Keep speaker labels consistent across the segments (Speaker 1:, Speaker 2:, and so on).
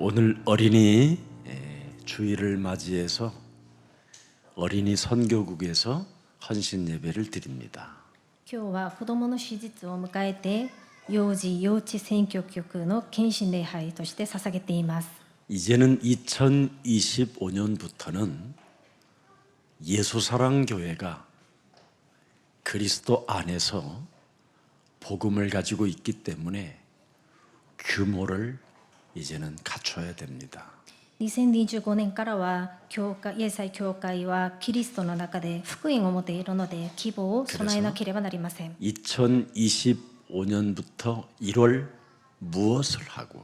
Speaker 1: 오늘 어린이 주일을 맞이해서 어린이 선교국에서 헌신 예배를 드립니다.
Speaker 2: 今日は子どもの手術を迎えて幼児幼稚選挙局の献身礼拝として捧げています。
Speaker 1: 이제는 2025년부터는 예수사랑교회가 그리스도 안에서 복음을 가지고 있기 때문에 규모를 이제는 갖춰야 됩니다.
Speaker 2: 2025年からはイエス会教会はキリストの中で福音を持っているので希望を備えなければなりません。
Speaker 1: 2025년부터 1월 무엇을 하고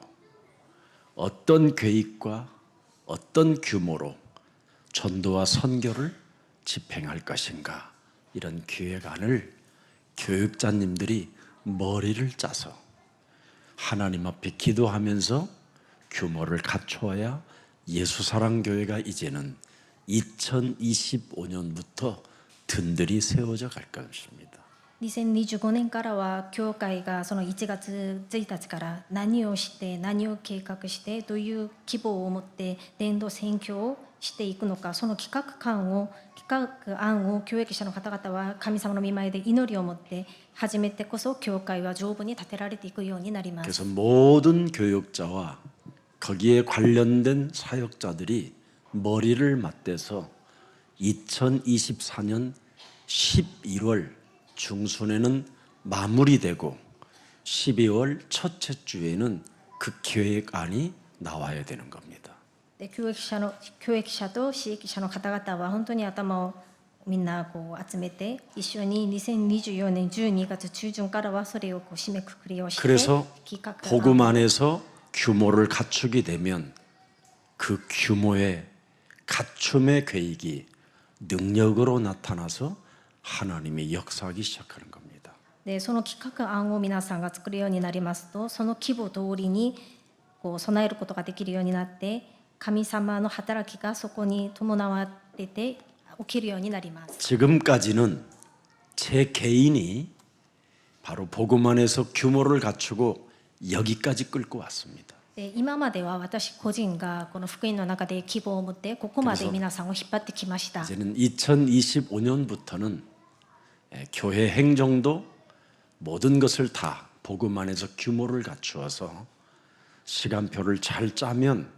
Speaker 1: 어떤 계획과 어떤 규모로 전도와 선교를 집행할 것인가, 이런 계획안을 교육자님들이 머리를 짜서 하나님 앞에 기도하면서 규모를 갖추어야 예수사랑교회가 이제는 2025년부터 든든히 세워져 갈 것입니다.
Speaker 2: 2025年からは教会がその1月1日から何をして何を計画してどういう希望を持って伝道宣教をしていくのか、その企画案を教育者の方々は神様の御前で祈りを持って始めてこそ教会は丈夫に立てられていくようになります。
Speaker 1: 그래서 모든 교육자와 거기에 관련된 사역자들이 머리를 맞대서 2024년 11월 중순에는 마무리되고 12월 첫째 주에는 그 계획안이 나와야 되는 겁니다.
Speaker 2: で教育者と私益者の方々は本当に頭をみんなこう集めて一緒に2024年12月中旬からはそれをこう締めくくりをして
Speaker 1: 그래서
Speaker 2: 企画
Speaker 1: 복음 안에서 규모를 갖추게 되면 그 규모의 갖춤의 계획이 능력으로 나타나서 하나님이 역사하기 시작하는 겁니다.
Speaker 2: でその企画案を皆さんが作るようになりますと、その規模通りにこう備えることができるようになって神様の働きがそこに伴われて起きるようになります。
Speaker 1: 지금까지는 제 개인이 바로 복음 안에서 규모를 갖추고 여기까지 끌고 왔습니다.
Speaker 2: で今までは私個人がこの福音の中で希望を持ってここまで皆さんを引っ張ってきました。
Speaker 1: 이제는 2025년부터는 교회 행정도 모든 것을 다 복음 안에서 규모를 갖추어서 시간표를 잘 짜면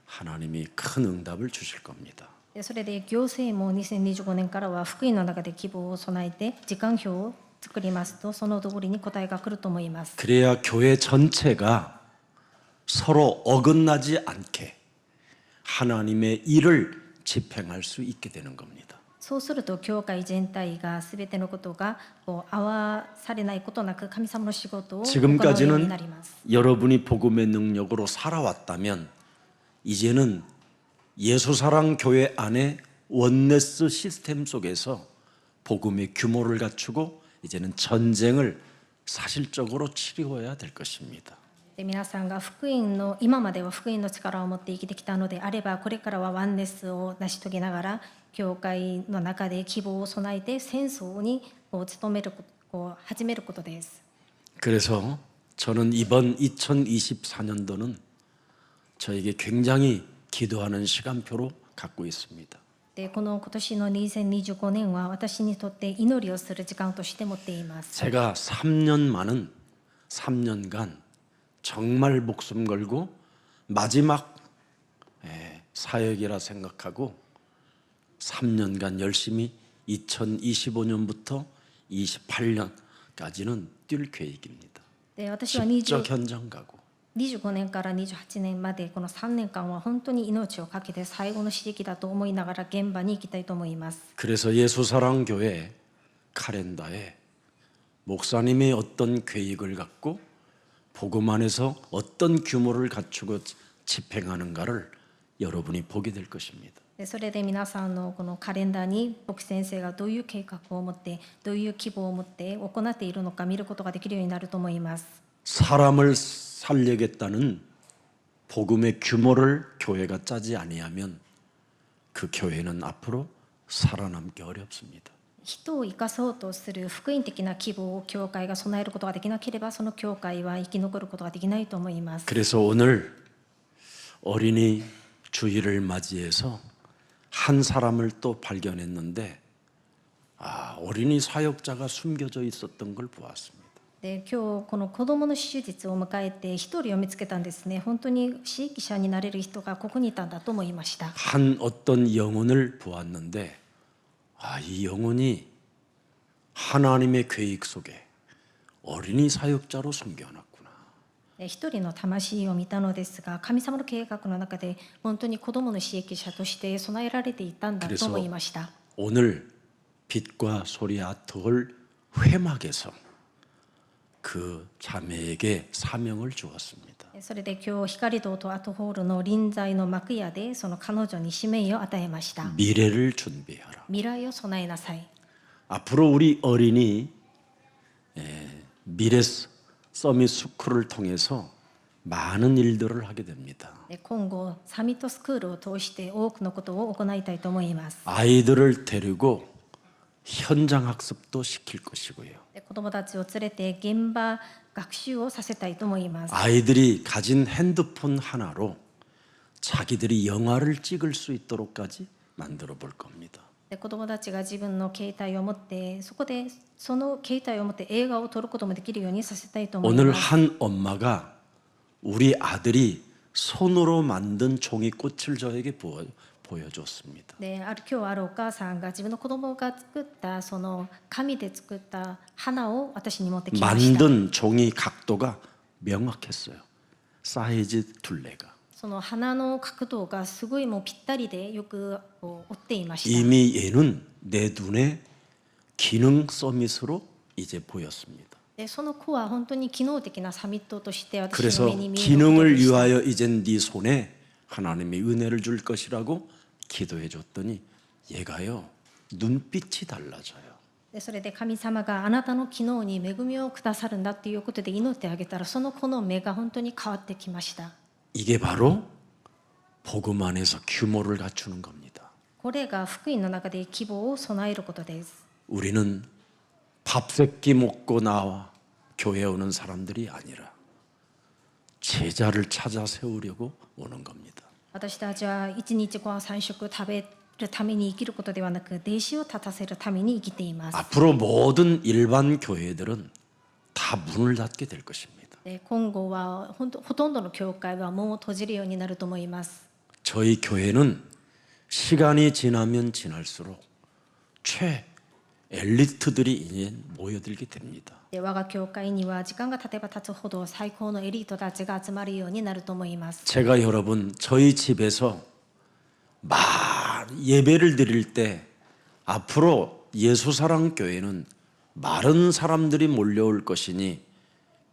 Speaker 1: 하나님이 큰 응답을 주실 겁니다.
Speaker 2: でそれで行政も2025年からは福音の中で希望を備えて時間表を作りますとその通りに答えが来ると思います。
Speaker 1: 그래야 교회 전체가 서로 어긋나지 않게 하나님의 일을 집행할 수 있게 되는 겁니다.
Speaker 2: そうすると教会全体が全てのことがこう合わされないことなく神様の仕事を行うように
Speaker 1: 지금까지는
Speaker 2: なります。
Speaker 1: 여러분이 복음의 능력으로 살아왔다면 이제는 예수사랑 교회 안에 원네스 시스템 속에서 복음의 규모를 갖추고 이제는 전쟁을 사실적으로 치루어야 될 것입니다.
Speaker 2: で皆さんが福音の今までは福音の力を持って生きてきたのであればこれからはワンネスを成し遂げながら教会の中で希望を備えて戦争に努める始めることです。
Speaker 1: 그래서 저는 이번 2024년도는 저에게 굉장히 기도하는 시간표로 갖고 있습니다.
Speaker 2: でこの今年の2025年は私にとって祈りをする時間として持っています。
Speaker 1: 제가 3년간 정말 목숨 걸고 마지막 사역이라 생각하고 3년간 열심히 2025년부터 28년까지는 뛸 계획입니다.
Speaker 2: で私は
Speaker 1: 직접 현장 가고
Speaker 2: 25年から28年までこの3年間は本当に命を懸けて最後の刺激だと思いながら現場に行きたいと思います。
Speaker 1: 그래서 예수사랑교회 카렌다에 목사님이 어떤 계획을 갖고 복음 안에서 어떤 규모를 갖추고 집행하는가를 여러분이 보게 될 것입니다.
Speaker 2: でそれで皆さんのこのカレンダーに牧先生がどういう計画を持ってどういう希望を持って行っているのか見ることができるようになると思います。
Speaker 1: 사람을 살리겠다는 복음의 규모를 교회가 짜지 아니하면 그 교회는 앞으로 살아남기 어렵습니다.
Speaker 2: 人を生かそうとする福音的な希望を教会が備えることができなければその教会は生き残ることができないと思います。
Speaker 1: 그래서 오늘 어린이 주일을 맞이해서 한 사람을 또 발견했는데 어린이 사역자가 숨겨져 있었던 걸 보았습니다.
Speaker 2: で今日この子どもの手術を迎えて一人を見つけたんですね。本当に死域者になれる人がここにいたんだと思いました。
Speaker 1: 한 어떤 영혼을 보았는데 이 영혼이 하나님의 계획 속에 어린이 사역자로 숨겨놨구나.
Speaker 2: で一人の魂を見たのですが、神様の計画の中で本当に子どもの死域者として備えられていたんだと思いました。
Speaker 1: 오늘 빛과 소리 아트홀 회막에서 그 자매에게 사명을 주었습니다.
Speaker 2: それで今日光堂とアートホールの臨在の幕屋でその彼女に使命を与えました。
Speaker 1: 미래를 준비하라.
Speaker 2: 未来を備えなさい。
Speaker 1: 앞으로 우리 어린이 미래 서밋 스쿨을 통해서 많은 일들을 하게 됩니다.
Speaker 2: で今後サミットスクールを通して多くのことを行いたいと思います。
Speaker 1: 아이들을 데리고 현장 학습도 시킬 것이고요.
Speaker 2: で子どもたちを連れて現場学習をさせたいと思います。
Speaker 1: 아이들이 가진 핸드폰 하나로 자기들이 영화를 찍을 수 있도록까지 만들어 볼 겁니다.
Speaker 2: で子どもたちが自分の携帯を持ってそこでその携帯を持って映画を撮ることもできるようにさせたいと思い
Speaker 1: 오늘
Speaker 2: ます。
Speaker 1: 한 엄마가 우리 아들이 손으로 만든 종이꽃을 저에게 보여줬습니다.
Speaker 2: で今日あるお母さんが自分の子供が作ったその紙で作った花を私に持ってきました。
Speaker 1: 만든 종이 각도가 명확했어요. 사이즈 둘레가.
Speaker 2: その花の角度がすごいもうぴったりでよくこう折っていました。
Speaker 1: 이미 얘는 내 눈에 기능 서밋으로 이제 보였습니다.
Speaker 2: でその子は本当に機能的なサミットとして私の
Speaker 1: 그래서
Speaker 2: 目に見えること
Speaker 1: 기능을
Speaker 2: でした。
Speaker 1: 위하여 이젠 네 손에 하나님의 은혜를 줄 것이라고 기도해 줬더니 얘가요 눈빛이 달라져요.
Speaker 2: でそれで神様があなたの機能に恵みをくださるんだということで祈ってあげたらその子の目が本当に変わってきました。
Speaker 1: 이게 바로 복음 안에서 규모를 갖추는 겁니다.
Speaker 2: これが福音の中で希望を備えることです。
Speaker 1: 우리는 밥 세끼 먹고 나와 교회 오는 사람들이 아니라 제자를 찾아 세우려고 오는 겁니다.
Speaker 2: 私たちは一日ご飯3食食べるために生きることではなく弟子を立たせるために生きています。
Speaker 1: 앞으로 모든 일반 교회들은 다 문을 닫게 될 것입니다.
Speaker 2: で今後はほとんどの教会は門を閉じるようになると思います。
Speaker 1: 저희 교회는 시간이 지나면 지날수록 최 엘리트들이 이제 모여들게 됩니다.
Speaker 2: で我が教会には時間が経てば経つほど最高のエリートたちが集まるようになると思います。
Speaker 1: 제가 여러분 저희 집에서 예배를 드릴 때 앞으로 예수사랑 교회는 마른 사람들이 몰려올 것이니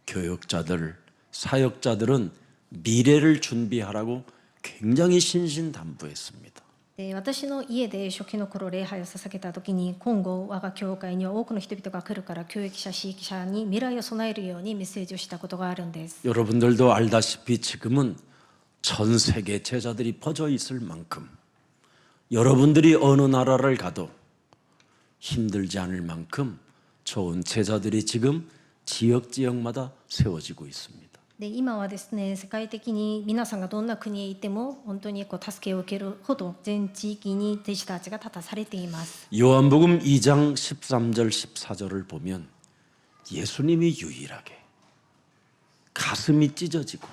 Speaker 1: 교역자들, 사역자들은 미래를 준비하라고 굉장히 신신당부했습니다.
Speaker 2: で私の家で初期の頃礼拝を捧げた時に今後我が教会には多くの人々が来るから教育者、地域者に未来を備えるようにメッセージをしたことがあるんです。
Speaker 1: 여러분들도 알다시피 지금은 전 세계 제자들이 퍼져 있을 만큼 여러분들이 어느 나라를 가도 힘들지 않을 만큼 좋은 제자들이 지금 지역마다 세워지고 있습니다.
Speaker 2: で今はですね世界的に皆さんがどんな国へ行っても本当に助けを受けるほど全地域に弟子たちが立たされています。
Speaker 1: 요한복음 2장 13절 14절을 보면 예수님이 유일하게 가슴이 찢어지고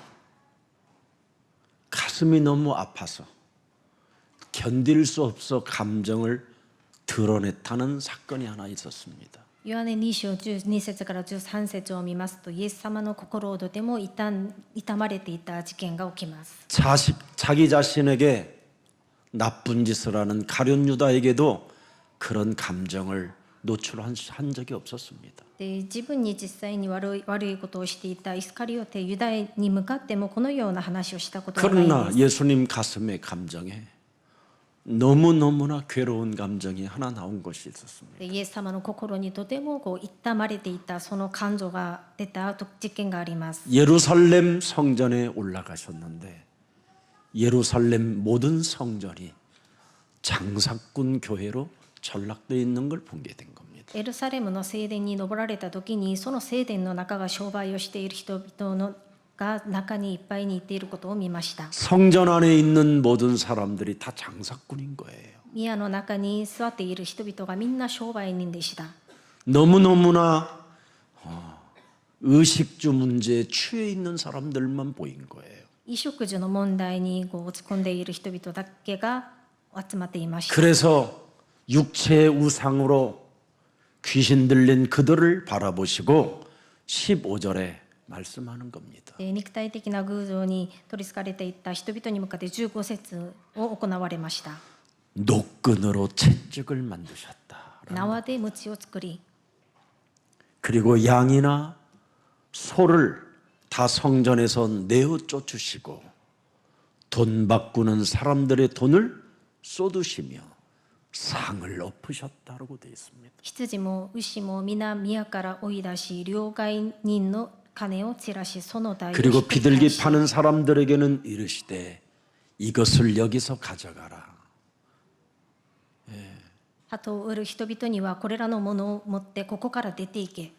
Speaker 1: 가슴이 너무 아파서 견딜 수 없어 감정을 드러냈다는 사건이 하나 있었습니다.
Speaker 2: ヨハネ2章12節から13節を見ますとイエス様の心をとても痛まれていた事件が起きます。
Speaker 1: 자기 자신에게 나쁜 짓을 하는 가룟 유다에게도 그런 감정을 노출한 적이 없었습니다.
Speaker 2: で自分に実際に悪いことをしていたイスカリオテユダヤに向かってもこのような話をしたことはないん
Speaker 1: 그러나
Speaker 2: です。
Speaker 1: 예수님 가슴의 감정에 너무너무나 괴로운 감정이 하나 나온 것이 있었습니다.
Speaker 2: でイエス様の心にとても痛まれていたその感情が出た実験があります。
Speaker 1: 예루살렘 성전에 올라가셨는데 예루살렘 모든 성전이 장사꾼 교회로 전락되어 있는 걸 보게 된 겁니다.
Speaker 2: エルサレムの聖殿に登られた時にその聖殿の中が商売をしている人々が中にいっぱいにいていることを見ました。
Speaker 1: 성전 안에 있는 모든 사람들이 다 장사꾼인 거예요.
Speaker 2: 宮の中に座っている人々がみんな商売人でした。
Speaker 1: 너무너무나 의식주 문제에 취해 있는 사람들만 보인 거예요.
Speaker 2: 衣食住の問題に落ち込んでいる人々だけが集まっていました。
Speaker 1: 그래서 육체의 우상으로 귀신 들린 그들을 바라보시고 15절에 말씀하는 겁니다.
Speaker 2: 肉体的な偶像に取り憑かれていった人々に向かって15節を行われました。
Speaker 1: 노끈으로 채찍을 만드셨다.
Speaker 2: 縄で鞭を作り、
Speaker 1: 그리고 양이나 소를 다 성전에서 내어 쫓으시고 돈 바꾸는 사람들의 돈을 쏟으시며 상을 엎으셨다고 되어 있습니다.
Speaker 2: 羊も牛も皆宮から追い出し、両替人の金を散らし、その代を
Speaker 1: 그리고
Speaker 2: ひっくり返
Speaker 1: 비둘기
Speaker 2: し、
Speaker 1: 파는 사람들에게는 이르시되 이것을 여기서 가져가라.
Speaker 2: 鳩を売る人々にはこれらのものを持ってここから出ていけ。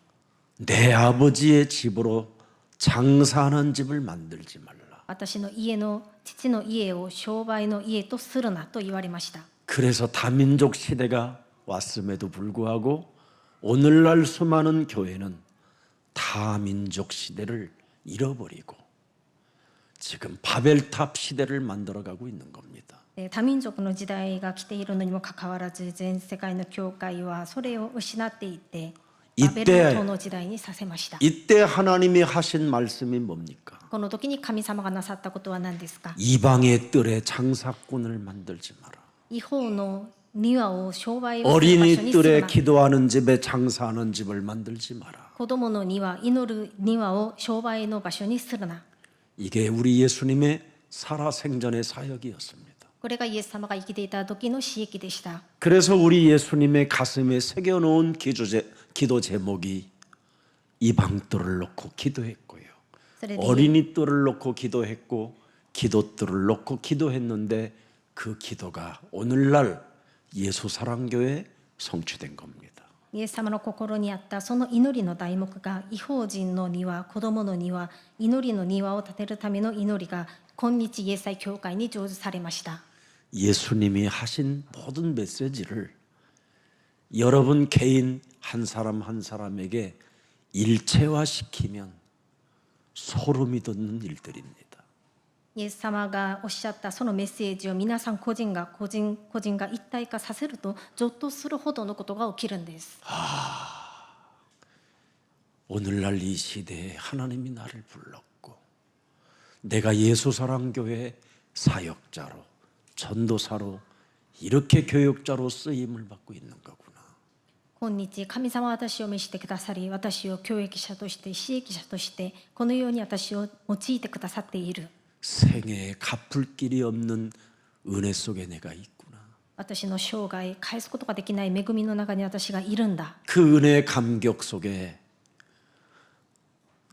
Speaker 1: 내 아버지의 집으로 장사하는 집을 만들지 말라.
Speaker 2: 私の家の父の家を商売の家とするなと言われました。
Speaker 1: 그래서 다민족 시대가 왔음에도 불구하고 오늘날 수많은 교회는 다민족 시대를 잃어버리고 지금 바벨탑 시대를 만들어가고 있는 겁니다.
Speaker 2: 多民族の時代が来ているのにもかかわらず、全世界の教会はそれを失っていて、バベル塔の時代にさせました。
Speaker 1: 이때 하나님이 하신 말씀이 뭡니까?
Speaker 2: この時に神様がなさったことは何ですか？
Speaker 1: 이방의 뜰에 장사꾼을 만들지 마라.
Speaker 2: 違法の庭を商売をする場所に
Speaker 1: 어린이
Speaker 2: する
Speaker 1: 뜰에
Speaker 2: な。
Speaker 1: 기도하는 집에 장사하는 집을 만들지 마라.
Speaker 2: 子供の庭、祈る庭を商売の場所にするな。
Speaker 1: 이게 우리 예수님의 살아생전의 사역이었습니다.
Speaker 2: これがイエス様が生きていた時の私益でした。
Speaker 1: 그래서 우리 예수님의 가슴에 새겨놓은 기도 제목이 이방뜰을 놓고 기도했고요.
Speaker 2: それで
Speaker 1: 어린이 뜰을 놓고 기도했고 기도뜰을 놓고 기도했는데 그 기도가 오늘날 예수사랑교회에 성취된 겁니다.
Speaker 2: イエス様の心にあったその祈りの題目が、異邦人の庭、子供の庭、祈りの庭を建てるための祈りが今日イエス会教会に成就されました。
Speaker 1: 예수님이 하신 모든 메시지를 여러분 개인 한 사람 한 사람에게 일체화시키면 소름이 돋는 일들입니다.
Speaker 2: イエス様がおっしゃったそのメッセージを皆さん個人が一体化させると、ゾッとするほどのことが起きるんです。
Speaker 1: 오늘날 이 시대에 하나님이 나를 불렀고 내가 예수사랑교회 사역자로 전도사로 이렇게 교육자로 쓰임을 받고 있는 거구나.
Speaker 2: 今日神様は私を召してくださり、私を教益者として私益者としてこのように私を用いてくださっている。
Speaker 1: 생애에 갚을 길이 없는 은혜 속에 내가 있구나.
Speaker 2: 私の生涯返すことができない恵みの中に私がいるんだ。
Speaker 1: 그 은혜의 감격 속에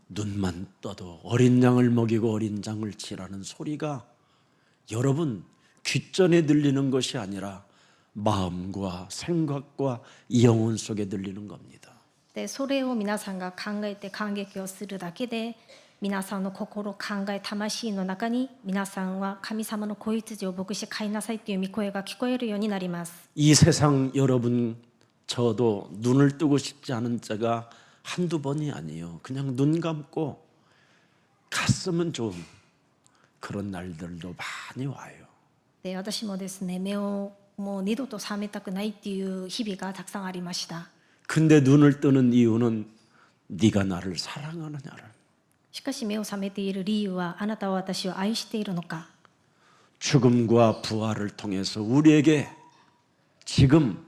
Speaker 1: 눈만 떠도 어린 양을 먹이고 어린 양을 치라는 소리가 여러분 귓전에 들리는 것이 아니라 마음과 생각과 영혼 속에 들리는 겁니다.
Speaker 2: でそれを皆さんが考えて感激をするだけで、皆さんの心、考え、魂の中に皆さんは神様の子羊を牧し飼いなさいという御声が聞こえるようになります。
Speaker 1: 이 세상 여러분 저도 눈을 뜨고 싶지 않은 때가 한두 번이 아니에요. 그냥 눈 감고 갔으면 좋은 그런 날들도 많이 와요.
Speaker 2: で私もですね、目をもう二度と覚めたくないっていう日々がたくさんありました。
Speaker 1: 근데 눈을 뜨는 이유는 네가 나를 사랑하느냐를.
Speaker 2: しかし目を覚めている理由は、あなたは私を愛しているのか。
Speaker 1: 죽음과 부활을 통해서 우리에게 지금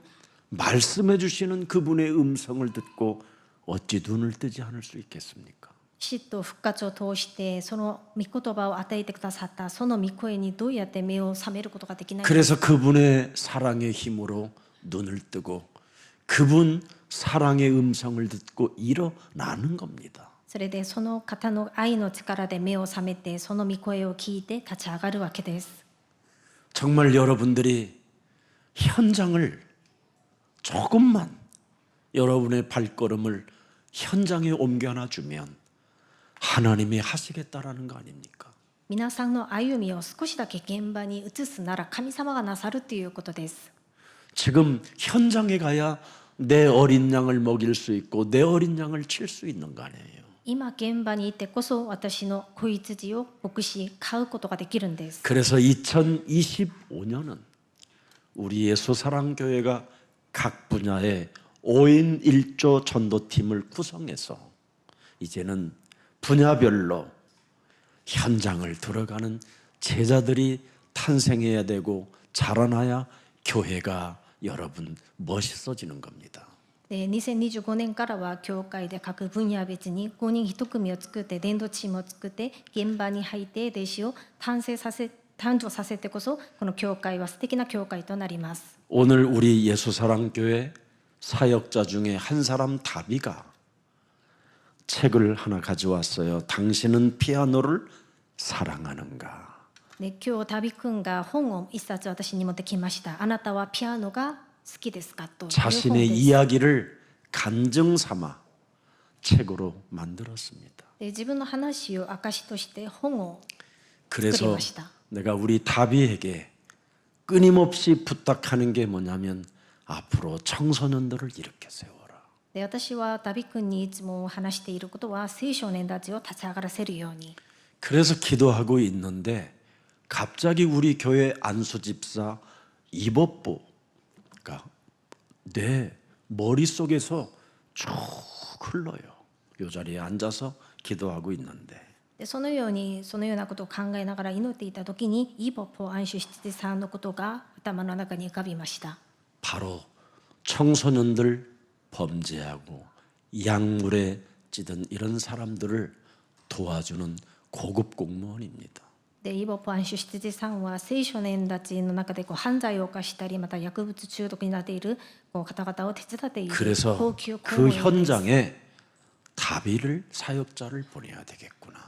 Speaker 1: 말씀해 주시는 그분의 음성을 듣고 어찌 눈을 뜨지 않을 수 있겠습니까?
Speaker 2: 死と復活を通してその御言葉を与えてくださったその御声にどうやって目を覚めることができないのか。
Speaker 1: 그래서 그분의 사랑의 힘으로 눈을 뜨고 그분 사랑의 음성을 듣고 일어나는 겁니다.
Speaker 2: それでその方の愛の力で目を覚めて、その御声を聞いて立ち上がるわけです。
Speaker 1: 정말 여러분들이 현장을 조금만 여러분의 발걸음을 현장에 옮겨놔 주면 하나님이 하시겠다라는 거 아닙니까?
Speaker 2: 皆さんの歩みを少しだけ現場に移すなら神様がなさるということです。
Speaker 1: 지금 현장에 가야 내 어린 양을 먹일 수 있고 내 어린 양을 칠 수 있는 거 아니에요.
Speaker 2: 今現場にいてこそ私の子羊を牧し飼うことができるんです。
Speaker 1: 그래서 2025년은 우리 예수사랑교회가 각 분야의 5인 1조 전도팀을 구성해서 이제는 분야별로 현장을 들어가는 제자들이 탄생해야 되고 자라나야 교회가 여러분 멋있어지는 겁니다.
Speaker 2: で2025年からは教会で各分野別に5人1組を作って伝道チームを作って現場に入って弟子を誕生させてこそこの教会は素敵な教会となります。
Speaker 1: 오늘 우리 예수사랑교회 사역자 중에 한 사람 다비가 책을 하나 가져왔어요. 당신은 피아노를 사랑하는가?
Speaker 2: で今日旅くんが本を一冊私に持ってきました。あなたはピアノが好きですかという本
Speaker 1: 자신의
Speaker 2: です。
Speaker 1: 이야기를 간증 삼아 책으로 만들었습니다.
Speaker 2: で自分の話を証として本を作り
Speaker 1: 그래서
Speaker 2: ました。
Speaker 1: 내가 우리 다비에게 끊임없이 부탁하는 게 뭐냐면 앞으로 청소년들을 일으켜 세워라.
Speaker 2: で私は旅くんにいつも話していることは青少年たちを立ち上がらせるように。
Speaker 1: 그래서 기도하고 있는데 갑자기 우리 교회 안수 집사 이법부가 내 머릿속에서 쭉 흘러요. 이 자리에 앉아서 기도하고 있는데
Speaker 2: でそのようなことを考えながら祈っていた時にイボポ安守七さんのことが頭の中に浮かびました。
Speaker 1: 바로 청소년들 범죄하고 약물에 찌든 이런 사람들을 도와주는 고급 공무원입니다.
Speaker 2: でイボポ安守七さんは青少年たちの中で犯罪を犯したりまた薬物中毒になっている方々を手伝っている
Speaker 1: 그래서
Speaker 2: 高級公
Speaker 1: 그
Speaker 2: 務員です。
Speaker 1: 현장에 다비를 사역자를 보내야 되겠구나.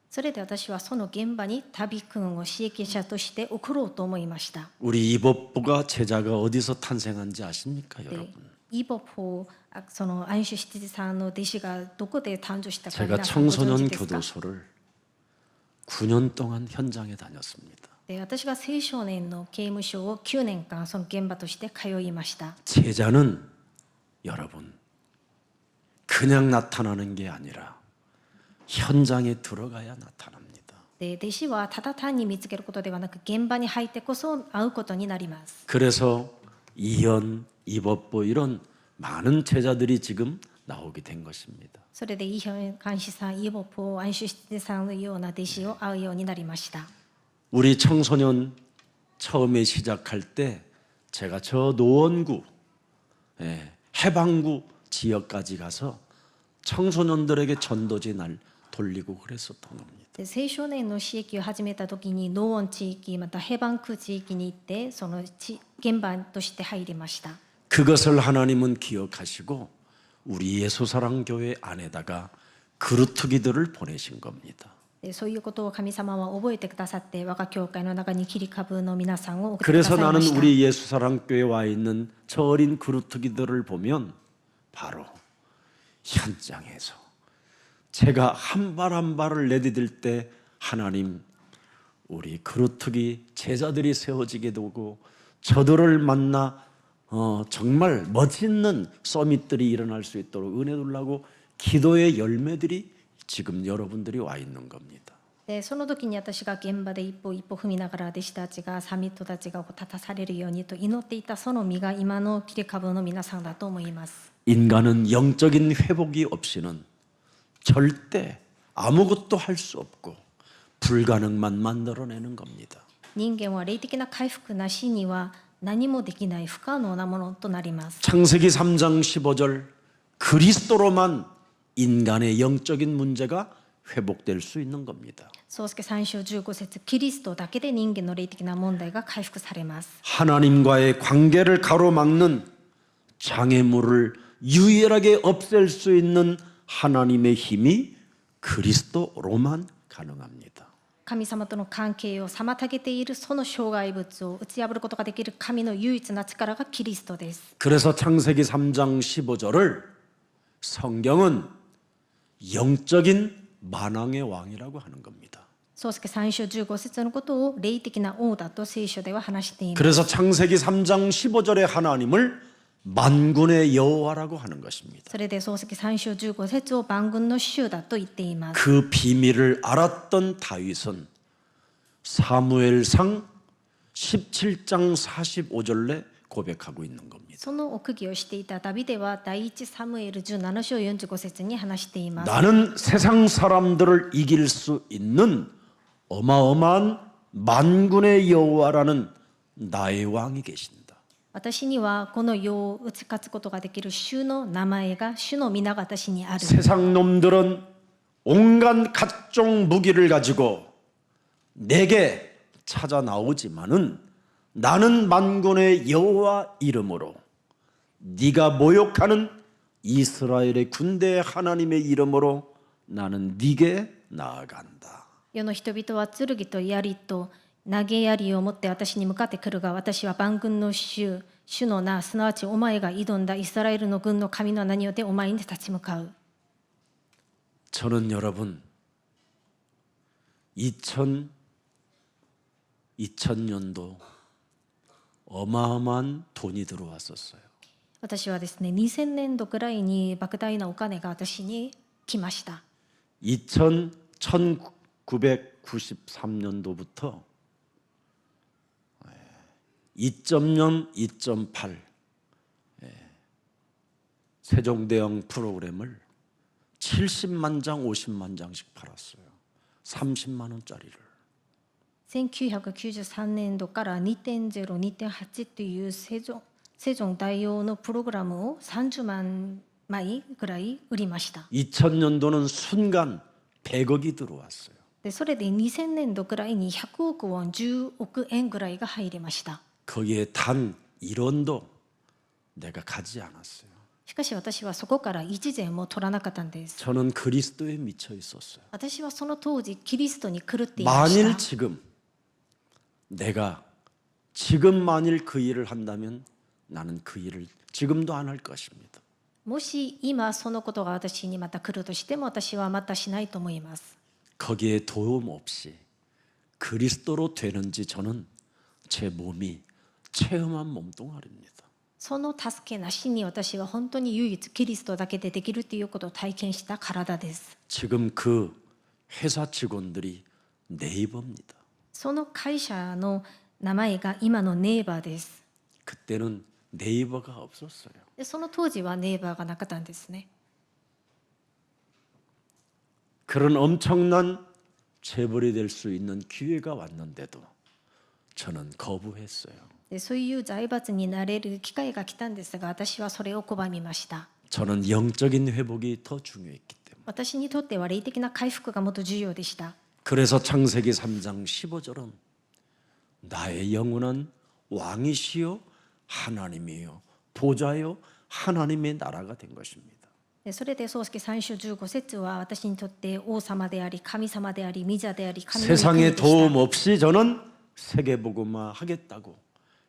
Speaker 2: それで私はその現場に旅くんを刺激者として送ろうと思いました。
Speaker 1: 우리 이법부가 제자가 어디서 탄생한지 아십니까,
Speaker 2: で
Speaker 1: 여러분?
Speaker 2: イボポその安守七さんの弟子がどこで誕生したか
Speaker 1: 제가
Speaker 2: 皆さんご存
Speaker 1: 청소년
Speaker 2: 知ですか？
Speaker 1: 교도소를 9년 동안 현장에 다녔습니다.
Speaker 2: で私が青少年の刑務所を9年間その現場として通いました。
Speaker 1: 제자는 여러분 그냥 나타나는 게 아니라 현장에 들어가야 나타납니다.
Speaker 2: で弟子はただ単に見つけることではなく現場に入ってこそ会うことになります。
Speaker 1: 그래서 이현, 이법부 이런 많은 제자들이 지금 나오게 된 것입니다.
Speaker 2: それでイヒョン監視さん、イボポ安守七さんのような弟子を会うようになりました。
Speaker 1: 우리 청소년 처음에 시작할 때 제가 저 노원구, 해방구 지역까지 가서 청소년들에게 전도지 날 돌리고 그랬었던 겁니다.
Speaker 2: で青少年の刺激を始めた時に農音地域またヘバン区地域に行ってその現場として入りました。
Speaker 1: 그것을 하나님은 기억하시고 우리 예수사랑교회 안에다가 그루트기들을 보내신 겁니다.
Speaker 2: でそういうことを神様は覚えてくださって我が教会の中に切り株の皆さんを送ってくだ
Speaker 1: 그래서
Speaker 2: さいま
Speaker 1: 나는
Speaker 2: した。
Speaker 1: 우리 예수사랑교회에 와 있는 저 어린 그루트기들을 보면 바로 현장에서 제가 한 발 한 발을 내디딜 때 하나님 우리 그루트기 제자들이 세워지게 되고 저들을 만나 정말 멋있는 서밋들이 일어날 수 있도록 은혜 달라고 기도의 열매들이 지금 여러분들이 와 있는 겁니다.
Speaker 2: でその時に私が現場で一歩一歩踏みながら弟子たちがサミットたちが立たされるようにと祈っていたその実が今の切り株の皆さんだと思います。
Speaker 1: 인간은 영적인 회복이 없이는 절대 아무것도 할 수 없고 불가능만 만들어내는 겁니다.
Speaker 2: 人間は霊的な回復なしには何もできない不可能なものとなります。
Speaker 1: 창세기 3장 15절 그리스도로만 인간의 영적인 문제가 회복될 수 있는 겁니다.
Speaker 2: 創世3章15節キリストだけで人間の霊的な問題が回復されます。
Speaker 1: 하나님과의 관계를 가로막는 장애물을 유일하게 없앨 수 있는 하나님의 힘이 그리스도로만 가능합니다.
Speaker 2: 神様との関係を妨げているその障害物を打ち破ることができる神の唯一な力がキリストです。
Speaker 1: 그래서 창세기 3장 15절을 성경은 영적인 만왕의 왕이라고 하는 겁니다.
Speaker 2: 創世記3章15節のことを霊的な王だと聖書では話しています。
Speaker 1: 그래서 창세기 3장 15절에 하나님을 만군의 여호와라고 하는 것입니다.
Speaker 2: それで創世記3章15節を万軍の主だと言っています。
Speaker 1: 그 비밀을 알았던 다윗은 사무엘상 17장 45절에 고백하고 있는 겁니다.
Speaker 2: その奥義をしていたダビデは第一サムエル17章45節に話しています。
Speaker 1: 나는 세상 사람들을 이길 수 있는 어마어마한 만군의 여호와라는 나의 왕이 계신다.
Speaker 2: 私にはこの世を打ち勝つことができる主の名前が主の皆が私にある。
Speaker 1: 세상 놈들은 온갖 각종 무기를 가지고 내게 찾아 나오지만은 나는 만군의 여호와 이름으로 네가 모욕하는 이스라엘의 군대 하나님의 이름으로 나는 네게 나아간다.
Speaker 2: 世の人々は剣と槍と投げ槍を持って私に向かってくるが、私は万軍の主の名、すなわちお前が挑んだイスラエルの軍の神の名によってお前に立ち向かう。
Speaker 1: 저는 여러분 2000년도 어마어마한 돈이 들어왔었어요.
Speaker 2: 私はですね、2000年度くらいに莫大なお金が私に来ました。
Speaker 1: 1993년도부터 2.0, 2.8 세종대왕 프로그램을 70만 장, 50만 장씩 팔았어요. 30만 원짜리를.
Speaker 2: 1993年度から2.0、2.8というセジョン大王のプログラムを30万枚くらい売りました。
Speaker 1: 2000년도는 순간 100억이 들어왔어요.
Speaker 2: でそれで2000年度くらいに100億ウォン、10億円ぐらいが入りました。
Speaker 1: 거기에 단 1원도 내가 가지 않았어요.
Speaker 2: しかし私はそこから一銭も取らなかったんです。
Speaker 1: 저는 그리스도에 미쳐 있었어요.
Speaker 2: 私はその当時キリストに狂っていまし
Speaker 1: 만일
Speaker 2: た。
Speaker 1: 지금 내가 지금 만일 그 일을 한다면 나는 그 일을 지금도 안 할 것입니다.
Speaker 2: もし今そのことが私にまた来るとしても私はまたしないと思います。
Speaker 1: 거기에 도움 없이 그리스도로 되는지 저는 제 몸이 체험한 몸뚱아리입니다.
Speaker 2: その助けなしに私は本当に唯一キリストだけでできるということを体験した体です。
Speaker 1: 지금 그 회사 직원들이 네이버입니다.
Speaker 2: その会社の名前が今のネイバーです。
Speaker 1: 그때는 네이버가 없었어요.
Speaker 2: でその当時はネイバーがなかったんですね。
Speaker 1: 그런 엄청난 재벌이 될 수 있는 기회가 왔는데도 저는 거부했어요.
Speaker 2: でそういう財閥になれる機会が来たんですが、私はそれを拒みました。
Speaker 1: 저는 영적인 회복이 더 중요했기 때문에.
Speaker 2: 私にとっては霊的な回復がもっと重要でした。
Speaker 1: 그래서 창세기 3장 15절은 나의 영혼은 왕이시요 하나님이요 보좌요 하나님의 나라가 된 것입니다.
Speaker 2: でそれで創世記3章15節は私にとって王様であり神様であり御座であり神の御国
Speaker 1: 세상의
Speaker 2: でし
Speaker 1: 도움
Speaker 2: た。
Speaker 1: 없이 저는 세계복음화 하겠다고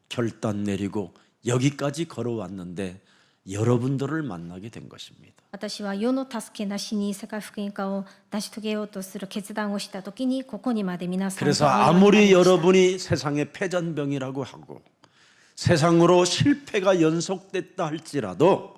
Speaker 1: 결단 내리고 여기까지 걸어왔는데 여러분들을 만나게 된 것입니다.
Speaker 2: 私は世の助けなしに世界福音化を成し遂げようとする決断をしたときにここにまで皆さんと
Speaker 1: 그래서
Speaker 2: 会うようになり
Speaker 1: 아무리
Speaker 2: ました。
Speaker 1: 여러분이 세상의 패전병이라고 하고 세상으로 실패가 연속됐다 할지라도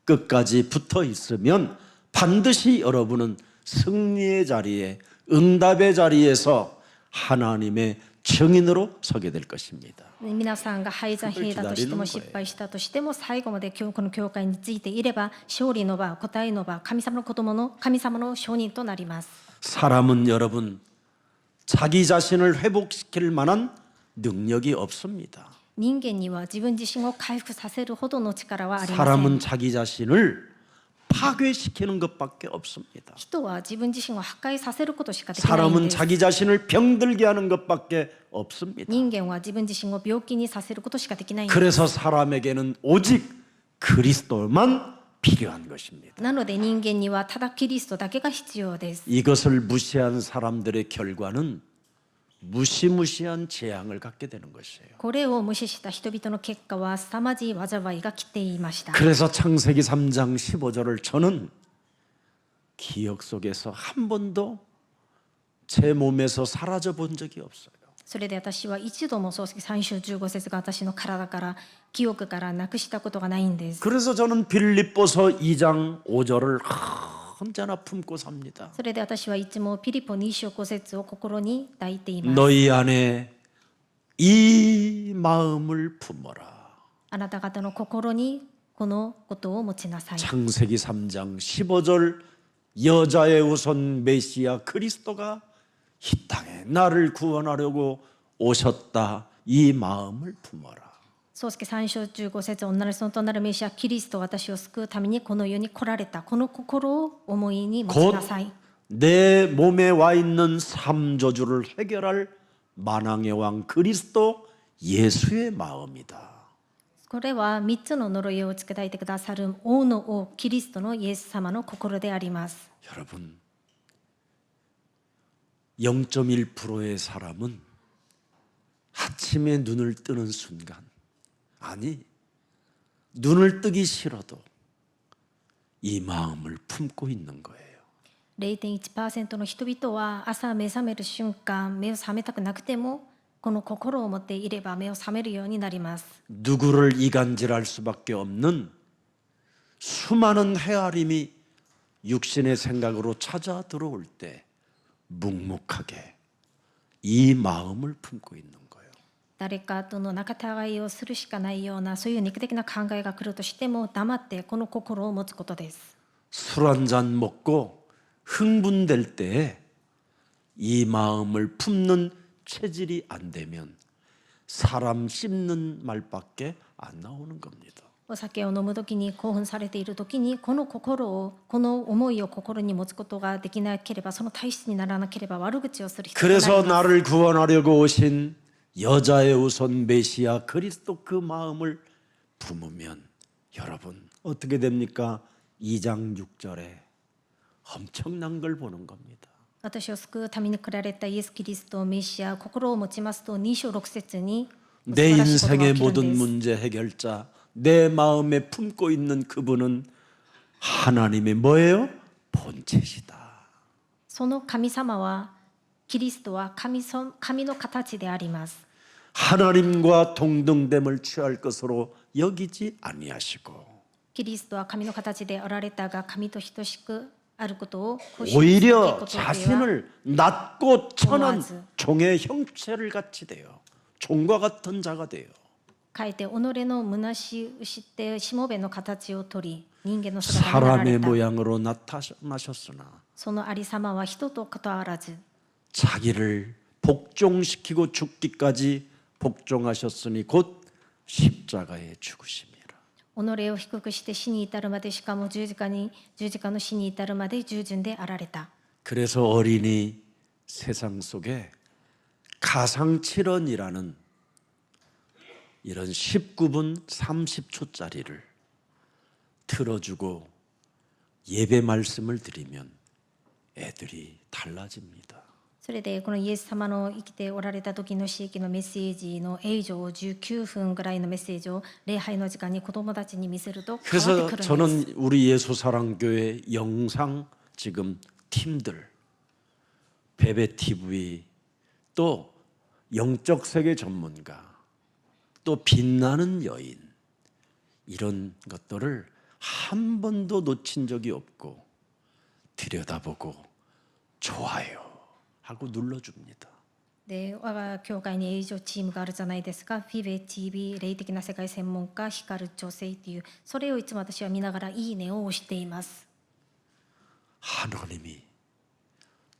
Speaker 1: 끝까지 붙어 있으면 반드시 여러분은 승리의 자리에 응답의 자리에서 하나님의 증인으로 서게 될 것입니다.
Speaker 2: 皆さんが敗座兵だとしても失敗したとしても最後までこの教会についていれば勝利の場、答えの場、神様の子供の神様の証人となります。
Speaker 1: 사람은 여러분 자기 자신을 회복시킬 만한 능력이 없습니다.
Speaker 2: 人間には自分自身を回復させるほどの力はありません。
Speaker 1: 사람은 자기 자신을 파괴시키는 것밖에 없습니다.
Speaker 2: 人は自分自身を破壊させることしかできないん
Speaker 1: 사람은
Speaker 2: です。
Speaker 1: 자기 자신을 병들게 하는 것밖에 없습니다.
Speaker 2: 人間は自分自身を病気にさせることしかできないんです。
Speaker 1: 그래서 사람에게는 오직 그리스도만 필요한 것입니다.
Speaker 2: なので人間にはただキリストだけが必要です。
Speaker 1: 이것을 무시한 사람들의 결과는 무시무시한 재앙을 갖게 되는 것이에요.
Speaker 2: これを無視した人々の結果は凄まじい災いが来ていました。
Speaker 1: 그래서 창세기 3장 15절을 저는 기억 속에서 한 번도 제 몸에서 사라져 본 적이 없어요.
Speaker 2: それで私は一度も漱石3章15節が私の体から記憶からなくしたことがないんです。
Speaker 1: 그래서 저는 빌립보서 2장 5절을 언제나 품고 삽니다.
Speaker 2: それで私はいつもピリポ2章5節を心に抱いています。
Speaker 1: 너희 안에 이 마음을 품어라.
Speaker 2: あなた方の心にこのことを持ちなさい。
Speaker 1: 창세기 3장 15절 여자의 우선 메시아 그리스도가 이 땅에 나를 구원하려고 오셨다. 이 마음을 품어라.
Speaker 2: 漱石3章15節女の人となるメシアキリスト私を救うためにこの世に来られたこの心を思いに持ち
Speaker 1: 곧
Speaker 2: なさい。
Speaker 1: 내 몸에 와 있는 삼저주를 해결할 만왕의 왕 그리스도 예수의 마음이다.
Speaker 2: これは3つの呪いを打ち砕いてくださる王の王キリストのイエス様の心であります。
Speaker 1: 여러분 0.1%의 사람은 아침에 눈을 뜨는 순간 아니 눈을 뜨기 싫어도 이 마음을 품고 있는 거예요.
Speaker 2: 0.1% の人々は朝目覚める瞬間目を覚めたくなくてもこの心を持っていれば目を覚めるようになります。
Speaker 1: 누구를 이간질할 수밖에 없는 수많은 헤아림이 육신의 생각으로 찾아 들어올 때 묵묵하게 이 마음을 품고 있는 거예요.
Speaker 2: 誰かとの仲違いをするしかないようなそういう肉的な考えが来るとしても黙ってこの心を持つことです。
Speaker 1: 술 한 잔 먹고 흥분될 때에 이 마음을 품는 체질이 안 되면 사람 씹는 말밖에 안 나오는 겁니다.
Speaker 2: お酒を飲むときに興奮されているときにこの心をこの思いを心に持つことができなければその体質にならなければ悪口をする必要がない
Speaker 1: 그래서 나를 구원하려고 오신 여자의 우선 메시아 그리스도 그 마음을 품으면 여러분 어떻게 됩니까? 2장 6절에 엄청난 걸 보는 겁니다.
Speaker 2: 私を救うために来られたイエス・キリストメシア心を持ちますと2章6節に
Speaker 1: 내
Speaker 2: 素晴らしいことが起きるん
Speaker 1: 인생의 모든
Speaker 2: です。
Speaker 1: 문제 해결자 내 마음에 품고 있는 그분은 하나님의 뭐예요? 본체시다.
Speaker 2: その神様はキリストは神の形であります。
Speaker 1: 하나님과 동등됨을 취할 것으로 여기지 아니하시고
Speaker 2: キリストは神の形でおられたが神と等しくあることを行使する
Speaker 1: 오히려
Speaker 2: ことでは
Speaker 1: 자신을 낮고 천한
Speaker 2: 고마워하지.
Speaker 1: 종의 형체를 같이 돼요. 종과 같은 자가 돼요.
Speaker 2: 書いて己の虚ししてしもべの形を取り人間の姿になら
Speaker 1: 사람의
Speaker 2: れた
Speaker 1: 모양으로 나타나셨으나
Speaker 2: そのありさまは人と関わらず
Speaker 1: 자기를 복종시키고 죽기까지 복종하셨으니 곧 십자가에 죽으심이라.
Speaker 2: 己を低くして死に至るまでしかも十字架の死に至るまで従順であられた。
Speaker 1: 그래서 어린이 세상 속에 가상칠언이라는 이런 19분 30초짜리를 틀어주고 예배 말씀을 드리면 애들이 달라집니다.
Speaker 2: それでこのイエス様の生きておられた時の詩のメッセージの映像を19分ぐらいのメッセージを礼拝の時間に子どもたちに見せると変わってく
Speaker 1: 그래서
Speaker 2: るんです。
Speaker 1: 저는 우리 예수사랑교회 영상 지금 팀들 베베TV 또 영적 세계 전문가 또 빛나는 여인 이런 것들을 한 번도 놓친 적이 없고 들여다보고 좋아요 하고 눌러줍니다.
Speaker 2: で我が教会に映像チームがあるじゃないですか。フィベ TV 霊的な世界専門家光る女性っていうそれをいつも私は見ながらいいねを押しています。
Speaker 1: 하나님이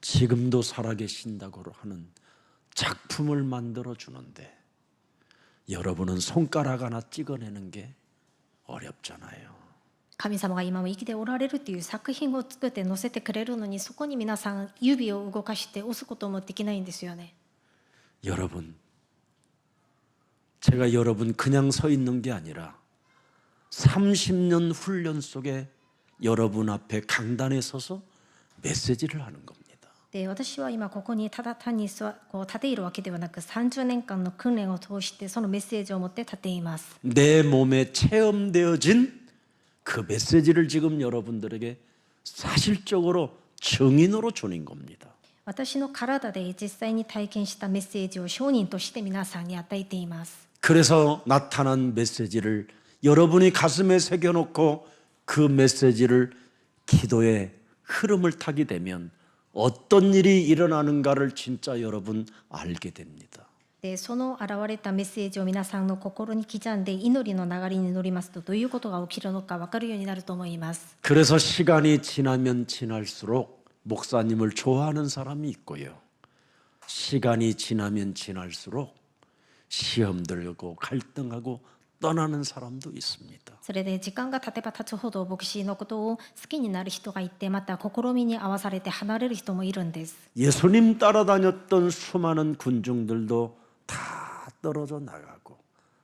Speaker 1: 지금도 살아계신다고 하는 작품을 만들어 주는데 여러분은 손가락 하나 찍어내는 게 어렵잖아요.
Speaker 2: 神様が今も生きておられるという作品を作って載せてくれるのにそこに皆さん指を動かして押すこともできないんですよね。
Speaker 1: 여러분, 제가 여러분 그냥 서 있는 게 아니라 30년 훈련 속에 여러분 앞에 강단에 서서 메시지를 하는 겁니다.
Speaker 2: で私は今ここにただ単にこう立ているわけではなく30年間の訓練を通してそのメッセージを持って立ています。
Speaker 1: 내 몸에 체험되어진 그 메시지를 지금 여러분들에게 사실적으로 증인으로 주는 겁니다.
Speaker 2: 私の体で実際に体験したメッセージを証人として皆さんに与えています。
Speaker 1: 그래서 나타난 메시지를 여러분이 가슴에 새겨놓고 그 메시지를 기도의 흐름을 타게 되면 어떤 일이 일어나는가를 진짜 여러분 알게 됩니다.
Speaker 2: でその現れたメッセージを皆さんの心に刻んで祈りの流れに乗りますとどういうことが起きるのか分かるようになると思います。
Speaker 1: 그래서 시간이 지나면 지날수록 목사님을 좋아하는 사람이 있고요. 시간이 지나면 지날수록 시험 들고 갈등하고 떠나는 사람도 있습니다.
Speaker 2: それで時間が経てば経つほど牧師のことを好きになる人がいてまた試みに合わされて離れる人もいるんです。
Speaker 1: 예수님 따라다녔던 수많은 군중들도 다 떨어져 나가고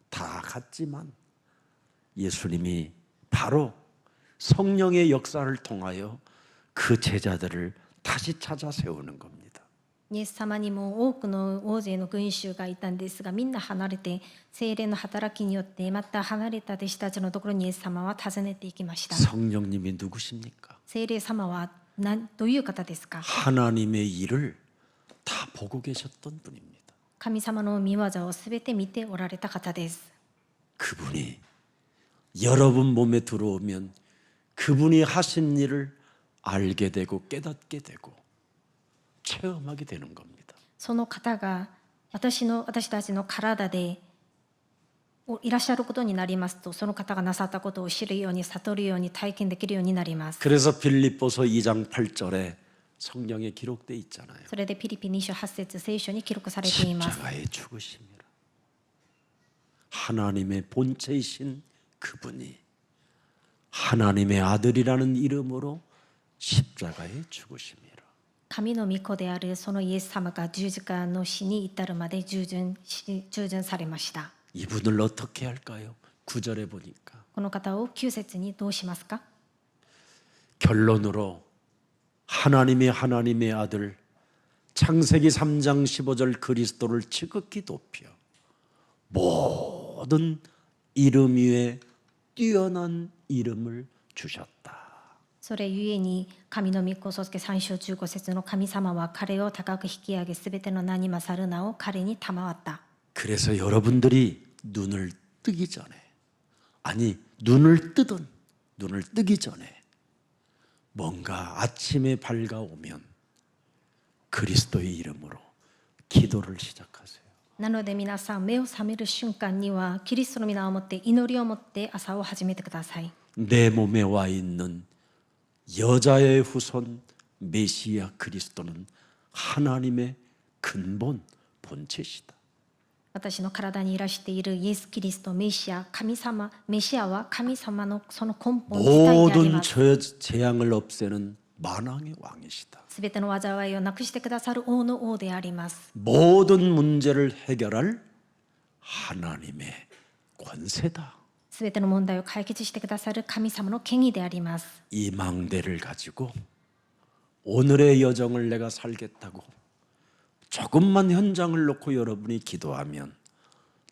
Speaker 1: 다 갔지만 예수님이 바로 성령의 역사를 통하여 그 제자들을 다시 찾아 세우는 겁니다.
Speaker 2: イエス様にも多くの大勢の群衆がいたんですがみんな離れて聖霊の働きによってまた離れた弟子たちのところにイエス様は訪ねていきました。
Speaker 1: 성령님이 누구십니까?
Speaker 2: 聖霊様はどういう方ですか？
Speaker 1: 하나님의 일을 다 보고 계셨던 분입니다.
Speaker 2: 神様の御業をすべて見ておられた方です。
Speaker 1: 그분이 여러분 몸에 들어오면 그분이 하신 일을 알게 되고 깨닫게 되고 체험하게 되는 겁니다.
Speaker 2: その方が私たちの体でいらっしゃることになりますとその方がなさったことを知るように悟るように体験できるようになります。
Speaker 1: 그래서 빌립보서 2장 8절에 성경에 기록돼 있잖아요.
Speaker 2: それでピリピ28節聖書に記録されています。
Speaker 1: 십자가에 죽으심이라. 하나님의 본체이신 그분이 하나님의 아들이라는 이름으로 십자가에 죽으심이라.
Speaker 2: 神の御子であるそのイエス様が十字架の死に至るまで従順されました。
Speaker 1: 이분을 어떻게 할까요? 9절에 보니까
Speaker 2: この方を9節にどうしますか？
Speaker 1: 결론으로 하나님의 아들 창세기 3장 15절 그리스도를 지극히 높여 모든 이름 위에 뛰어난 이름을 주셨다.
Speaker 2: それゆえに神の御子そして3章15節の神様は彼を高く引き上げすべての名に勝る名を彼に賜った。
Speaker 1: 그래서 여러분들이 눈을 뜨기 전에 아니 눈을 뜨기 전에 뭔가 아침에 밝아오면 그리스도의 이름으로 기도를 시작하세요.
Speaker 2: なので皆さん目を覚める瞬間にはキリストの皆をもって祈りをもって朝を始めてください。
Speaker 1: 내 몸에 와 있는 여자의 후손 메시아 그리스도는 하나님의 근본 본체시다.
Speaker 2: 私の体にいらしているイエス・キリストメシア神様メシアは神様のその根本自体でありま
Speaker 1: 모든
Speaker 2: す。
Speaker 1: 재앙을 없애는 만왕의 왕이시다.
Speaker 2: すべての災いをなくしてくださる王の王であります。
Speaker 1: 모든 문제를 해결할 하나님의 권세다.
Speaker 2: すべての問題を解決してくださる神様の権威であります。
Speaker 1: 이 망대를 가지고 오늘의 여정을 내가 살겠다고 조금만 현장을 놓고 여러분이 기도하면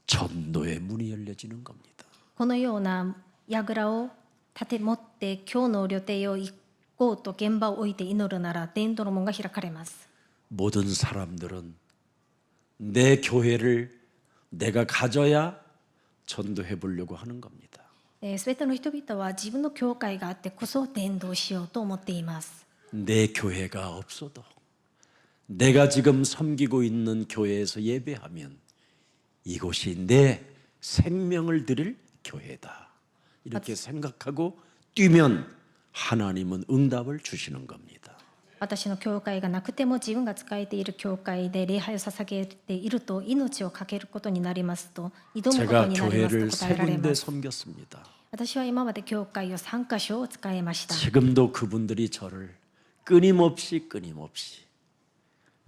Speaker 1: 전도의 문이 열려지는 겁니다.
Speaker 2: このような櫓を立て持って今日の旅程を行こうと現場を置いて祈るなら伝道の門が開かれます。
Speaker 1: 모든 사람들은 내 교회를 내가 가져야 전도해 보려고 하는 겁니다.
Speaker 2: すべての人々は自分の教会があってこそ伝道しようと思っています。
Speaker 1: 내 교회가 없어도 내가 지금 섬기고 있는 교회에서 예배하면 이곳이 내 생명을 드릴 교회다. 이렇게 생각하고 뛰면 하나님은 응답을 주시는 겁니다.
Speaker 2: 私の教会がなくても自分が仕えている教会で礼拝を捧げていると命を懸けることになりますと挑むこと
Speaker 1: 제가
Speaker 2: になります
Speaker 1: 교회를
Speaker 2: と答
Speaker 1: 세
Speaker 2: えられ
Speaker 1: 군데
Speaker 2: ます。
Speaker 1: 섬겼습니다.
Speaker 2: 私は今まで教会を3カ所を使いました。
Speaker 1: 지금도 그분들이 저를 끊임없이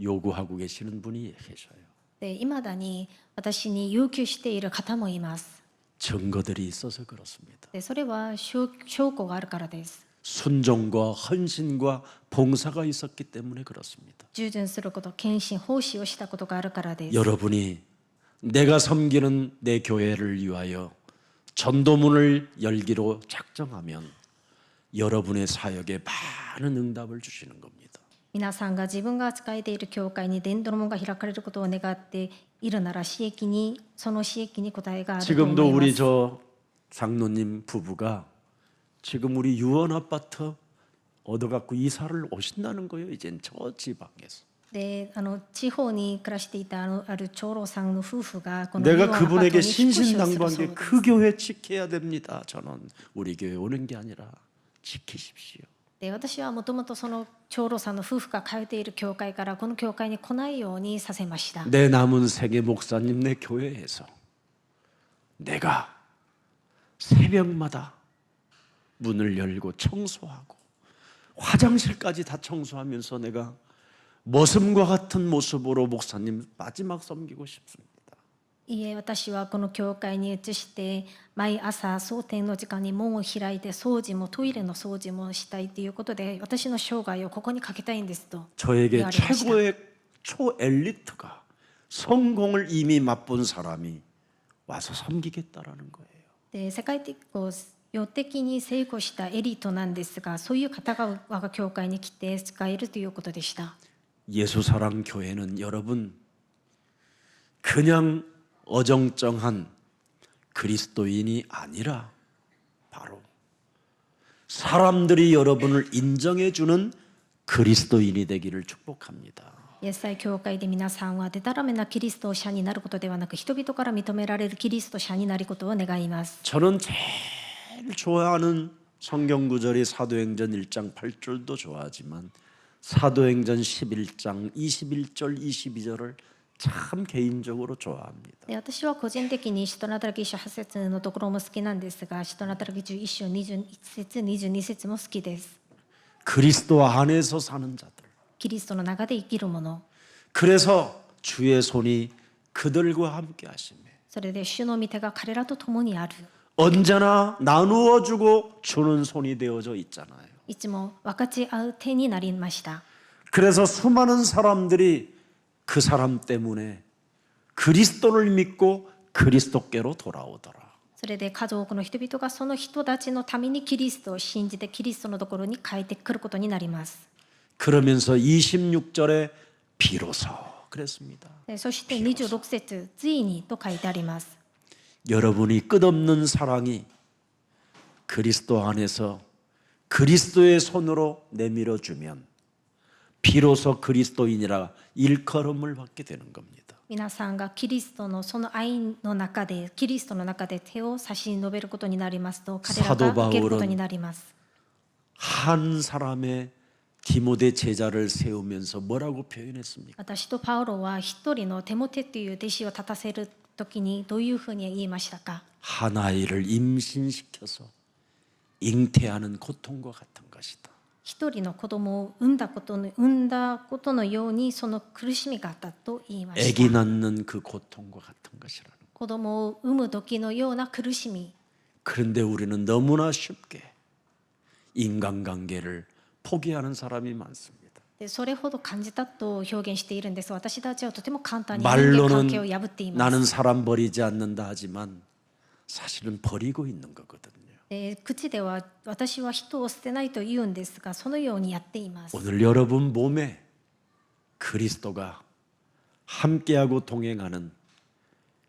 Speaker 1: 요구하고 계시는 분이 계셔요.
Speaker 2: で未だに私に要求している方もいます。
Speaker 1: 증거들이 있어서 그렇습니다.
Speaker 2: でそれは証拠があるからです。
Speaker 1: 순종과 헌신과 봉사가 있었기 때문에 그렇습니다.
Speaker 2: 従順すること、献身、奉仕をしたことがあるからです。
Speaker 1: 여러분이 내가 섬기는 내 교회를 위하여 전도문을 열기로 작정하면 여러분의 사역에 많은 응답을 주시는 겁니다.
Speaker 2: 皆さんが自分が使えている教会に伝道の門が開かれることを願っているなら、その刺激に答えがあると思い
Speaker 1: 지금도
Speaker 2: ま
Speaker 1: 우리
Speaker 2: す。
Speaker 1: 저 장로님 부부가 지금 우리 유원 아파트 얻어갖고 이사를 오신다는 거예요. 이젠 저 지방에서.
Speaker 2: で地方に暮らしていたある長老さんの夫婦がこの
Speaker 1: 내가
Speaker 2: ユオンアパートに
Speaker 1: 그분에게
Speaker 2: 引っ越しをするそう
Speaker 1: 신신당부한
Speaker 2: で
Speaker 1: 게
Speaker 2: す。
Speaker 1: 그 교회 지켜야 됩니다. 저는 우리 교회 오는 게 아니라 지키십시오.
Speaker 2: で私はもともとその長老さんの夫婦が通っている教会からこの教会に来ないようにさせました。
Speaker 1: 내 남은 생애 목사님 내 교회에서 내가 새벽마다 문을 열고 청소하고 화장실까지 다 청소하면서 내가 머슴과 같은 모습으로 목사님 마지막 섬기고 싶습니다.
Speaker 2: いえ、私はこの教会に移して毎朝蒼天の時間に門を開いて掃除もトイレの掃除もしたいということで、私の生涯をここにかけたいんですと
Speaker 1: 저에게
Speaker 2: 言われました。
Speaker 1: 최고의 초엘리트가 성공을 이미 맛본 사람이 와서 섬기겠다라는 거예요.
Speaker 2: で世界的的に成功したエリートなんですが、そういう方が我が教会に来て使えるということでした。
Speaker 1: 예수사랑 교회는 여러분 그냥 어정쩡한 그리스도인이 아니라 바로 사람들이 여러분을 인정해주는 그리스도인이 되기를 축복합니다.
Speaker 2: イエス会教会で皆さんはでたらめなキリスト者になることではなく、人々から認められるキリスト者になることを願います。
Speaker 1: 저는 제일 좋아하는 성경 구절이 사도행전 1장 8절도 좋아하지만 사도행전 11장 21절 22절을 참 개인적으로 좋아합니다.
Speaker 2: で私は個人的に使徒の働き1章8節のところも好きなんですが、使徒の働き11章21節22節も好きです。
Speaker 1: 그리스도 안에서 사는 자들.
Speaker 2: キリストの中で生きるもの。
Speaker 1: 그래서 주의 손이 그들과 함께 하시며
Speaker 2: それで主の御手が彼らと共にある。
Speaker 1: 언제나 나누어 주고 주는 손이 되어져 있잖아요.
Speaker 2: いつも分かち合う手になりました。
Speaker 1: 그래서 수많은 사람들이 그 사람 때문에 그리스도를 믿고 그리스도께로 돌아오더라.
Speaker 2: それで数多くの人々がその人たちのためにキリストを信じてキリストのところに帰ってくることになります。
Speaker 1: 그러면서 26절에 비로소 그랬습니다.
Speaker 2: でそして26節ついにと書いてあります。
Speaker 1: 여러분이 끝없는 사랑이 그리스도 안에서 그리스도의 손으로 내밀어 주면 비로소 그리스도인이라 일컬음을 받게 되는 겁니다.
Speaker 2: 皆さんがキリストのその愛の中でキリストの中で手を差し伸べることになりますと、彼らが受けることになります。
Speaker 1: 한 사람의 디모데 제자를 세우면서 뭐라고 표현했습니까?
Speaker 2: 私とパウロは一人のテモテという弟子を立たせる時にどういうふうに言いましたか？
Speaker 1: 한 아이를 임신시켜서 잉태하는 고통과 같은 것이다.
Speaker 2: 一人の子供を産んだことのようにその苦しみがあったと言いまし
Speaker 1: 아기
Speaker 2: た。
Speaker 1: 낳는 그 고통과 같은 것이라는 거.
Speaker 2: 子供を産む時のような苦しみ。
Speaker 1: 그런데 우리는 너무나 쉽게 인간관계를 포기하는 사람이 많습니다.
Speaker 2: でそれほど感じたと表現しているんです。私たちはとても簡単に人間関係を
Speaker 1: 말로는
Speaker 2: 破っています。
Speaker 1: 나는 사람 버리지 않는다 하지만 사실은 버리고 있는 거거든요.
Speaker 2: で口では私は人を捨てないと言うんですが、そのようにやっています。
Speaker 1: 오늘 여러분 몸에 그리스도가 함께하고 동행하는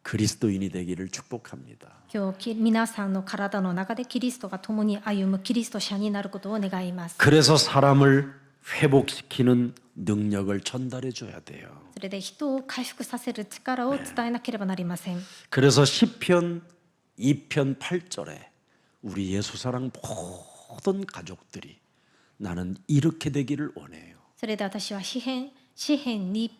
Speaker 1: 그리스도인이 되기를 축복합니다.
Speaker 2: 今日皆さんの体の中でキリストが共に歩むキリスト者になることを願います。
Speaker 1: 그래서 사람을 회복시키는 능력을 전달해 줘야 돼요.
Speaker 2: それで人を回復させる力を伝えなければなりません。
Speaker 1: 그래서 시편 2편 8절에 우리 예수사랑 모든 가족들이 나는 이렇게 되기를 원해요.
Speaker 2: それで私は詩編2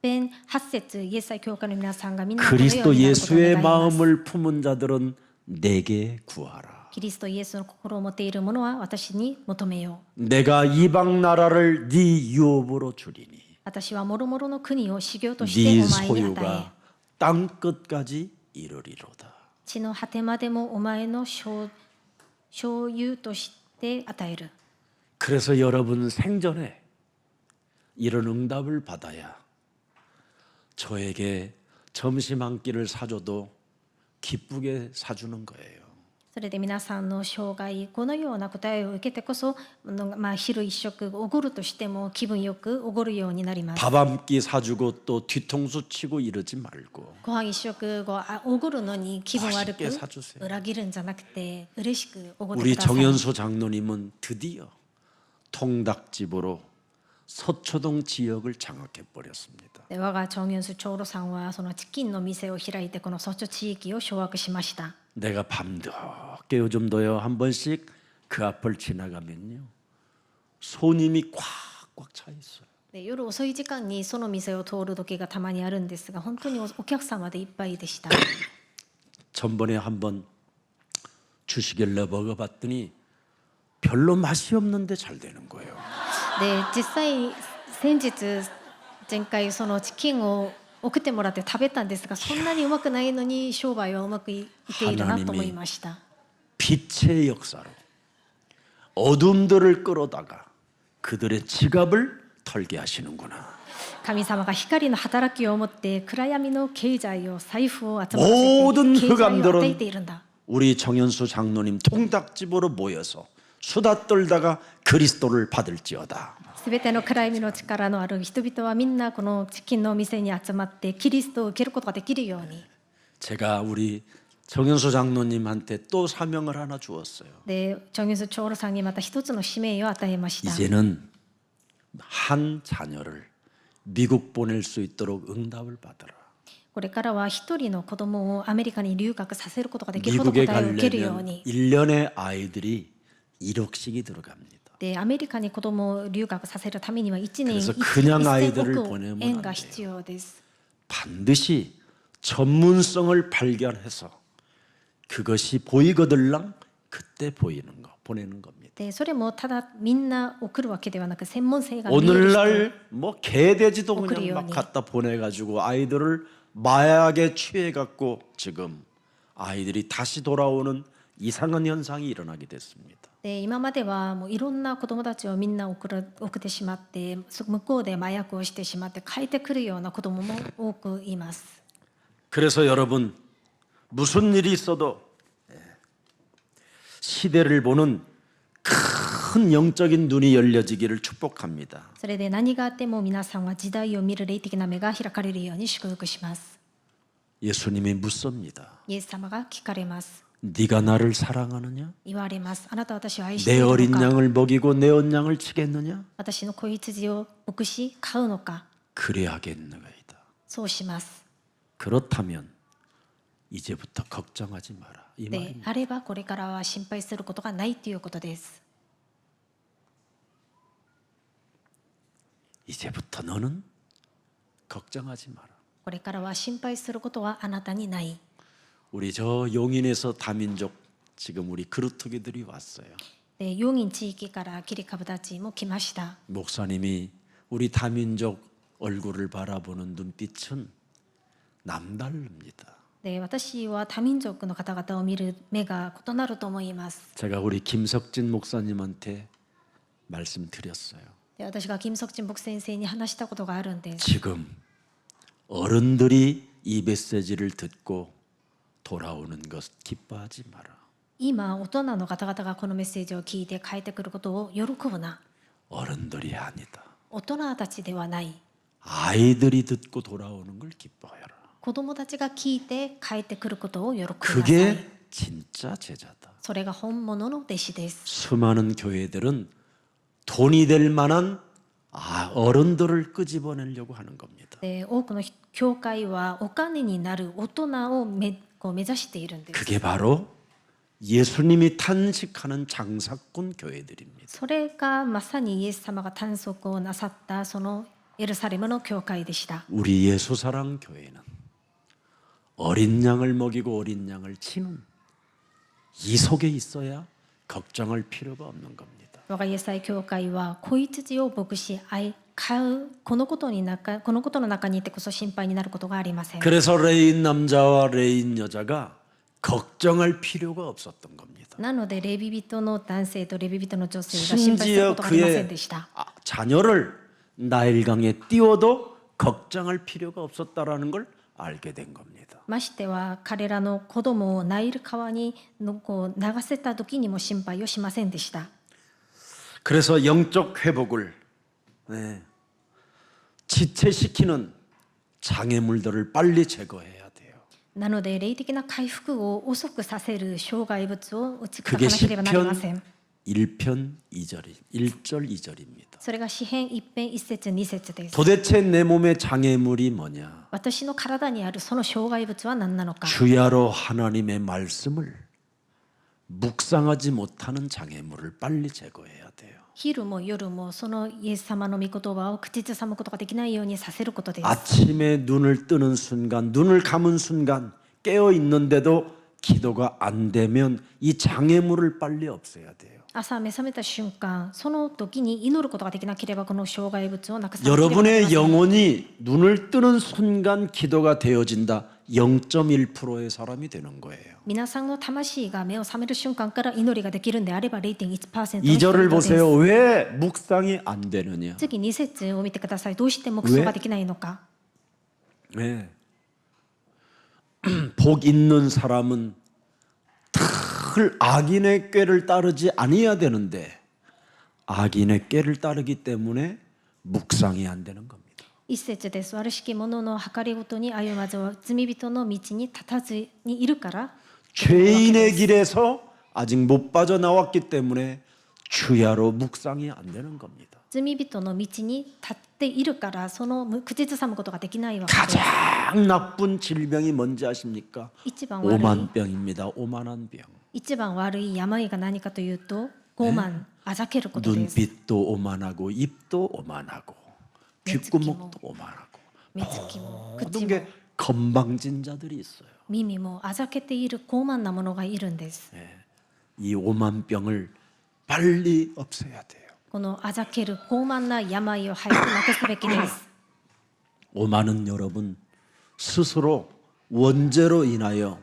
Speaker 2: 編8節イエス会教会の皆さんがみんなこのよう
Speaker 1: 그리스도
Speaker 2: になることを願い
Speaker 1: 예수의
Speaker 2: ます。
Speaker 1: 마음을 품은 자들은 내게 구하라.
Speaker 2: キリストイエスの心を持っている者は私に求めよう。
Speaker 1: 내가 이방 나라를 네 유업으로 주리니
Speaker 2: 私は諸々の国を修行とし
Speaker 1: 네
Speaker 2: てお前に与え、
Speaker 1: 소유가 땅 끝까지 이르리로다.
Speaker 2: 地の果てまでもお前の所有として与える。
Speaker 1: 그래서 여러분 생전에 이런 응답을 받아야 저에게 점심 한 끼를 사줘도 기쁘게 사주는 거예요.
Speaker 2: それで皆さんの障害このような答えを受けてこそ、昼一食おごるとしても気分よくおごるようになります。
Speaker 1: 밥 한 끼 사주고 또 뒤통수 치고 이러지 말고
Speaker 2: ご飯一食後おごるのに気分悪く
Speaker 1: 맛있게 사주세요.
Speaker 2: 裏切るんじゃなくて嬉しくおごって
Speaker 1: 우리
Speaker 2: ください。
Speaker 1: 정연수 장로님은 드디어 통닭집으로 서초동 지역을 장악해 버렸습니다.
Speaker 2: で我がチョンユンス長老さんはそのチキンの店を開いてこのソチョ地域を掌握しました。
Speaker 1: 내가 밤늦게 요즘도요 한 번씩 그 앞을 지나가면요 손님이 꽉꽉 차 있어요.
Speaker 2: で夜遅い時間にその店を通る時がたまにあるんですが、本当にお客様でいっぱいでした。
Speaker 1: 전번에 한번 주시길래 먹어봤더니 별로 맛이 없는데 잘 되는 거예요.
Speaker 2: で実際先日前回そのチキンを送ってもらって食べたんですが、そんなにうまくないのに商売はうまくいっているなと思いました。
Speaker 1: 빛의 역사로 어둠들을 끌어다가 그들의 지갑을 털게 하시는구나.
Speaker 2: 神様が光の働きを持って暗闇の経済を財布を集まら
Speaker 1: 모든
Speaker 2: せて経済を与え
Speaker 1: 흑암들은
Speaker 2: ているんだ。
Speaker 1: 우리 정연수 장로님 통닭집으로 모여서 수다 떨다가 그리스도를 받을지어다.
Speaker 2: すべての暗闇の力のある人々はみんなこのチキンのお店に集まってキリストを受けることができるように。
Speaker 1: 제가 우리 정연수 장로님한테 또 사명을 하나 주었어요.
Speaker 2: でチョンユンス長老さんにまた一つの使命を与えました。
Speaker 1: 이제는 한 자녀를 미국 보낼 수 있도록 응답을 받아라.
Speaker 2: これからは一人の子供をアメリカに留学させることができるほど
Speaker 1: 미국에
Speaker 2: 答えを受けるよう
Speaker 1: 가려면
Speaker 2: に。
Speaker 1: 1년에 아이들이 1억씩이 들어갑니다.
Speaker 2: でアメリカに子供を留学させるためには1年
Speaker 1: 그래서 그냥
Speaker 2: 1000
Speaker 1: 아이들을
Speaker 2: 億
Speaker 1: 보내면 안
Speaker 2: 円が
Speaker 1: 돼요.
Speaker 2: 必要です。
Speaker 1: 반드시 전문성을 발견해서 그것이 보이거들랑 그때 보이는 거 보내는 겁니다.
Speaker 2: でそれもただみんな送るわけではなく、専門性が見える人
Speaker 1: 오늘날 뭐 개돼지도 그냥
Speaker 2: 그래요,
Speaker 1: 막
Speaker 2: 네.
Speaker 1: 갖다 보내가지고 아이들을 마약에 취해갖고 지금 아이들이 다시 돌아오는 이상한 현상이 일어나게 됐습니다.
Speaker 2: で今まではもういろんな子供たちをみんな送ってしまって、向こうで麻薬をしてしまって帰ってくるような子供も多くいます。
Speaker 1: 그래서 여러분 무슨 일이 있어도 시대를 보는 큰 영적인 눈이 열려지기를 축복합니다.
Speaker 2: それで何があっても皆さんは時代を見る霊的な目が開かれるように祝福します。
Speaker 1: 예수님이 묻습니다.
Speaker 2: イエス様が聞かれます。
Speaker 1: 네가 나를 사랑하느냐?
Speaker 2: 言われます。あなたは私を愛して
Speaker 1: 내
Speaker 2: いる
Speaker 1: 어린
Speaker 2: のか。
Speaker 1: 양을 먹이고 내 언양을 치겠느냐?
Speaker 2: 私の子羊を牧し飼うのか。
Speaker 1: 그래야겠느이다.
Speaker 2: そうします。
Speaker 1: 그렇다면 이제부터 걱정하지 마라. 이
Speaker 2: で
Speaker 1: 말입니다.
Speaker 2: あればこれからは心配することがないということです。
Speaker 1: 이제부터 너는 걱정하지 마라.
Speaker 2: これからは心配することはあなたにない。
Speaker 1: 우리 저 용인에서 다민족 지금 우리 그루터기들이 왔어요.
Speaker 2: で4人地域からキリカブたちも来ました。
Speaker 1: 목사님이 우리 다민족 얼굴을 바라보는 눈빛은 남다릅니다.
Speaker 2: で私は多民族の方々を見る目が異なると思います。
Speaker 1: 제가 우리 김석진 목사님한테 말씀드렸어요.
Speaker 2: で私が金則珍牧先生に話したことがあるんです。
Speaker 1: 지금 어른들이 이 메시지를 듣고 돌아오는 것 기뻐하지 마라.
Speaker 2: 今大人の方々がこのメッセージを聞いて帰ってくることを喜ぶな。
Speaker 1: 어른들이 아니다.
Speaker 2: 大人たちではない。
Speaker 1: 아이들이 듣고 돌아오는 걸 기뻐해라.
Speaker 2: 子供たちが聞いて帰ってくることを喜びなさい。
Speaker 1: 그게 진짜 제자다.
Speaker 2: それが本物の弟子です。
Speaker 1: 수많은 교회들은 돈이 될 만한 어른들을 끄집어내려고 하는 겁니다.
Speaker 2: で多くの教会はお金になる大人をこう目指しているんです。
Speaker 1: 그게 바로 예수님이 탄식하는 장사꾼 교회들입니다.
Speaker 2: それがまさにイエス様が短足をなさったそのエルサレムの教会でした。
Speaker 1: 우리 예수사랑 교회는 어린 양을 먹이고 어린 양을 치는 이 속에 있어야 걱정할 필요가 없는 겁니다.
Speaker 2: 我がイエス会教会は子羊を牧し飼うこのことの中にいてこそ心配になることがありません。
Speaker 1: 그래서 레인 남자와 레인 여자가 걱정할 필요가 없었던 겁니다.
Speaker 2: なのでレビ人の男性とレビ人の女性が心配する
Speaker 1: 심지어
Speaker 2: ことがありません
Speaker 1: 그의
Speaker 2: でした。
Speaker 1: 자녀를 나일강에 띄워도 걱정할 필요가 없었다라는 걸 알게 된 겁니다.
Speaker 2: ましては彼らの子供をナイル川にこう流せた時にも心配をしませんでした。
Speaker 1: 그래서 영적 회복을 지체시키는 장애물들을 빨리 제거해야 돼요.
Speaker 2: なので霊的な回復を遅くさせる障害物を打ち砕か
Speaker 1: 그게
Speaker 2: なければなりません。
Speaker 1: 시편 1편 1절 2절입니다.
Speaker 2: それが詩編一編一節二節です。
Speaker 1: 도대체 내 몸의 장애물이 뭐냐?
Speaker 2: 私の体にあるその障害物は何なのか。
Speaker 1: 주야로 하나님의 말씀을 묵상하지 못하는 장애물을 빨리 제거해야 돼요.
Speaker 2: 昼も夜もそのイエス様の御言葉を口ずさむことができないようにさせることです。
Speaker 1: 아침에 눈을 뜨는 순간, 눈을 감은 순간 깨어 있는데도 기도가 안 되면 이 장애물을 빨리 없애야 돼요.
Speaker 2: 朝目覚めた瞬間、その時に祈ることができなければこの障害物をなくさなければなりませ
Speaker 1: 여러분의
Speaker 2: ん。
Speaker 1: 영혼이 눈을 뜨는 순간 기도가 되어진다. 0.1%의 사람이 되는 거예요.
Speaker 2: 皆さんの魂が目を覚める瞬間から祈りができるんであれば 0.1% の
Speaker 1: 2절을
Speaker 2: 人です。
Speaker 1: 보세요. 왜 묵상이 안 되느냐?
Speaker 2: 次2節を見てください。どうして黙想ができないのか。
Speaker 1: 네. 복 있는 사람은 늘 악인의 꾀를 따르지 아니해야 되는데 악인의 꾀를 따르기 때문에 묵상이 안 되는 겁니다.
Speaker 2: 一節です。悪しき者の計りごとに歩まず罪人の道に立たずにいるから
Speaker 1: 죄인의 길에서 아직 못 빠져나왔기 때문에 주야로 묵상이 안 되는 겁니다.
Speaker 2: 罪人の道に立っているからその口ずさむことができないわけです。
Speaker 1: 가장 나쁜 질병이 뭔지 아십니까?
Speaker 2: 一番悪い
Speaker 1: 오만병입니다. 오만한 병.
Speaker 2: 一番悪い病が何かというと傲慢、あざけることです。
Speaker 1: 눈빛도 오만하고 입도 오만하고 귓구멍도 오만하고
Speaker 2: 目つきも
Speaker 1: 모든
Speaker 2: 口も
Speaker 1: 게 건방진 자들이 있어요.
Speaker 2: 耳もあざけている傲慢なものがいるんです。
Speaker 1: 이 오만병을 빨리 없애야 돼요.
Speaker 2: このあざける傲慢な病を早くなくすべきです。
Speaker 1: 오만은 여러분 스스로 원죄로 인하여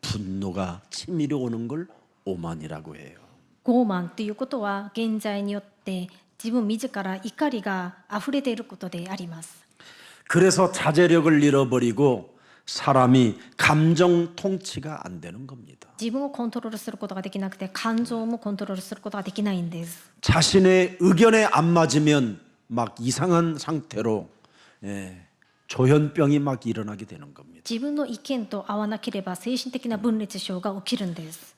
Speaker 1: 분노가 치밀어 오는 걸 오만이라고 해요.
Speaker 2: 傲慢ということは現在によって自分自ら怒りが溢れていることであります。
Speaker 1: 그래서 자제력을 잃어버리고 사람이 감정 통치가 안 되는 겁니다.
Speaker 2: 自分をコントロールすることができなくて感情もコントロールすることができないんです。
Speaker 1: 자신의 의견에 안 맞으면 막 이상한 상태로 조현병이 막 일어나게 되는 겁니다.
Speaker 2: 自分の意見と合わなければ精神的な分裂症が起きるんです。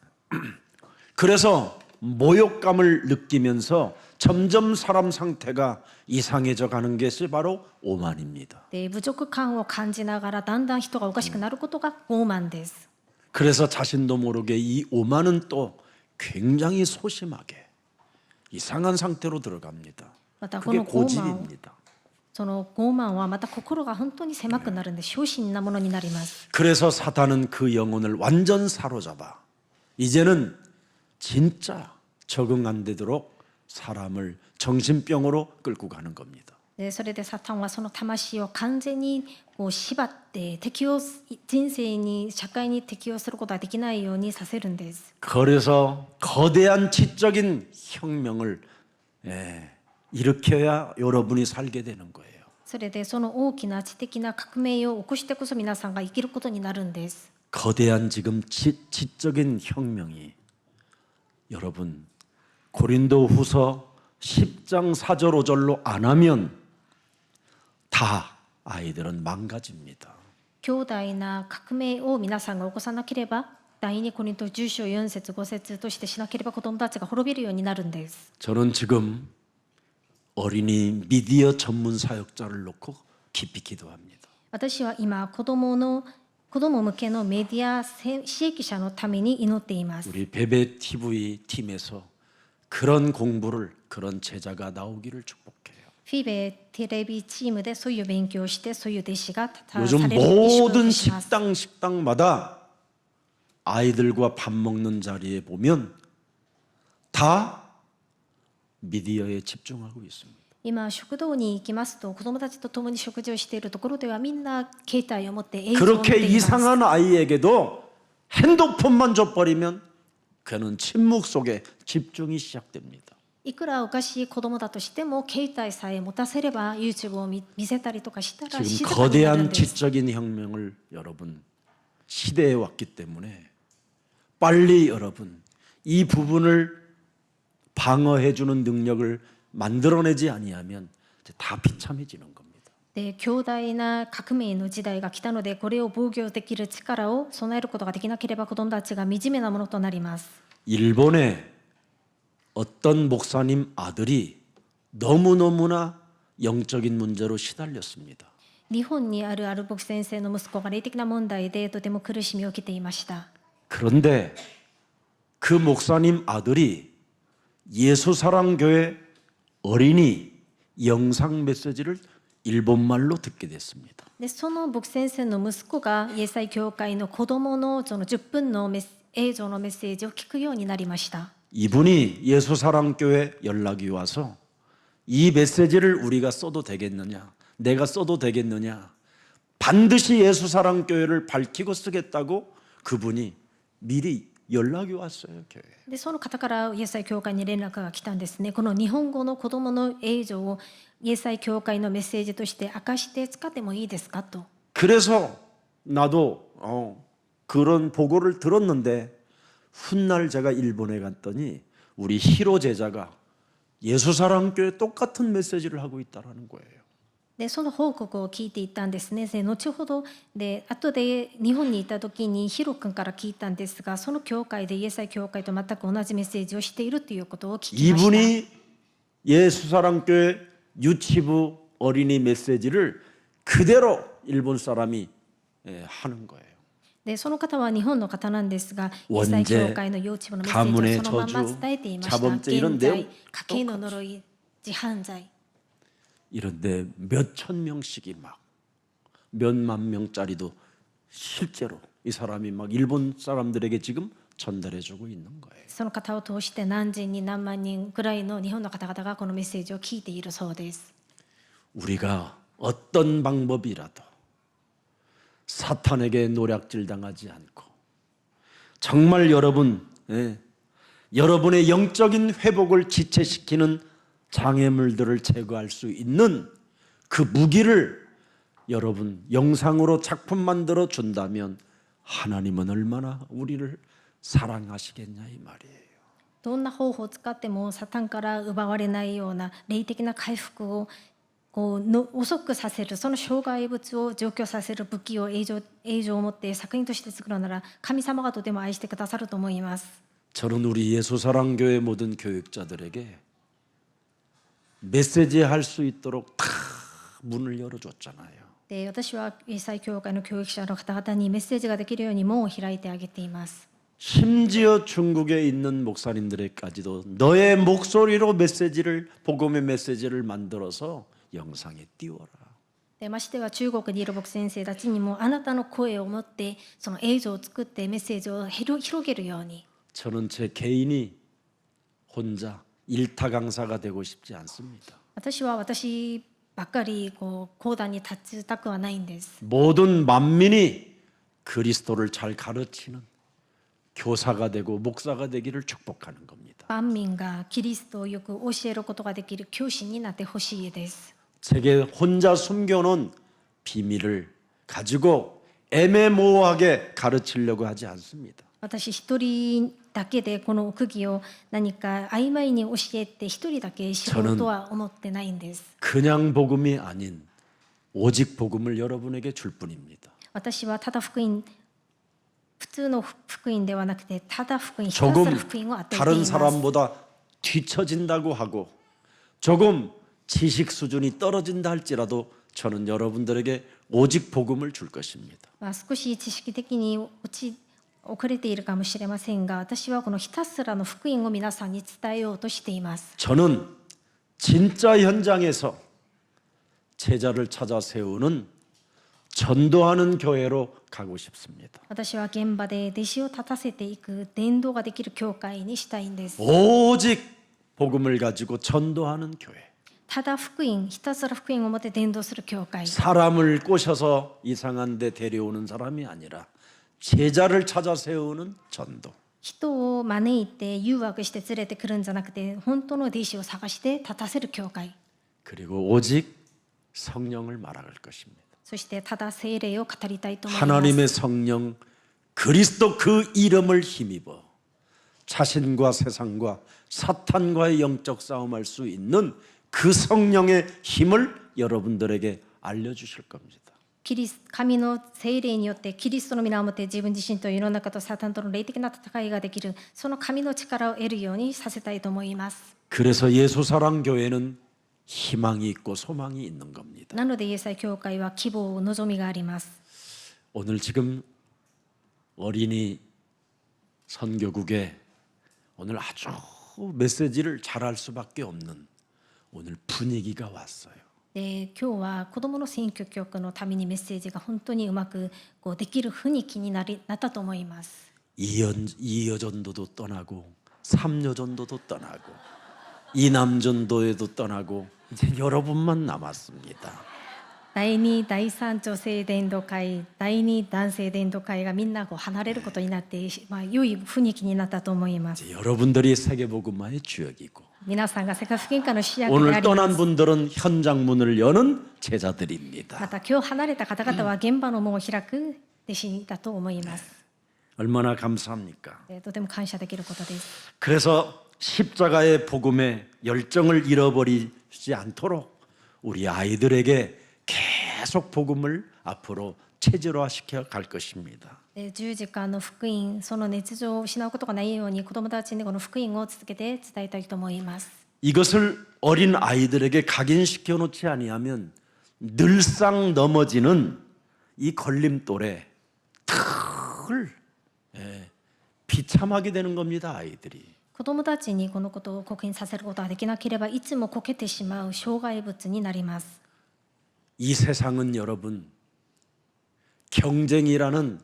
Speaker 1: 그래서 모욕감을 느끼면서 점점 사람 상태가 이상해져 가는 것이 바로 오만입니다.
Speaker 2: で侮辱感を感じながらだんだん人がおかしくなることが傲慢です。
Speaker 1: 그래서 자신도 모르게 이 오만은 또 굉장히 소심하게 이상한 상태로 들어갑니다.
Speaker 2: またこ
Speaker 1: 그게
Speaker 2: の傲慢
Speaker 1: 고집입니다.
Speaker 2: その傲慢はまた心が本当に狭くなるんで小心なものになります。
Speaker 1: 그래서 사단은 그 영혼을 완전 사로잡아 이제는 진짜 적응 안 되도록 사람을 정신병으로 끌고 가는 겁니다.
Speaker 2: でそれでサタンはその魂を完全にこう縛って人生に社会に適応することができないようにさせるんです。
Speaker 1: 그래서 거대한 지적인 혁명을 일으켜야 여러분이 살게 되는 거예요.
Speaker 2: それでその大きな知的な革命を起こしてこそ皆さんが生きることになるんです。
Speaker 1: 거대한 지금 지적인 혁명이 여러분 고린도후서 10장 4절 5절로 안 하면 다 아이들은 망가집니다.
Speaker 2: 強大な革命を皆さんが起こさなければ第2コリント10章4節5節としてしなければ子どもたちが滅びるようになるんです。
Speaker 1: 저는 지금 어린이 미디어 전문 사역자를 놓고 깊이 기도합니다.
Speaker 2: 私は今子ども向けのメディア使益者のために祈っています。
Speaker 1: 우리 베베 TV 팀에서 그런 공부를 그런 제자가 나오기를 축복해요.
Speaker 2: フィベテレビチームでそういう勉強をしてそういう弟子がさ
Speaker 1: 요즘
Speaker 2: れるように祝
Speaker 1: 모든
Speaker 2: 福します。
Speaker 1: 식당마다 아이들과 밥 먹는 자리에 보면 다 미디어에 집중하고 있습니다.
Speaker 2: 今食堂に行きますと子どもたちと共に食事をしているところではみんな携帯を持って映像を見
Speaker 1: 그렇게
Speaker 2: ています。
Speaker 1: 이상한 아이에게도 핸드폰만 줘버리면 그는 침묵 속에 집중이 시작됩니다.
Speaker 2: いくらおかしい子供だとしても携帯さえ持たせれば YouTube を見せたりとかしたら
Speaker 1: 지금
Speaker 2: 静かになるん
Speaker 1: 거대한
Speaker 2: です。
Speaker 1: 지적인 혁명을 여러분 시대에 왔기 때문에 빨리 여러분 이 부분을 방어해 주는 능력을 만들어내지 아니하면 이제 다 비참해지는 겁니다.
Speaker 2: で強大な革命の時代が来たので、これを防御できる力を備えることができなければ子供たちが惨めなものとなります。
Speaker 1: 일본의 어떤 목사님 아들이 너무너무나 영적인 문제로 시달렸습니다.
Speaker 2: 日本にあるアル牧師先生の息子が霊的な問題でとても苦しみを受けていました。
Speaker 1: 그런데 그 목사님 아들이 예수사랑교회 어린이 영상 메시지를 일본말로 듣게 됐습니다.
Speaker 2: でその牧師先生の息子がイエス会教会の子供のその10分の映像のメッセージを聞くようになりました。
Speaker 1: 이분이 예수사랑교회 연락이 와서 이 메시지를 우리가 써도 되겠느냐, 내가 써도 되겠느냐, 반드시 예수사랑교회를 밝히고 쓰겠다고 그분이 미리 연락이 왔어요, 교회에.
Speaker 2: でその方からイエス会教会に連絡が来たんですね。この日本語の子供の映像をイエス会教会のメッセージとして明かして使ってもいいですかと。
Speaker 1: 그래서 나도 그런 보고를 들었는데 훗날 제가 일본에 갔더니 우리 히로 제자가 예수사랑교회 똑같은 메시지를 하고 있다라는 거예요.
Speaker 2: でその報告を聞いていったんですね。で後ほどで後で日本にいた時にヒロ君から聞いたんですが、その教会でイエス会教会と全く同じメッセージをしているということを聞きました。
Speaker 1: 이분이 예수사랑교회 유치부 어린이 메시지를 그대로 일본 사람이 하는 거예요.
Speaker 2: でその方は日本の方なんですが、イエス会教会の幼稚部のメッセージをそのまま伝えていました。
Speaker 1: 자범죄
Speaker 2: 現在、家計の呪い、自犯罪。
Speaker 1: 이런데 몇 천 명씩이 막 몇만 명짜리도 실제로 이 사람이 막 일본 사람들에게 지금 전달해주고 있는 거예요.
Speaker 2: その方を通して何人に何万人ぐらいの日本の方々がこのメッセージを聞いているそうです。
Speaker 1: 우리가 어떤 방법이라도 사탄에게 노략질 당하지 않고 정말 여러분의 영적인 회복을 지체시키는 장애물들을 제거할 수 있는 그 무기를 여러분 영상으로 작품 만들어 준다면 하나님은 얼마나 우리를 사랑하시겠냐 이 말이에요.
Speaker 2: どんな方法を使ってもサタンから奪われないような霊的な回復を遅くさせる、その障害物を除去させる武器を映像を持って作品として作るなら神様がとても愛してくださると思います。
Speaker 1: 저는 우리 예수사랑교회 모든 교육자들에게 메시지 할 수 있도록 다 문을 열어줬잖아요.
Speaker 2: で私はイエス会教会の教育者の方々にメッセージができるように門を開いてあげています。
Speaker 1: 심지어 중국에 있는 목사님들에게까지도 너의 목소리로 복음의 메시지를 만들어서 영상에 띄워라.
Speaker 2: でましては中国にいる牧師先生たちにもあなたの声を持ってその映像を作ってメッセージを広げるように。
Speaker 1: 저는 제 개인이 혼자 일타 강사가 되고 싶지 않습니다.
Speaker 2: 私は私ばっかり講談に立ちたくはないんです。
Speaker 1: 모든 만민이 그리스도를 잘 가르치는 교사가 되고 목사가 되기를 축복하는 겁니다.
Speaker 2: 万民がキリストをよく教えることができる教師になってほしいです。
Speaker 1: 제게 혼자 숨겨놓은 비밀을 가지고 애매모호하게 가르치려고 하지 않습니다.
Speaker 2: 私一人だけでこの奥義を何か曖昧に教えて一人だけ知ろうとは思ってないんです。
Speaker 1: 그냥 복음이 아닌 오직 복음을 여러분에게 줄 뿐입니다.
Speaker 2: 私はただ福音、普通の福音ではなくてただ福音、ひたす
Speaker 1: 조금
Speaker 2: ら福音を与えてい
Speaker 1: 다른
Speaker 2: ます。
Speaker 1: 사람보다 뒤처진다고 하고 조금 지식 수준이 떨어진다 할지라도 저는 여러분들에게 오직 복음을 줄 것입니다.
Speaker 2: 少し知識的に遅れているかもしれませんが、私はこのひたすらの福音を皆さんに伝えようとしています。
Speaker 1: 저는 진짜 현장에서 제자를 찾아 세우는 전도하는 교회로 가고 싶습니다.
Speaker 2: 私は現場で弟子を立たせていく伝道ができる教会にしたいんです。
Speaker 1: 오직 복음을 가지고 전도하는 교회.
Speaker 2: ただ福音、ひたすら福音を持って伝道する教会。
Speaker 1: 사람을 꼬셔서 이상한 데 데려오는 사람이 아니라 제자를 찾아 세우는 전도.
Speaker 2: 人を招いて誘惑して連れてくるんじゃなくて、本当の弟子を探して立たせる教会、
Speaker 1: 그리고 오직 성령을 말할 것입니다.
Speaker 2: そしてただ聖霊を語りたいと思います。
Speaker 1: 하나님의 성령 그리스도 그 이름을 힘입어 자신과 세상과 사탄과의 영적 싸움할 수 있는 그 성령의 힘을 여러분들에게 알려주실 겁니다.
Speaker 2: 神の聖霊によってキリストの皆をもって自分自身と世の中とサタンとの霊的な戦いができる、その神の力を得るようにさせたいと思います。
Speaker 1: 그래서 예수사랑교회는 희망이 있고 소망이 있는 겁니다.
Speaker 2: なのでイエス愛教会は希望、望みがあります。
Speaker 1: 오늘 지금 어린이 선교국에 오늘 아주 메시지를 잘할 수밖에 없는 오늘 분위기가 왔어요.
Speaker 2: で今日は子どもの選挙局のためにメッセージが本当にうまくこうできる雰囲気になったと思います。
Speaker 1: 2여전도도 떠나고 3여전도도 떠나고 2남전도에도 떠나고 이제 여러분만 남았습니다.
Speaker 2: 第2、第3女性伝道会、第2男性伝道会がみんなこう離れることになって、良い雰囲気になったと思います。
Speaker 1: 이제 여러분들이 세계복음화의 주역이고
Speaker 2: 皆さんが世界福音化の主役で
Speaker 1: 오늘
Speaker 2: ありま
Speaker 1: 떠난
Speaker 2: す。
Speaker 1: 분들은 현장 문을 여는
Speaker 2: ま
Speaker 1: 제자들입니다.
Speaker 2: た今日離れた方々は現場の門を開く弟子だと思います。
Speaker 1: 얼마나 감사합니까?
Speaker 2: とても感謝できることです。
Speaker 1: 그래서 십자가의 복음에 열정을 잃어버리지 않도록 우리 아이들에게 계속 복음을 앞으로 체질화시켜 갈 것입니다.
Speaker 2: 十字架の福音、その熱情を失うことがないように子どもたちにこの福音を続けて伝えたいと思います。
Speaker 1: 이것을 어린 아이들에게 각인시켜 놓지 아니하면 늘상 넘어지는 이 걸림돌에 늘 비참하게 되는 겁니다. 아이들이.
Speaker 2: 子どもたちにこのことを刻印させることができなければいつもこけてしまう障害物になります。
Speaker 1: 이 세상은 여러분 경쟁이라는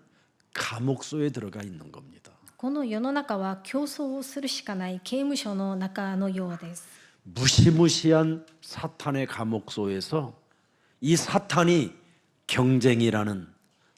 Speaker 1: 감옥소에 들어가 있는 겁니다.
Speaker 2: この世の中は競争をするしかない刑務所の中のようです。
Speaker 1: 무시무시한 사탄의 감옥소에서 이 사탄이 경쟁이라는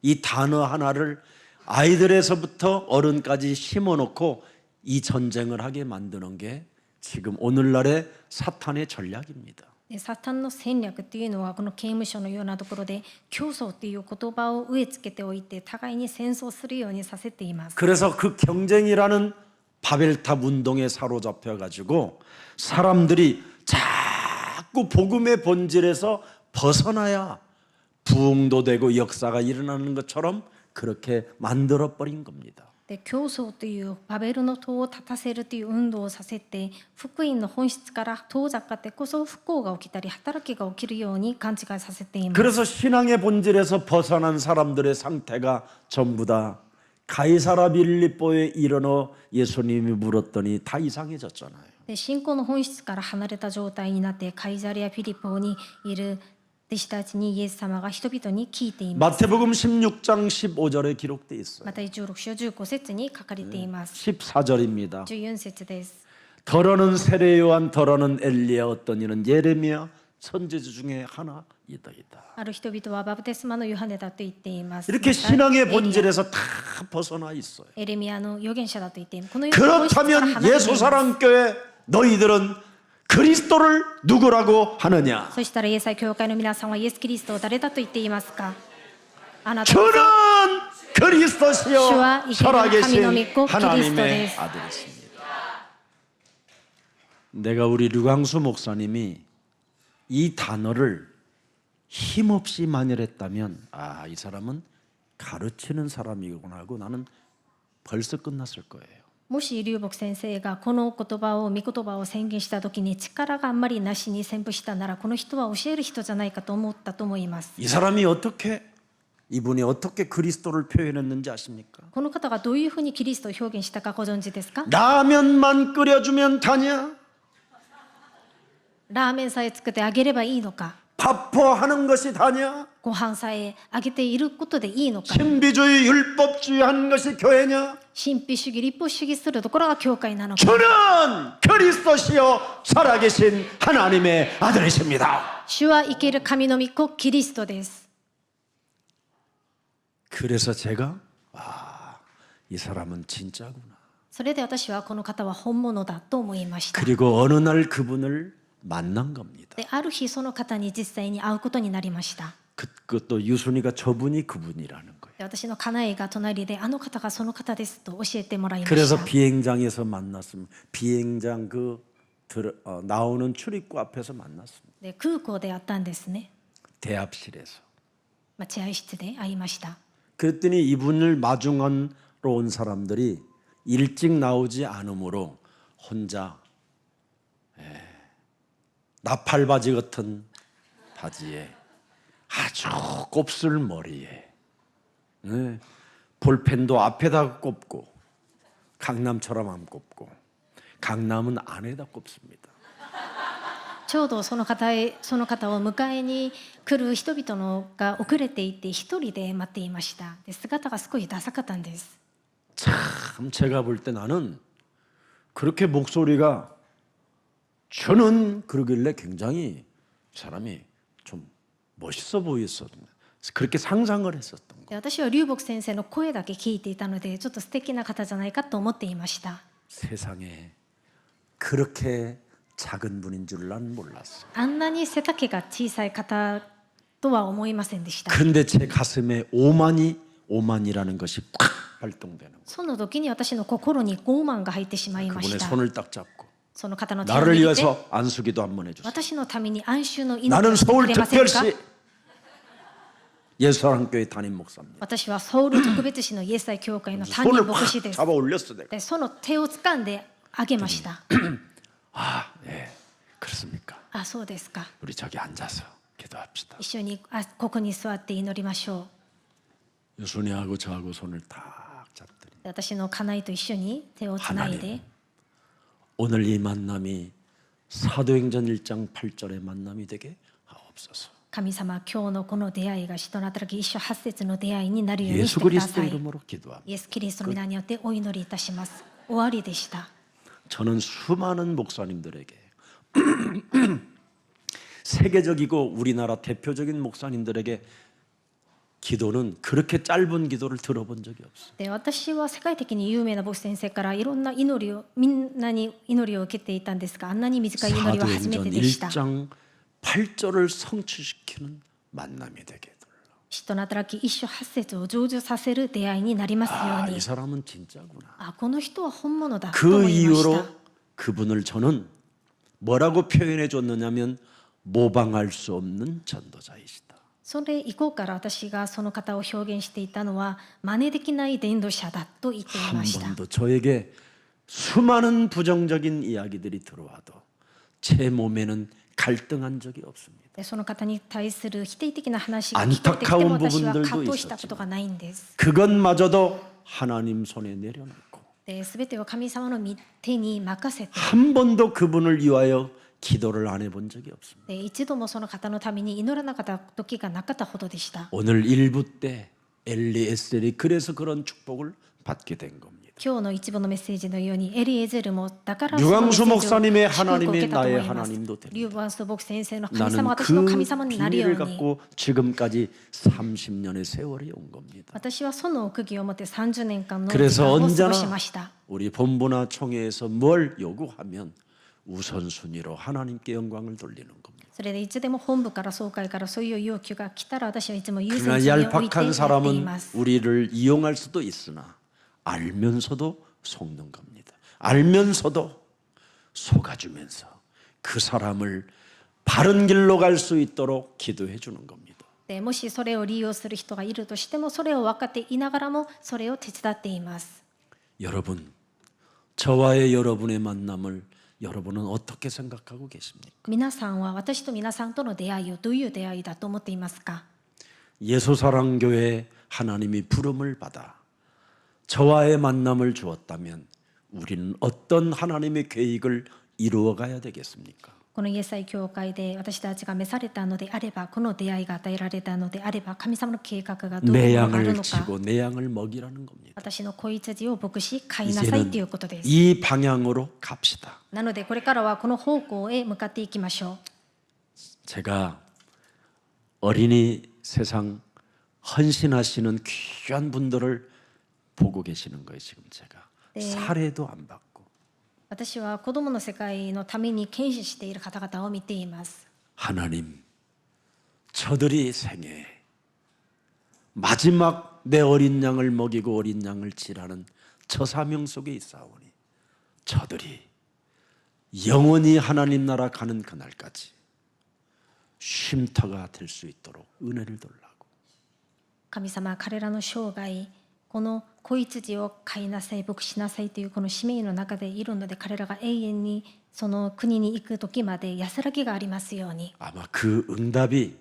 Speaker 1: 이 단어 하나를 아이들에서부터 어른까지 심어놓고 이 전쟁을 하게 만드는 게 지금 오늘날의 사탄의 전략입니다.
Speaker 2: でサタンの戦略というのはこの刑務所のようなところで競争という言葉を植え付けておいて互いに戦争するようにさせています。
Speaker 1: 그래서 그 경쟁이라는 바벨탑 운동에 사로잡혀 가지고 사람들이 자꾸 복음의 본질에서 벗어나야 부흥도 되고 역사가 일어나는 것처럼 그렇게 만들어 버린 겁니다.
Speaker 2: で競争というバベルの塔を立たせるという運動をさせて福音の本質から遠ざかってこそ不幸が起きたり働きが起きるように勘違いさせています。
Speaker 1: 그래서 신앙의 본질에서 벗어난 사람들의 상태가 전부 다 가이사라 빌립보에 이르러 예수님이 물었더니 다 이상해졌잖아요.
Speaker 2: で信仰の本質から離れた状態になってカイザリア・フィリポにいる弟子たちにイエス様が人々に聞いています。
Speaker 1: 마태복음 16장 15절에 기록되어 있어요.
Speaker 2: また16章15節に書かれています。
Speaker 1: 14절입니다.
Speaker 2: 14節です。
Speaker 1: 더러는 세례 요한 더러는 엘리야 어떤 이는 예레미야 선지자 중에 하나이다.
Speaker 2: ある人々はバプテスマのヨハネだと言っています。
Speaker 1: 이렇게
Speaker 2: また
Speaker 1: 신앙의 본질에서 다 벗어나 있어요.
Speaker 2: エレミヤの預言者だと言っています。このような本質から
Speaker 1: 그렇다면
Speaker 2: 離れています。
Speaker 1: 예수사랑교회 너희들은 그리스도를 누구라고 하느냐?
Speaker 2: そしたらイエス愛教会の皆さんはイエス・キリストを誰だと言っていますか？あなた
Speaker 1: 저는
Speaker 2: は
Speaker 1: 그리스도시요
Speaker 2: 주와 이케는
Speaker 1: 살아계신
Speaker 2: 하나님의 믿고
Speaker 1: 하나님의
Speaker 2: 그리스도です.
Speaker 1: 아들이십니다. 내가 우리 류광수 목사님이 이 단어를 힘없이 만열했다면 이 사람은 가르치는 사람이구나 하고 나는 벌써 끝났을 거예요.
Speaker 2: もし龍牧先生がこの言葉を御言葉を宣言した時に力があんまりなしに宣布したならこの人は教える人じゃないかと思ったと思います。
Speaker 1: 이분이 어떻게 그리스도를 표현했는지 아십니까?
Speaker 2: この方がどういうふうにキリストを表現したかご存知ですか？
Speaker 1: 라면만 끓여주면 다냐?
Speaker 2: ラーメンさえ作ってあげればいいのか、
Speaker 1: 밥포하는 것이 다냐?
Speaker 2: ご飯さえあげていることでいいのか、
Speaker 1: 신비주의 율법주의 하는 것이 교회냐?
Speaker 2: 神秘主義立法主義するところが教会なのか。
Speaker 1: 주는 그리스도시요 살아계신 하나님의 아들이십니다.
Speaker 2: 主は生ける神の御子キリストです。
Speaker 1: 그래서 제가 이 사람은 진짜구나.
Speaker 2: それで私はこの方は本物だと思いました。
Speaker 1: 그리고 어느 날 그분을 만난 겁니다.
Speaker 2: である日その方に実際に会うことになりました。
Speaker 1: 그것도 유순이가 저분이 그분이라는 거예요.
Speaker 2: で私の家内が隣であの方がその方ですと教えてもらいまし
Speaker 1: 그래서
Speaker 2: た。
Speaker 1: 비행장에서 만났습니다. 비행장 나오는 출입구 앞에서 만났습니다.
Speaker 2: で空港で会ったんですね。
Speaker 1: 대합실에서.
Speaker 2: 待合室で会いました。
Speaker 1: 그랬더니 이분을 마중하러 온 사람들이 일찍 나오지 않으므로 혼자 나팔바지 같은 바지에 아주 곱슬 머리에 볼펜도 앞에다 꼽고 강남처럼 안 꼽고 강남은 안에다 꼽습니다.
Speaker 2: ちょうどその方を迎えに来る人々が遅れていて一人で待っていました。で姿が少しダサかったんです。
Speaker 1: 참 제가 볼 때 나는 그렇게 목소리가 저는 그러길래 굉장히 사람이 좀 멋있어 보였었는데 그렇게 상상을 했었던 거.
Speaker 2: で私は龍木先生の声だけ聞いていたのでちょっと素敵な方じゃないかと思っていました。
Speaker 1: 세상에 그렇게 작은 분인 줄 난 몰랐어.
Speaker 2: あんなに背丈が小さい方とは思いませんでした。
Speaker 1: 그런데 제 가슴에 오만이라는 것이 팍 발동되는 거예요.
Speaker 2: その時に私の心に傲慢が入ってしまいまし
Speaker 1: 그분의
Speaker 2: た。
Speaker 1: 손을 딱 잡고
Speaker 2: その方の手を
Speaker 1: 나를
Speaker 2: 握って
Speaker 1: 위해서 안수기도 한번 해주세요.
Speaker 2: 私のために安息の祈り
Speaker 1: 나는
Speaker 2: をしてく
Speaker 1: 서울
Speaker 2: れませんか。
Speaker 1: 특별시 예수사랑교회 담임 목사입니다.
Speaker 2: 私はソウル特別市のイエス会教会の担任
Speaker 1: 손을
Speaker 2: 牧師
Speaker 1: 팍
Speaker 2: です。
Speaker 1: 잡아 올렸어 내가.
Speaker 2: でその手を掴んであげました。
Speaker 1: 아, 예, 그렇습니까?
Speaker 2: あ、そうですか。
Speaker 1: 우리 저기 앉아서 기도합시다.
Speaker 2: 一緒にここに座って祈りましょ
Speaker 1: 유순이하고 저하고 손을 딱 잡더니
Speaker 2: う。で私の家内と一緒に手をつないで、
Speaker 1: 오늘 이 만남이 사도행전 1장 8절의 만남이 되게 하옵소서.
Speaker 2: 神様、今日のこの出会いが使徒の働き一章8節の出会いになるように
Speaker 1: 예수
Speaker 2: してくだ
Speaker 1: 그리스도
Speaker 2: さい。
Speaker 1: 이름으로 기도합니다.
Speaker 2: イエス・キリストの皆によってお祈りいたします。終わりでした。
Speaker 1: 저는 수많은 목사님들에게 세계적이고 우리나라 대표적인 목사님들에게 기도는 그렇게 짧은 기도를 들어본 적이 없어요.
Speaker 2: で私は世界的に有名な牧師先生からいろんな祈りをみんなに祈りを受けていたんですが、あんなに短い祈りは初め
Speaker 1: 사도행전
Speaker 2: てでした。
Speaker 1: 1장 8절을 성취시키는 만남이 되게 해달라.
Speaker 2: 使徒の働き一章8節を成就させる出会いになりますよう
Speaker 1: 아,
Speaker 2: に。
Speaker 1: 이 사람은 진짜구나.
Speaker 2: あ、この人は本物だと
Speaker 1: 그
Speaker 2: 思いました。
Speaker 1: 이후로 그분을 저는 뭐라고 표현해 줬느냐면 모방할 수 없는 전도자이시다.
Speaker 2: それ以降から私がその方を表現していたのは真似できない伝道者だと言ってい
Speaker 1: 한
Speaker 2: ました。
Speaker 1: 번도 저에게 수많은 부정적인 이야기들이 들어와도 제 몸에는 갈등한 적이 없습니다.
Speaker 2: でその方に対する否定的な話が聞こえてきても私は葛藤したことがないんです。
Speaker 1: 그것마저도 하나님 손에 내려놓고
Speaker 2: すべてを神様の手に任せて、
Speaker 1: 한 번도 그분을 위하여 기도를 안 해본 적이 없습니다.
Speaker 2: 一度もその方のために祈らなかった時がなかったほどでした。
Speaker 1: 오늘 일부 때 엘리 에셀이 그래서 그런 축복을 받게 된 겁니다.
Speaker 2: 今日の一部のメッセージのようにエリエゼルもだからそのメッセ
Speaker 1: 류광수
Speaker 2: ージを
Speaker 1: 목사님의
Speaker 2: 祝福を受
Speaker 1: 하나님이
Speaker 2: けたと思
Speaker 1: 나의
Speaker 2: います。
Speaker 1: 하나님도 됩니다.
Speaker 2: リュウバンス牧先生の神
Speaker 1: 나는
Speaker 2: 様、私の
Speaker 1: 그
Speaker 2: 神様になるよう
Speaker 1: 비밀을
Speaker 2: に。
Speaker 1: 갖고 지금까지 30년의 세월이 온 겁니다.
Speaker 2: 私はその奥義を持って30年間の時
Speaker 1: 그래서
Speaker 2: 間を過
Speaker 1: 언제나
Speaker 2: ごしました。
Speaker 1: 우리 본부나 총회에서 뭘 요구하면 우선순위로 하나님께 영광을 돌리는 겁니다.
Speaker 2: それでいつでも本部から総会からそういう要求が来たら私はいつも優
Speaker 1: 그러나
Speaker 2: 先順位を置いて
Speaker 1: 얄팍한
Speaker 2: やってい
Speaker 1: 사람은
Speaker 2: ます。
Speaker 1: 우리를 이용할 수도 있으나 알면서도 속는 겁니다. 알면서도 속아주면서 그 사람을 바른 길로 갈 수 있도록 기도해 주는 겁니다.
Speaker 2: でもしそれを利用する人がいるとしてもそれを分かっていながらもそれを手伝っています。
Speaker 1: 여러분, 저와의 여러분의 만남을 여러분은 어떻게 생각하고 계십니까?
Speaker 2: 皆さんは私と皆さんとの出会いをどういう出会いだと思っていますか？
Speaker 1: 예수사랑교회 하나님이 부름을 받아 저와의 만남을 주었다면 우리는 어떤 하나님의 계획을 이루어가야 되겠습니까?
Speaker 2: このイエス愛教会で私たちが召されたのであれば、この出会いが与えられたのであれば、神様の計画がどう
Speaker 1: 내
Speaker 2: いうものがある
Speaker 1: 양을
Speaker 2: のか、
Speaker 1: 치고 내 양을 먹이라는 겁니다.
Speaker 2: 私の子羊を牧し飼いなさいということで
Speaker 1: 이제는
Speaker 2: す。
Speaker 1: 이 방향으로 갑시다.
Speaker 2: なのでこれからはこの方向へ向かっていきましょう。
Speaker 1: 제가 어린이 세상 헌신하시는 귀한 분들을 보고 계시는 거예요. 지금 제가 사례도 안 받고
Speaker 2: 私は子供の世界のために献身している方々を見ています。
Speaker 1: 하나님, 저들이 생애 마지막 내 어린 양을 먹이고 어린 양을 치라는 저 사명 속에 있사오니 저들이 영원히 하나님 나라 가는 그날까지 쉼터가 될 수 있도록 은혜를 달라고.
Speaker 2: 神様、彼らの生涯、この子羊を飼いなさい、牧しなさいというこの使命の中でいるので、彼らが永遠にその国に行く時まで安らぎがありますように。
Speaker 1: 아마 그 응답이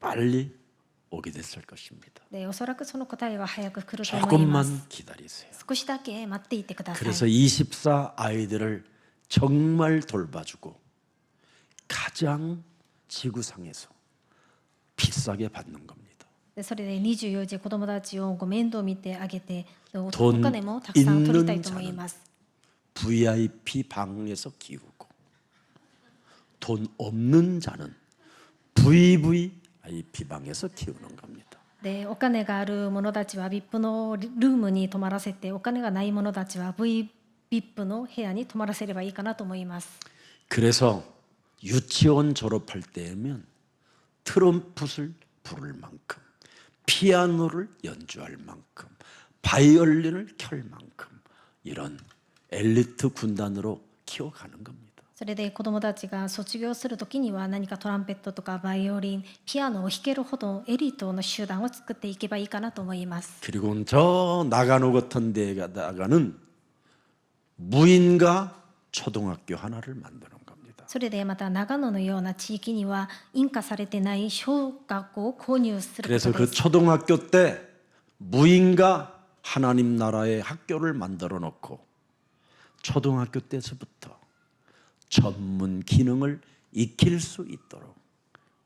Speaker 1: 빨리 오게 됐을 것입니다.
Speaker 2: で、おそらくその答えは早く来ると思います。
Speaker 1: 조금만 기다리세요.
Speaker 2: 少しだけ待っていてください。
Speaker 1: 그래서 24 아이들을 정말 돌봐주고 가장 지구상에서 비싸게 받는 겁니다.
Speaker 2: でそれで24時子供たちを面倒見てあげて、お
Speaker 1: 돈
Speaker 2: 金もたくさん取りたい
Speaker 1: 있는
Speaker 2: と思い
Speaker 1: 자는
Speaker 2: ます。
Speaker 1: VIP 방에서 키우고 돈 없는 자는 VVIP 방에서 키우는 겁니다.
Speaker 2: で、お金がある者たちは VIP のルームに泊まらせて、お金がない者たちは VIP の部屋に泊まらせればいいかなと思います。
Speaker 1: 그래서 유치원 졸업할 때면 트럼펫을 부를 만큼 피아노를 연주할 만큼 바이올린을 켤 만큼 이런 엘리트 군단으로 키워가는 겁니다.
Speaker 2: それで子どもたちが卒業する時には何かトランペットとかバイオリン、ピアノを弾けるほどエリートの集団を作っていけばいいかなと思います。
Speaker 1: 그리고 저 나가노 같은 데 가다가는 무인가 초등학교 하나를 만드는 겁니다.
Speaker 2: それでまた長野のような地域には認可されてない小学校を購入するこ
Speaker 1: 그래서
Speaker 2: とで
Speaker 1: 그
Speaker 2: す。
Speaker 1: 초등학교 때 무인가 하나님 나라의 학교를 만들어 놓고 초등학교 때서부터 전문 기능을 익힐 수 있도록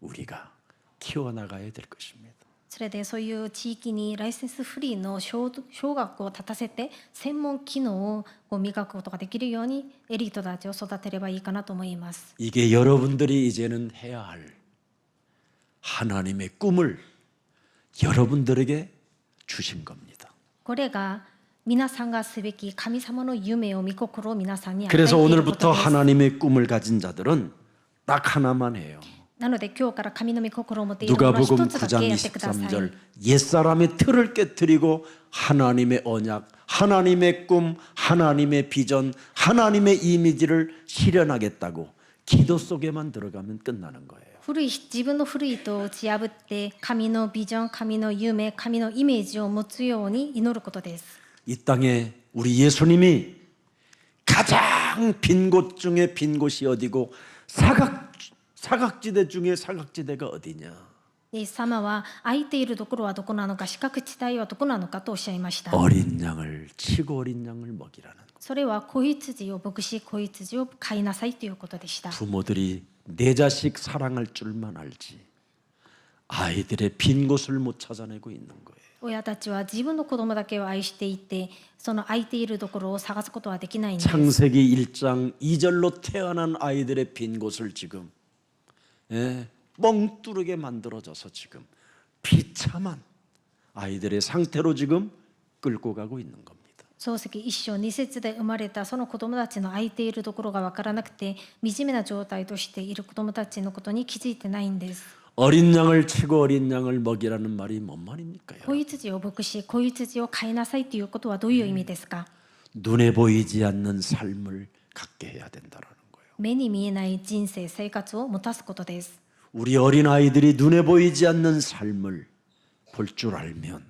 Speaker 1: 우리가 키워나가야 될 것입니다.
Speaker 2: それでそういう地域にライセンスフリーの小学校を立たせて専門機能をこう磨くことができるようにエリートたちを育てればいいかなと思います。
Speaker 1: 이게 여러분들이 이제는 해야 할 하나님의 꿈을 여러분들에게 주신 겁니다.
Speaker 2: これが皆さんがすべき神様の夢を御心を皆さんに与えてい
Speaker 1: 그래서
Speaker 2: ること
Speaker 1: 오늘부터
Speaker 2: です。
Speaker 1: 하나님의 꿈을 가진 자들은 딱 하나만 해요.
Speaker 2: なので今日から神の御心を持っているものは一
Speaker 1: 누가복음
Speaker 2: つだけ
Speaker 1: 9장
Speaker 2: やってください。
Speaker 1: 23절 옛사람의 틀을 깨뜨리고 하나님의 언약, 하나님의 꿈, 하나님의 비전, 하나님의 이미지를 실현하겠다고 기도 속에만 들어가면 끝나는 거예요.
Speaker 2: 自分の古い糸を打ち破って神のビジョン、神の夢、神のイメージを持つように祈ることです。
Speaker 1: 이 땅에 우리 예수님이 가장 빈 곳 중에 빈 곳이 어디고 사각지대 중에 사각지대가 어디냐?
Speaker 2: イエス様は空いているところはどこなのか、四角地帯はどこなのかとおっしゃいました。
Speaker 1: 어린 양을 치고 어린 양을 먹이라는 것.
Speaker 2: それは子羊を牧し、子羊を飼いなさいということでした。
Speaker 1: 부모들이 내 자식 사랑할 줄만 알지 아이들의 빈 곳을 못 찾아내고 있는 거예요.
Speaker 2: 親たちは自分の子供だけを愛していて、その空いているところを探すことはできないんです。
Speaker 1: 창세기 1장 2절로 태어난 아이들의 빈 곳을 지금 뻥뚫게 만들어져서 지금 비참한 아이들의 상태로 지금 끌고 가고 있는 겁니다.
Speaker 2: 漱石一章二節で生まれたその子供たちの空いているところが分からなくて惨めな状態としている子供たちのことに気づいてないんです。
Speaker 1: 어린 양을 치고 어린 양을 먹이라는 말이 뭔 말입니까?
Speaker 2: 子羊を牧し、子羊を飼いなさいということはどういう意味ですか？
Speaker 1: 눈에 보이지 않는 삶을 갖게 해야 된다라는 거예요.
Speaker 2: 目に見えない人生、生活を持たすことです。
Speaker 1: 우리 어린 아이들이 눈에 보이지 않는 삶을 볼 줄 알면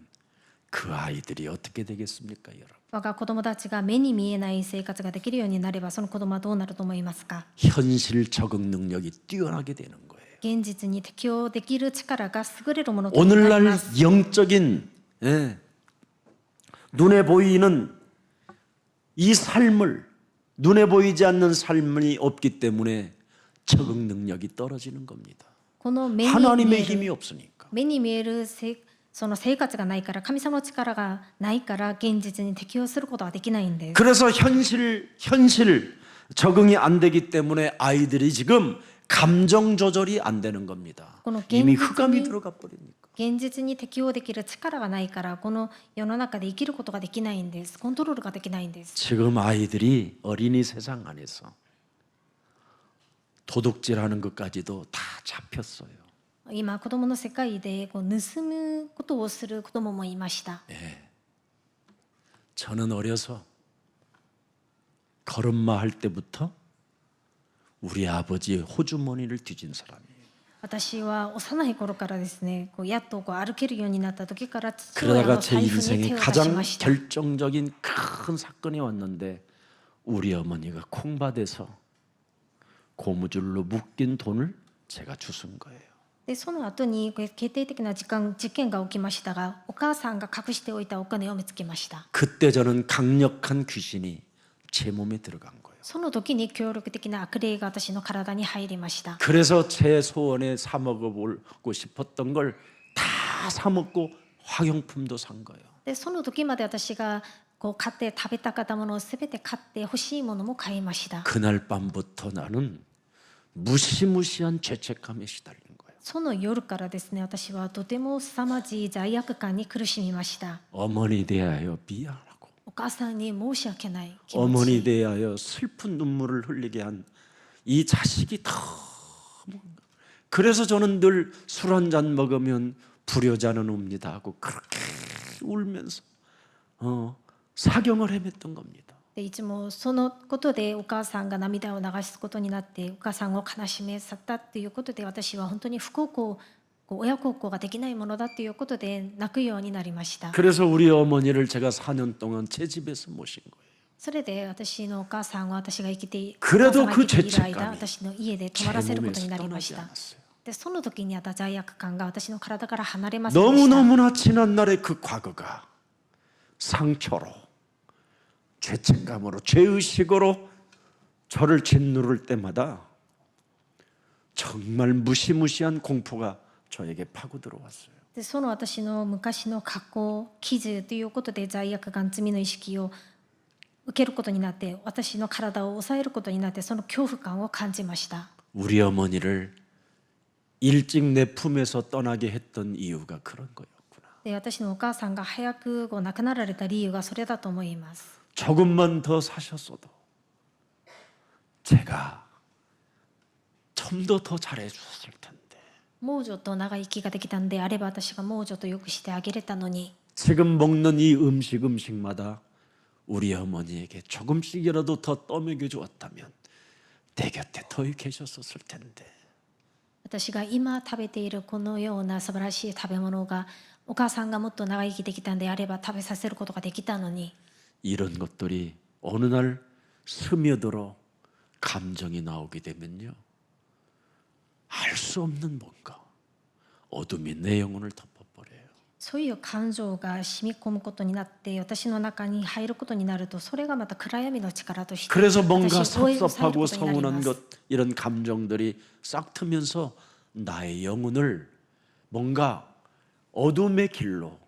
Speaker 1: 그 아이들이 어떻게 되겠습니까, 여러분?
Speaker 2: 我が子供たちが目に見えない生活ができるようになれば、その子供はどうなると思いますか？
Speaker 1: 현실 적응 능력이 뛰어나게 되는 거예요.
Speaker 2: 現実に適応できる力が優れるものとなり
Speaker 1: 오늘날
Speaker 2: ます。
Speaker 1: 영적인 눈에 보이는 이 삶을 눈에 보이지 않는 삶이 없기 때문에 적응 능력이 떨어지는 겁니다.
Speaker 2: この目に見
Speaker 1: 하나님의
Speaker 2: え
Speaker 1: 힘이
Speaker 2: る
Speaker 1: 없으니까.
Speaker 2: 目に見えるその生活がないから、神様の力がないから現実に適応することはできないんです。
Speaker 1: 그래서 현실 적응이 안 되기 때문에 아이들이 지금 감정 조절이 안 되는 겁니다.
Speaker 2: 그건
Speaker 1: 이미
Speaker 2: 현실이-
Speaker 1: 흑암이 들어가 버리니까.
Speaker 2: 現実に適応できる力がないからこの世の中で生きることができないんです。コントロールができないんです。
Speaker 1: 지금 아이들이 어린이 세상 안에서 도둑질하는 것까지도 다 잡혔어요.
Speaker 2: 今子供の世界でこう盗むことをする子供もいました。
Speaker 1: 저는 어려서 걸음마 할 때부터 우리 아버지의 호주머니를 뒤진 사람이에요.
Speaker 2: 私は幼い頃からですね、こうやっとこう歩けるようになった時から父親
Speaker 1: 그러다가
Speaker 2: の
Speaker 1: 제
Speaker 2: 財布に
Speaker 1: 인생에
Speaker 2: 手を出し
Speaker 1: 가장
Speaker 2: ました。
Speaker 1: 결정적인 큰 사건이 왔는데 우리 어머니가 콩밭에서 고무줄로 묶인 돈을 제가 주순 거예요.
Speaker 2: でその後にこれ決定的な事件が起きましたが、お母さんが隠しておいたお金を見つけました。
Speaker 1: 그때 저는 강력한 귀신이 제 몸에 들어간 거예요.
Speaker 2: その時に協力的な悪霊が私の体に入りました。
Speaker 1: 그래서 제 소원에 사 먹어보고 싶었던 걸 다 사 먹고 화경품도 산 거예요.
Speaker 2: でその時まで私がこう買って食べたかったものを全て買って欲しいものも買いました。
Speaker 1: 그날 밤부터 나는 무시무시한 죄책감에 시달린 거예요.
Speaker 2: その夜からですね、私はとても凄まじい罪悪感に苦しみました。
Speaker 1: 어머니 대하여 미안하고
Speaker 2: お母さんに申し訳ない気持
Speaker 1: 어머니
Speaker 2: ち、
Speaker 1: 대하여 슬픈 눈물을 흘리게 한 이 자식이 너무 그래서 저는 늘 술 한 잔 먹으면 불효자는 옵니다 하고 그렇게 울면서 사경을 헤맸던 겁니다.
Speaker 2: でいつもそのことでお母さんが涙を流すことになってお母さんを悲しめ去ったということで、私は本当に不孝行、親孝行ができないものだということで泣くようになりました。
Speaker 1: 그래서 우리 어머니를 제가 4년 동안 제 집에서 모신 거예요.
Speaker 2: それで私のお母さんは私が生きて
Speaker 1: 그래도
Speaker 2: お母さんが生きている
Speaker 1: 그
Speaker 2: 間、
Speaker 1: 죄책감이
Speaker 2: 私の家で泊ま
Speaker 1: 제
Speaker 2: らせることに
Speaker 1: 몸에서
Speaker 2: なりまし
Speaker 1: 떠나지
Speaker 2: た。
Speaker 1: 않았어요.
Speaker 2: でその時にあった罪悪感が私の体から離れませんでした。
Speaker 1: 너무너무나 지난 날의 그 과거가 상처로 죄책감으로 죄의식으로 저를 짓누를 때마다 정말 무시무시한 공포가 저에게 파고 들어왔어요.
Speaker 2: でその私の昔の過去傷ということで罪悪感、罪の意識を受けることになって、私の体を抑えることになって、その恐怖感を感じました。
Speaker 1: 우리 어머니를 일찍 내 품에서 떠나게 했던 이유가 그런 거였구나.
Speaker 2: で私のお母さんが早く亡くなられた理由がそれだと思います。
Speaker 1: 조금만 더 사셨어도 제가 좀 더 잘해 주었을 텐데.
Speaker 2: もうちょっと長生きができたんであれば、私がもうちょっとよくしてあげれたのに。
Speaker 1: 지금 먹는 이 음식마다 우리 어머니에게 조금씩이라도 더 떠먹여 주었다면 내 곁에 더 계셨었을 텐데.
Speaker 2: 私が今食べているこのような素晴らしい食べ物がお母さんがもっと長生きできたんであれば食べさせることができたのに。
Speaker 1: 이런 것들이 어느 날 스며들어 감정이 나오게 되면요, 알 수 없는 뭔가 어둠이 내 영혼을 덮어버려요.
Speaker 2: そういう感情が染み込むことになって私の中に入ることになると、それがまた暗闇の力として
Speaker 1: 그래서 뭔가
Speaker 2: 私を抑える
Speaker 1: 섭섭하고
Speaker 2: ことになり
Speaker 1: 서운한
Speaker 2: ます。
Speaker 1: 것, 이런 감정들이 싹 트면서 나의 영혼을 뭔가 어둠의 길로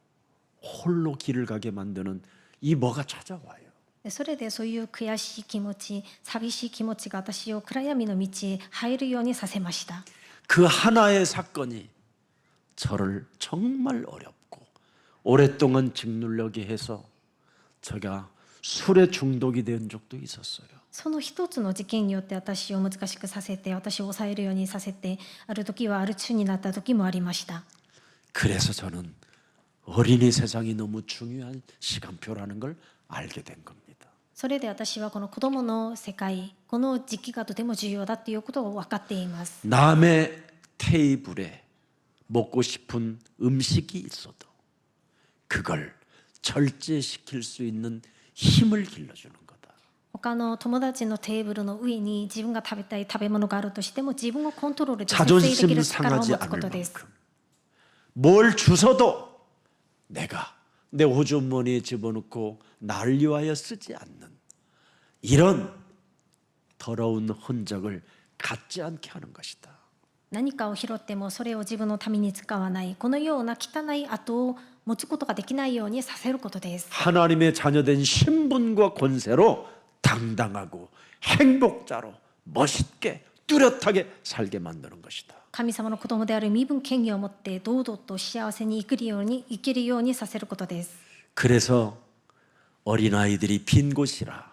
Speaker 1: 홀로 길을 가게 만드는 이 뭐가 찾아와요.
Speaker 2: でそれでそういう悔しい気持ち、寂しい気持ちが私を暗闇の道へ入るようにさせました。
Speaker 1: 그 하나의 사건이 저를 정말 어렵고 오랫동안 짓누르게 해서 제가 술에 중독이 된 적도 있었어요.
Speaker 2: その一つの事件によって私を難しくさせて、私を抑えるようにさせて、ある時はアル中になった時もありました。
Speaker 1: 그래서 저는 어린이 세상이 너무 중요한 시간표라는 걸 알게 된 겁니다.
Speaker 2: それで私はこの子どもの世界、この時期がとても重要だということを分かっています。
Speaker 1: 남의 테이블에 먹고 싶은 음식이 있어도 그걸 절제시킬 수 있는 힘을 길러주는 거다.
Speaker 2: 他の友達のテーブルの上に自分が食べたい食べ物があるとしても、自分をコントロールで節制でき
Speaker 1: 자존심
Speaker 2: る力を
Speaker 1: 상하지
Speaker 2: 持つこ
Speaker 1: 않을
Speaker 2: とです。
Speaker 1: 만큼 뭘 주서도 내가 내 호주머니에 집어넣고 날 위하여 쓰지 않는 이런 더러운 흔적을 갖지 않게 하는 것이다.
Speaker 2: 何かを拾ってもそれを自分のために使わない、このような汚い跡を持つことができないようにさせることです。
Speaker 1: 하나님의 자녀된 신분과 권세로 당당하고 행복자로 멋있게 뚜렷하게 살게 만드는 것이다.
Speaker 2: 神様の子供である身分権威を持って堂々と幸せに生きるようにさせることです。
Speaker 1: 그래서 어린아이들이 빈 곳이라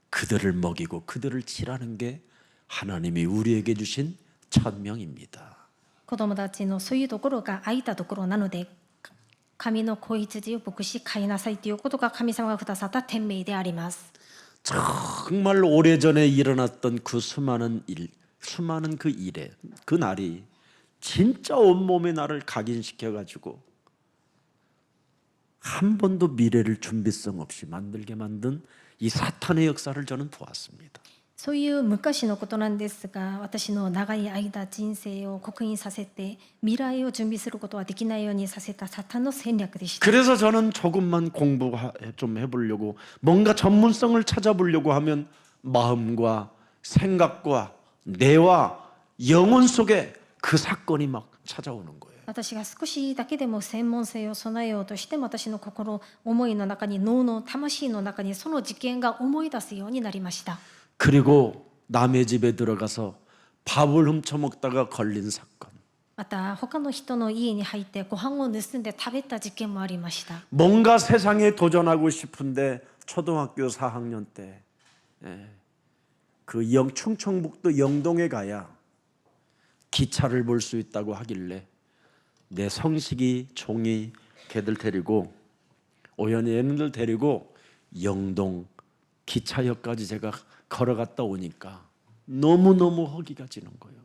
Speaker 1: 그들을 먹이고 그들을 치라는 게 하나님이 우리에게 주신 천명입니다.
Speaker 2: 子供たちのそういうところが空いたところなので、神の子羊を牧し飼いなさいということが神様がくださった天命であります。
Speaker 1: 정말 오래전에 일어났던 그 수많은 그 일에 그 날이 진짜 온몸에 나를 각인시켜가지고 한 번도 미래를 준비성 없이 만들게 만든 이 사탄의 역사를 저는 보았습니다.
Speaker 2: そういう昔のことなんですが、私の長い間人生を刻印させて未来を準備することはできないようにさせたサタンの戦略でした。
Speaker 1: 그래서 저는 조금만 공부 좀 해보려고 뭔가 전문성을 찾아보려고 하면 마음과 생각과 뇌와 영혼 속에 그 사건이 막 찾아오는 거예요.
Speaker 2: 私が少しだけでも専門性を備えようとしても、私の心、思いの中に、脳の魂の中にその事件が思い出すようになりました。
Speaker 1: 그리고 남의 집에 들어가서 밥을 훔쳐 먹다가 걸린 사건.
Speaker 2: また他の人の家に入ってご飯を盗んで食べた事件もありました。
Speaker 1: 뭔가 세상에 도전하고 싶은데 초등학교 4학년 때 그 충청북도 영동에 가야 기차를 볼 수 있다고 하길래 내 성식이 종이 걔들 데리고 오연이 얘네들 데리고 영동 기차역까지 제가 걸어갔다 오니까 너무너무 허기가 지는 거예요.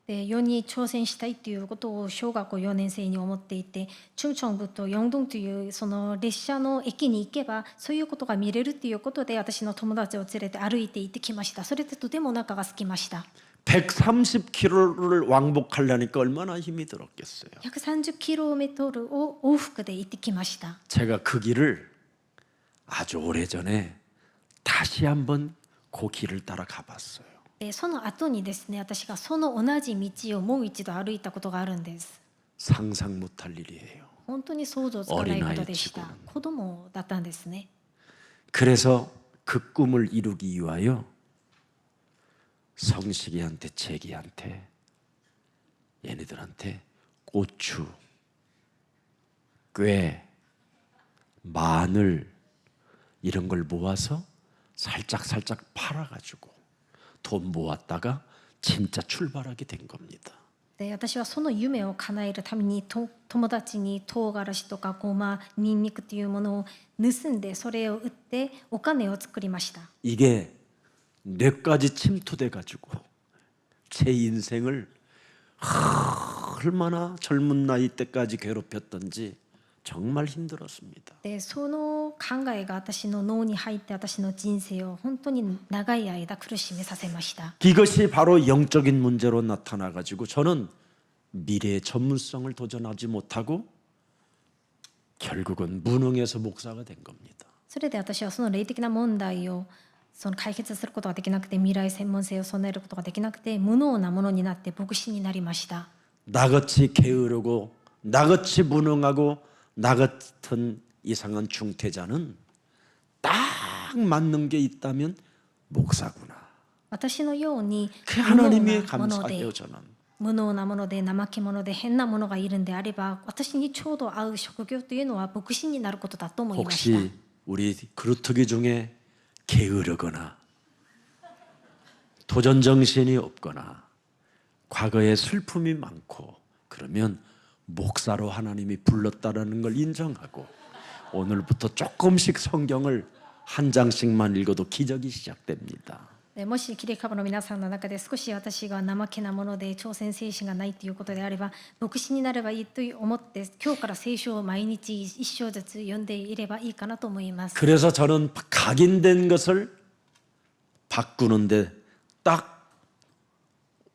Speaker 2: で世に挑戦したいということを小学校4年生に思っていて、충청북도 영동というその列車の駅に行けばそういうことが見れるということで、私の友達を連れて歩いて行ってきました。それでとてもお腹が空きました。
Speaker 1: 130km를 왕복하려니까 얼마나 힘이 들었겠어요.
Speaker 2: 130kmを往復で行ってきました。
Speaker 1: 제가 그 길을 아주 오래전에 다시 한번 그 길을 따라 가봤어요.
Speaker 2: でその後にですね、私がその同じ道をもう一度歩いたことがあるんです。
Speaker 1: 상상 못할 일이에요.
Speaker 2: 本当に想像つかないことでした。子供だったんですね。
Speaker 1: 그래서 그 꿈을 이루기 위하여 성식이한테 재기한테 얘네들한테 고추, 꽤, 마늘 이런 걸 모아서 살짝 팔아가지고 돈 모았다가 진짜 출발하게 된 겁니다.
Speaker 2: で私はその夢を叶えるために友達に唐辛子とかごま、ニンニクというものを盗んで、それを売ってお金を作りました。
Speaker 1: 이게 뇌까지 침투돼 가지고 제 인생을 얼마나 젊은 나이 때까지 괴롭혔던지 정말 힘들었습니다.
Speaker 2: でその考えが私の脳に入って私の人生を本当に長い間苦しめさせました。
Speaker 1: 이것이 바로 영적인 문제로 나타나 가지고 저는 미래의 전문성을 도전하지 못하고 결국은 무능해서 목사가 된 겁니다.
Speaker 2: それで私はその霊的な問題をその解決することができなくて、未来専門性を備えることができなくて、無能なものになって牧師になりました。
Speaker 1: 나같이 게으르고 나같이 무능하고 나 같은 이상한 중퇴자는 딱 맞는 게 있다면 목사구나.
Speaker 2: 私のように
Speaker 1: 그
Speaker 2: 無能
Speaker 1: 하나님이
Speaker 2: なもので
Speaker 1: 감사해요 저는.
Speaker 2: 無能なもので怠け者で変なものがいるんであれば、私にちょうど合う職業というのは牧師になることだと思いました。
Speaker 1: 혹시 우리 그루트기 중에 게으르거나 도전 정신이 없거나 과거에 슬픔이 많고 그러면 목사로 하나님이 불렀다라는 걸 인정하고 오늘부터 조금씩 성경을 한 장씩만 읽어도 기적이 시작됩니다.
Speaker 2: でもしキリカバの皆さんの中で少し私が怠けなもので挑戦精神がないということであれば、牧師になればいいと思って今日から聖書を毎日一章ずつ読んでいればいいかなと思います。
Speaker 1: 그래서 저는 각인된 것을 바꾸는데 딱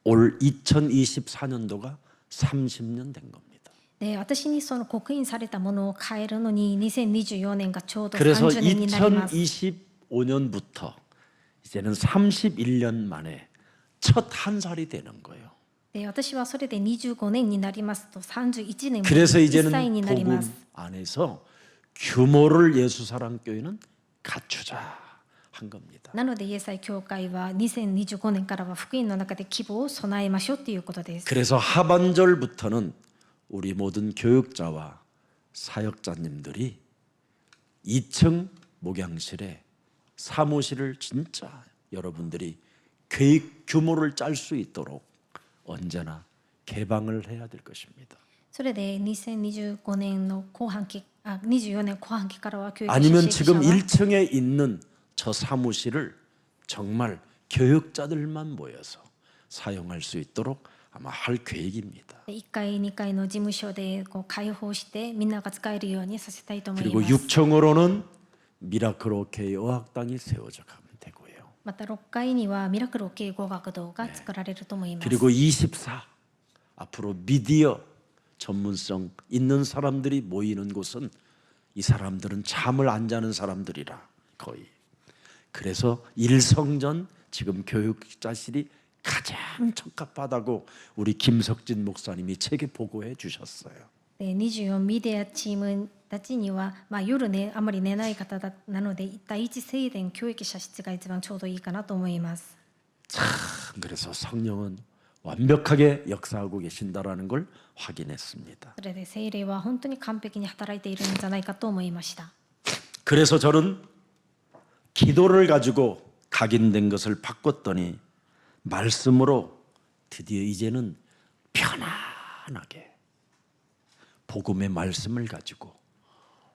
Speaker 1: 올 2024년도가 30년 된 겁니다.
Speaker 2: で私にその刻印されたものを変えるのに2024年がちょうど
Speaker 1: 그래서
Speaker 2: 30年になります。
Speaker 1: 2025년부터 이제는 31년 만에 첫 한 살이 되는 거예요.
Speaker 2: で私はそれで25年になりますと31年
Speaker 1: 그래서
Speaker 2: 1
Speaker 1: 이제는
Speaker 2: 歳になります。
Speaker 1: 복음 안에서 규모를 예수사랑교회는 갖추자 한 겁니다.
Speaker 2: なのでイエス会教会は2025年からは福音の中で希望を備えましょうということです。
Speaker 1: 그래서 하반절부터는 우리 모든 교육자와 사역자님들이 2층 목양실에 사무실을 진짜 여러분들이 계획 규모를 짤 수 있도록 언제나 개방을 해야 될 것입니다.
Speaker 2: それで2025年の後半期24年後半期からは教育
Speaker 1: 아니면
Speaker 2: 実習者
Speaker 1: 지금
Speaker 2: は
Speaker 1: 1층에 있는 저 사무실을 정말 교육자들만 모여서 사용할 수 있도록 아마 할 계획입니다.
Speaker 2: 1階2階の事務所でこう開放してみんなが使えるようにさせたいと思い
Speaker 1: 그리고
Speaker 2: ます。
Speaker 1: 6층으로는 미라클 오케이 어학당이 세워져 가면 되고요.
Speaker 2: また6階にはミラクル系語学堂が作られると思います。
Speaker 1: 그리고 24 앞으로 미디어 전문성 있는 사람들이 모이는 곳은 이 사람들은 잠을 안 자는 사람들이라 거의. 그래서 일성전 지금 교육자실이 가장 적합하다고 우리 김석진 목사님이 책에 보고해 주셨어요.
Speaker 2: で24メディアチームたちには、夜ねあまり寝ない方なので第一聖殿教育者室が一番ちょうどいいかなと思います。
Speaker 1: 참 그래서 성령은 완벽하게 역사하고 계신다라는 걸 확인했습니다.
Speaker 2: それで聖霊は本当に完璧に働いているんじゃないかと思いました。
Speaker 1: 그래서 저는 기도를 가지고 각인된 것을 바꿨더니 말씀으로 드디어 이제는 편안하게 복음의 말씀을 가지고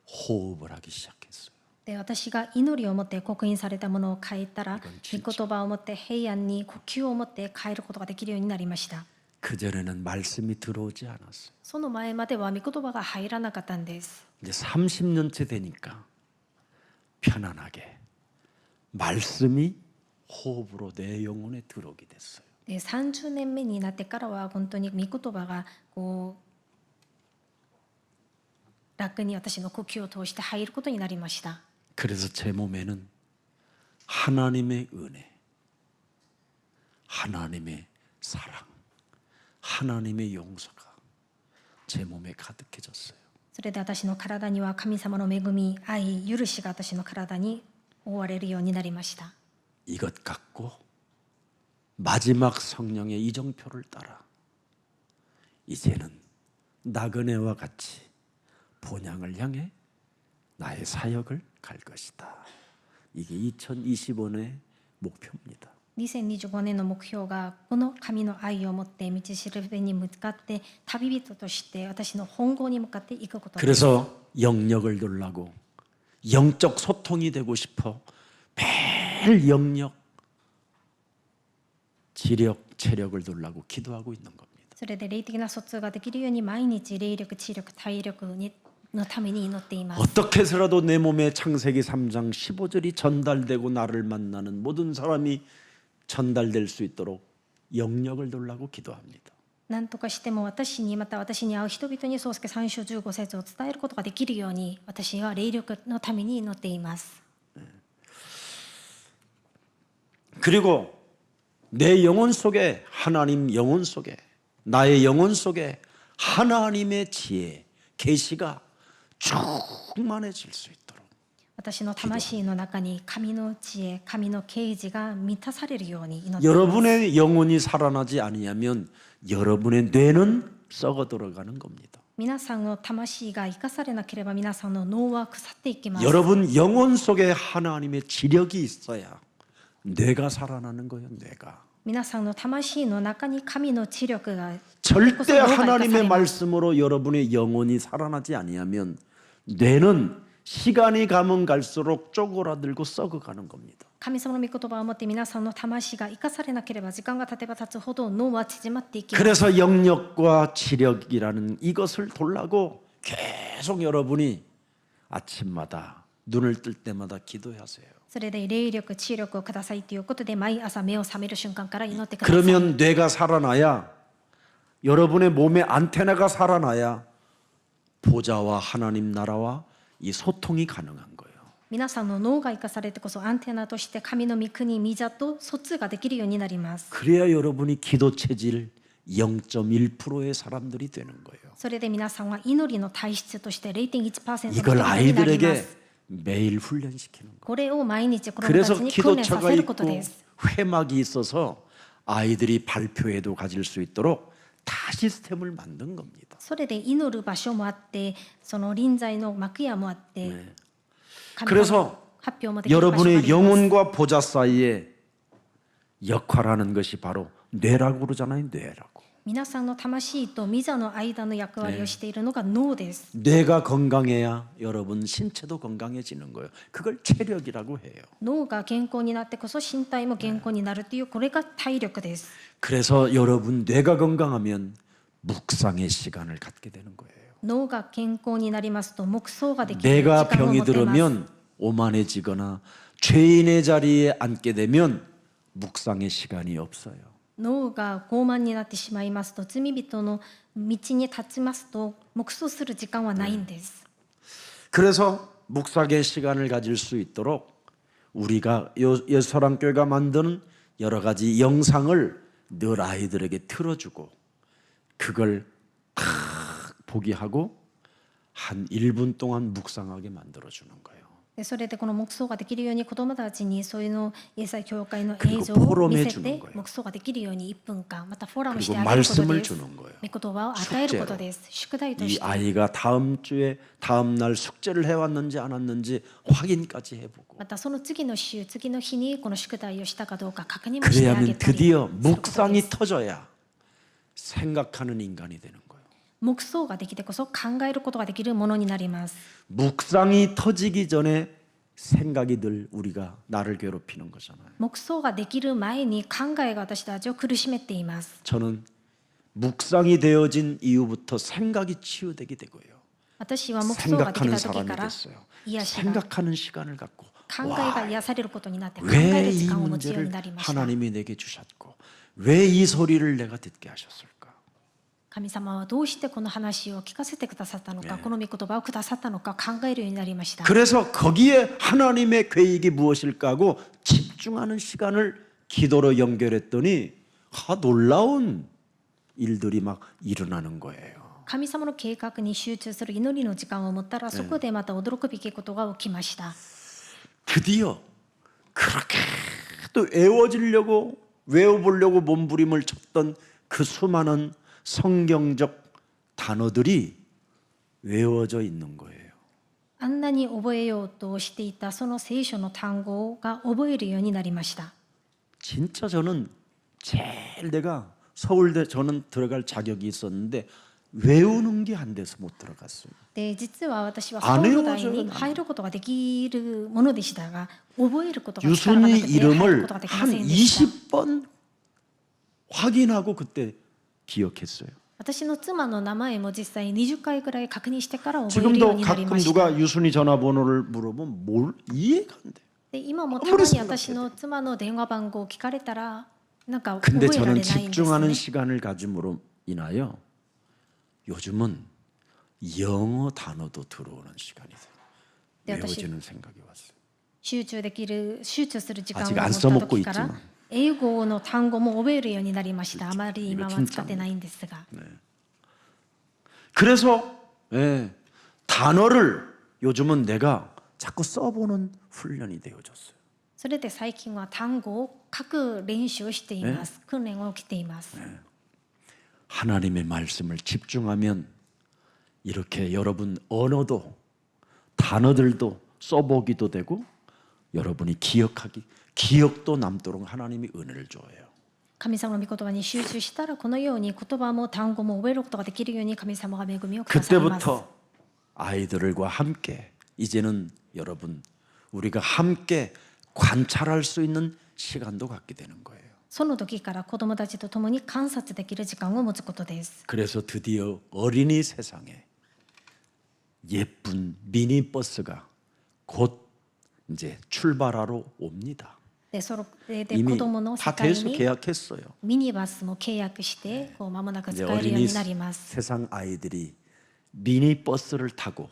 Speaker 1: 호흡을 하기 시작했어요.
Speaker 2: で私が祈りを持って刻印されたものを変えたら、御言葉を持って平安に呼吸を持って変えることができるようになりました。
Speaker 1: 그전에는 말씀이 들어오지 않았어요.
Speaker 2: その前までは御言葉が入らなかったんです。
Speaker 1: 이제 30년째 되니까 편안하게 말씀이 호흡으로 내 영혼에 들어오게 됐어요.
Speaker 2: で30年目になってからは本当に御言葉がこう楽に私の呼吸を通して入ることになりました。
Speaker 1: 그래서 제 몸에는 하나님의 은혜, 하나님의 사랑, 하나님의 용서가 제 몸에 가득해졌어요.
Speaker 2: それで私の体には神様の恵み、愛、許しが私の体に覆われるようになりました。
Speaker 1: 이것 갖고 마지막 성령의 이정표를 따라 이제는 나그네와 같이 본향을 향해 나의 사역을 갈 것이다. 이게 2025년의 목표입니다.
Speaker 2: 2025年の目標がこの神の愛を持って道しるべに向かって旅人として私の本郷に向かっていくことです。
Speaker 1: 그래서 영역을 돌라고 영적 소통이 되고 싶어 매일 영역, 지력, 체력을 돌라고 기도하고 있는 겁니다.
Speaker 2: それで霊的な疎通ができるように毎日霊力、知力、体力のために祈っています。
Speaker 1: 어떻게 해서라도 내 몸에 창세기 3장 15절이 전달되고 나를 만나는 모든 사람이 전달될 수 있도록 영역을 돌라고 기도합니다.
Speaker 2: 何とかしても私にまた私に会う人々に創世3章15節を伝えることができるように私は霊力のために祈っています。
Speaker 1: 그리고 내 영혼 속에 하나님 영혼 속에 나의 영혼 속에 하나님의 지혜, 계시가 충만해질 수 있도록
Speaker 2: 私の魂の中に神の知恵、神の啓示が満たされるように祈っています。
Speaker 1: 여러분의 영혼이 살아나지 아니하면 여러분의 뇌는 썩어 들어가는 겁니다.
Speaker 2: 皆さんの魂が生かされなければ皆さんの脳は腐っていきます。
Speaker 1: 여러분 영혼 속에 하나님의 지력이 있어야 뇌가 살아나는 거예요. 뇌가
Speaker 2: 皆さんの魂の中に神の知力が
Speaker 1: 절대
Speaker 2: 脳が生かされ
Speaker 1: 하나님의
Speaker 2: ます。
Speaker 1: 말씀으로 여러분의 영혼이 살아나지 아니하면 뇌는 시간이 가면 갈수록 쪼그라들고 썩어가는 겁니다.
Speaker 2: 神様の御言葉を持って皆さんの魂が生かされなければ時間が経てば経つほど脳は縮まっていきます。
Speaker 1: 그래서 영역과 지력이라는 이것을 돌라고 계속 여러분이 아침마다 눈을 뜰 때마다 기도하세요.
Speaker 2: それで霊力、知力をくださいということで毎朝目を覚める瞬間から祈ってください。
Speaker 1: 그러면 뇌가 살아나야 여러분의 몸의 안테나가 살아나야 보좌와 하나님 나라와 이 소통이 가능한 거예요.
Speaker 2: 皆さんの脳が生かされてこそアンテナとして神の御国、御座と疎通ができるようになります。
Speaker 1: 그래야 여러분이 기도 체질 0.1%의 사람들이 되는 거예요.
Speaker 2: それで皆さんは祈りの体質として 0.1% の人
Speaker 1: 이걸
Speaker 2: になりま
Speaker 1: 아이들에게
Speaker 2: す。
Speaker 1: 매일 훈련시키는 거예요.
Speaker 2: これを毎日子供た
Speaker 1: 그래서
Speaker 2: ちに訓練さ
Speaker 1: 기도처가
Speaker 2: せること
Speaker 1: 있고
Speaker 2: です。
Speaker 1: 회막이 있어서 아이들이 발표회도 가질 수 있도록 다 시스템을 만든 겁니다.
Speaker 2: それで祈る場所もあって、その臨在の幕屋もあって、神様の
Speaker 1: 그래서
Speaker 2: 発表もできる場所があり
Speaker 1: 여러분의
Speaker 2: ます。
Speaker 1: 영혼과 보좌 사이에 역할하는 것이 바로 뇌라고 그러잖아요. 뇌라고.
Speaker 2: 皆さんの魂と御座の間の役割をしているのが脳です。
Speaker 1: 뇌가 건강해야 여러분 신체도 건강해지는 거예요. 그걸 체력이라고 해요.
Speaker 2: 脳が健康になってこそ身体も健康になるという、これが体力です。
Speaker 1: 그래서 여러분 뇌가 건강하면 묵상의 시간을 갖게 되는 거예요.
Speaker 2: 脳が健康になりますと黙想ができる時
Speaker 1: 뇌가
Speaker 2: 間を持
Speaker 1: 병이
Speaker 2: てます。
Speaker 1: 들으면 오만해지거나 죄인의 자리에 앉게 되면 묵상의 시간이 없어요.
Speaker 2: 脳が傲慢になってしまいますと、罪人の道に立ちますと黙想する時間はないんです。
Speaker 1: 그래서 묵상의 시간을 가질 수 있도록 우리가 예수사랑교회가 만드는 여러 가지 영상을 늘 아이들에게 틀어주고 그걸 다 보게 하고 한 1분 동안 묵상하게 만들어주는 거예요.
Speaker 2: でそれでこの黙想ができるように子どもたちにそういうの英才教会の
Speaker 1: 그리고
Speaker 2: 映像を見
Speaker 1: 포럼해
Speaker 2: せ
Speaker 1: 주는
Speaker 2: て
Speaker 1: 거예요.
Speaker 2: 黙想ができるように1分間またフォーラムし
Speaker 1: 그리고
Speaker 2: てあげること
Speaker 1: 말씀을
Speaker 2: です。
Speaker 1: 주는 거예요.
Speaker 2: 御言葉を与えることです。宿題と
Speaker 1: 이
Speaker 2: して
Speaker 1: 아이가 다음 주에 다음 날 숙제를 해왔는지 안 왔는지 확인까지 해보고
Speaker 2: またその次の週次の日にこの宿題をしたかどうか確認もしてあげ
Speaker 1: 그래야만
Speaker 2: たりす
Speaker 1: 드디어
Speaker 2: ることで
Speaker 1: 묵상이
Speaker 2: す。
Speaker 1: 터져야 생각하는 인간이 되는 거예요.
Speaker 2: 黙想ができてこそ考えることができるものになります。
Speaker 1: 묵상이 터지기 전에 생각이 늘 우리가 나를 괴롭히는 거잖아요.
Speaker 2: 黙想ができる前に考えが私たちを苦しめています。
Speaker 1: 저는 묵상이 되어진 이후부터 생각이 치유되게 되고요.
Speaker 2: 私は黙想ができ
Speaker 1: 생각하는
Speaker 2: た時
Speaker 1: 사람이
Speaker 2: から
Speaker 1: 됐어요.
Speaker 2: 癒しが
Speaker 1: 생각하는 시간을 갖고
Speaker 2: 考えが癒されることになって考
Speaker 1: 왜
Speaker 2: える時
Speaker 1: 이
Speaker 2: 間を持つように
Speaker 1: 문제를
Speaker 2: なりました。
Speaker 1: 하나님이 내게 주셨고 왜 이 소리를 내가 듣게 하셨을까?
Speaker 2: 神様はどうしてこの話を聞かせてくださったのか、この御言葉をくださったのか考えるようになりました。
Speaker 1: 그래서 거기에 하나님의 계획이 무엇일까 하고 집중하는 시간을 기도로 연결했더니 놀라운 일들이 막 일어나는 거예요.
Speaker 2: 神様の計画に集中する祈りの時間を持ったら、そこでまた驚くべきことが起きました。
Speaker 1: 드디어 그렇게 또 외워보려고 몸부림을 쳤던 그 수많은 성경적 단어들이 외워져 있는 거예요.
Speaker 2: あんなに覚えようとしていたその聖書の単語が覚えるようになりました。
Speaker 1: 진짜 저는 제일 내가 서울대 저는 들어갈 자격이 있었는데 외우는 게 안 돼서 못 들어갔어요.
Speaker 2: で実は私は
Speaker 1: あ
Speaker 2: ソウル大
Speaker 1: れをじゃあ
Speaker 2: に入ることができるものでしたが、覚えることができなかった
Speaker 1: 유순이
Speaker 2: ので入る
Speaker 1: 이름을
Speaker 2: ことができま
Speaker 1: 한
Speaker 2: せんでした。
Speaker 1: 20번 확인하고 그때 기억했어요.
Speaker 2: 私の妻の名前も実際20回ぐらい確認してから覚えるよう
Speaker 1: 지금도
Speaker 2: になり
Speaker 1: 가끔
Speaker 2: ました。
Speaker 1: 누가 유순이 전화번호를 물어보면 뭘 이해가 안 돼.
Speaker 2: で今もたまに私の妻の電話番号を聞かれたらなんか覚
Speaker 1: 근데
Speaker 2: えられ
Speaker 1: 저는
Speaker 2: ないんです
Speaker 1: 집중하는
Speaker 2: ね。
Speaker 1: 시간을 가짐으로 인하여 요즘은 영어 단어도 들어오는 시간이 돼요.
Speaker 2: 네,
Speaker 1: 외워지는 생각이 왔어요.
Speaker 2: 集中する時間を
Speaker 1: 아직
Speaker 2: 持
Speaker 1: 안
Speaker 2: った
Speaker 1: 써먹고
Speaker 2: 時から
Speaker 1: 있지만
Speaker 2: 英語の単語も覚えるようになりました。あまり今は
Speaker 1: 이거
Speaker 2: 使ってないんですが。
Speaker 1: 그래서 단어를 요즘은 내가 자꾸 써보는 훈련이 되어졌어요.
Speaker 2: それで最近は単語を書く練習をしています。訓練を起きています。
Speaker 1: 하나님의 말씀을 집중하면 이렇게 여러분 언어도 단어들도 써보기도 되고 여러분이 기억도 남도록 하나님이 은혜를 줘요.
Speaker 2: 神様の御言葉に集中したらこのように言葉も単語も覚えることができるように神様が恵みをくださいます。
Speaker 1: 그때부터 아이들과 함께 이제는 여러분 우리가 함께 관찰할 수 있는 시간도 갖게 되는 거예요.
Speaker 2: その時から子どもたちと共に観察できる時間を持つことです。
Speaker 1: 그래서 드디어 어린이 세상에 예쁜 미니버스가 곧 이제 출발하러 옵니다.
Speaker 2: でそれで
Speaker 1: 이미
Speaker 2: 子どもの世
Speaker 1: 다
Speaker 2: 界
Speaker 1: 돼서
Speaker 2: に
Speaker 1: 계약했어요.
Speaker 2: ミニバスも契約してこう間もなく使
Speaker 1: 이제
Speaker 2: えるよう
Speaker 1: 어린이
Speaker 2: になります。
Speaker 1: 세상 아이들이 미니버스를 타고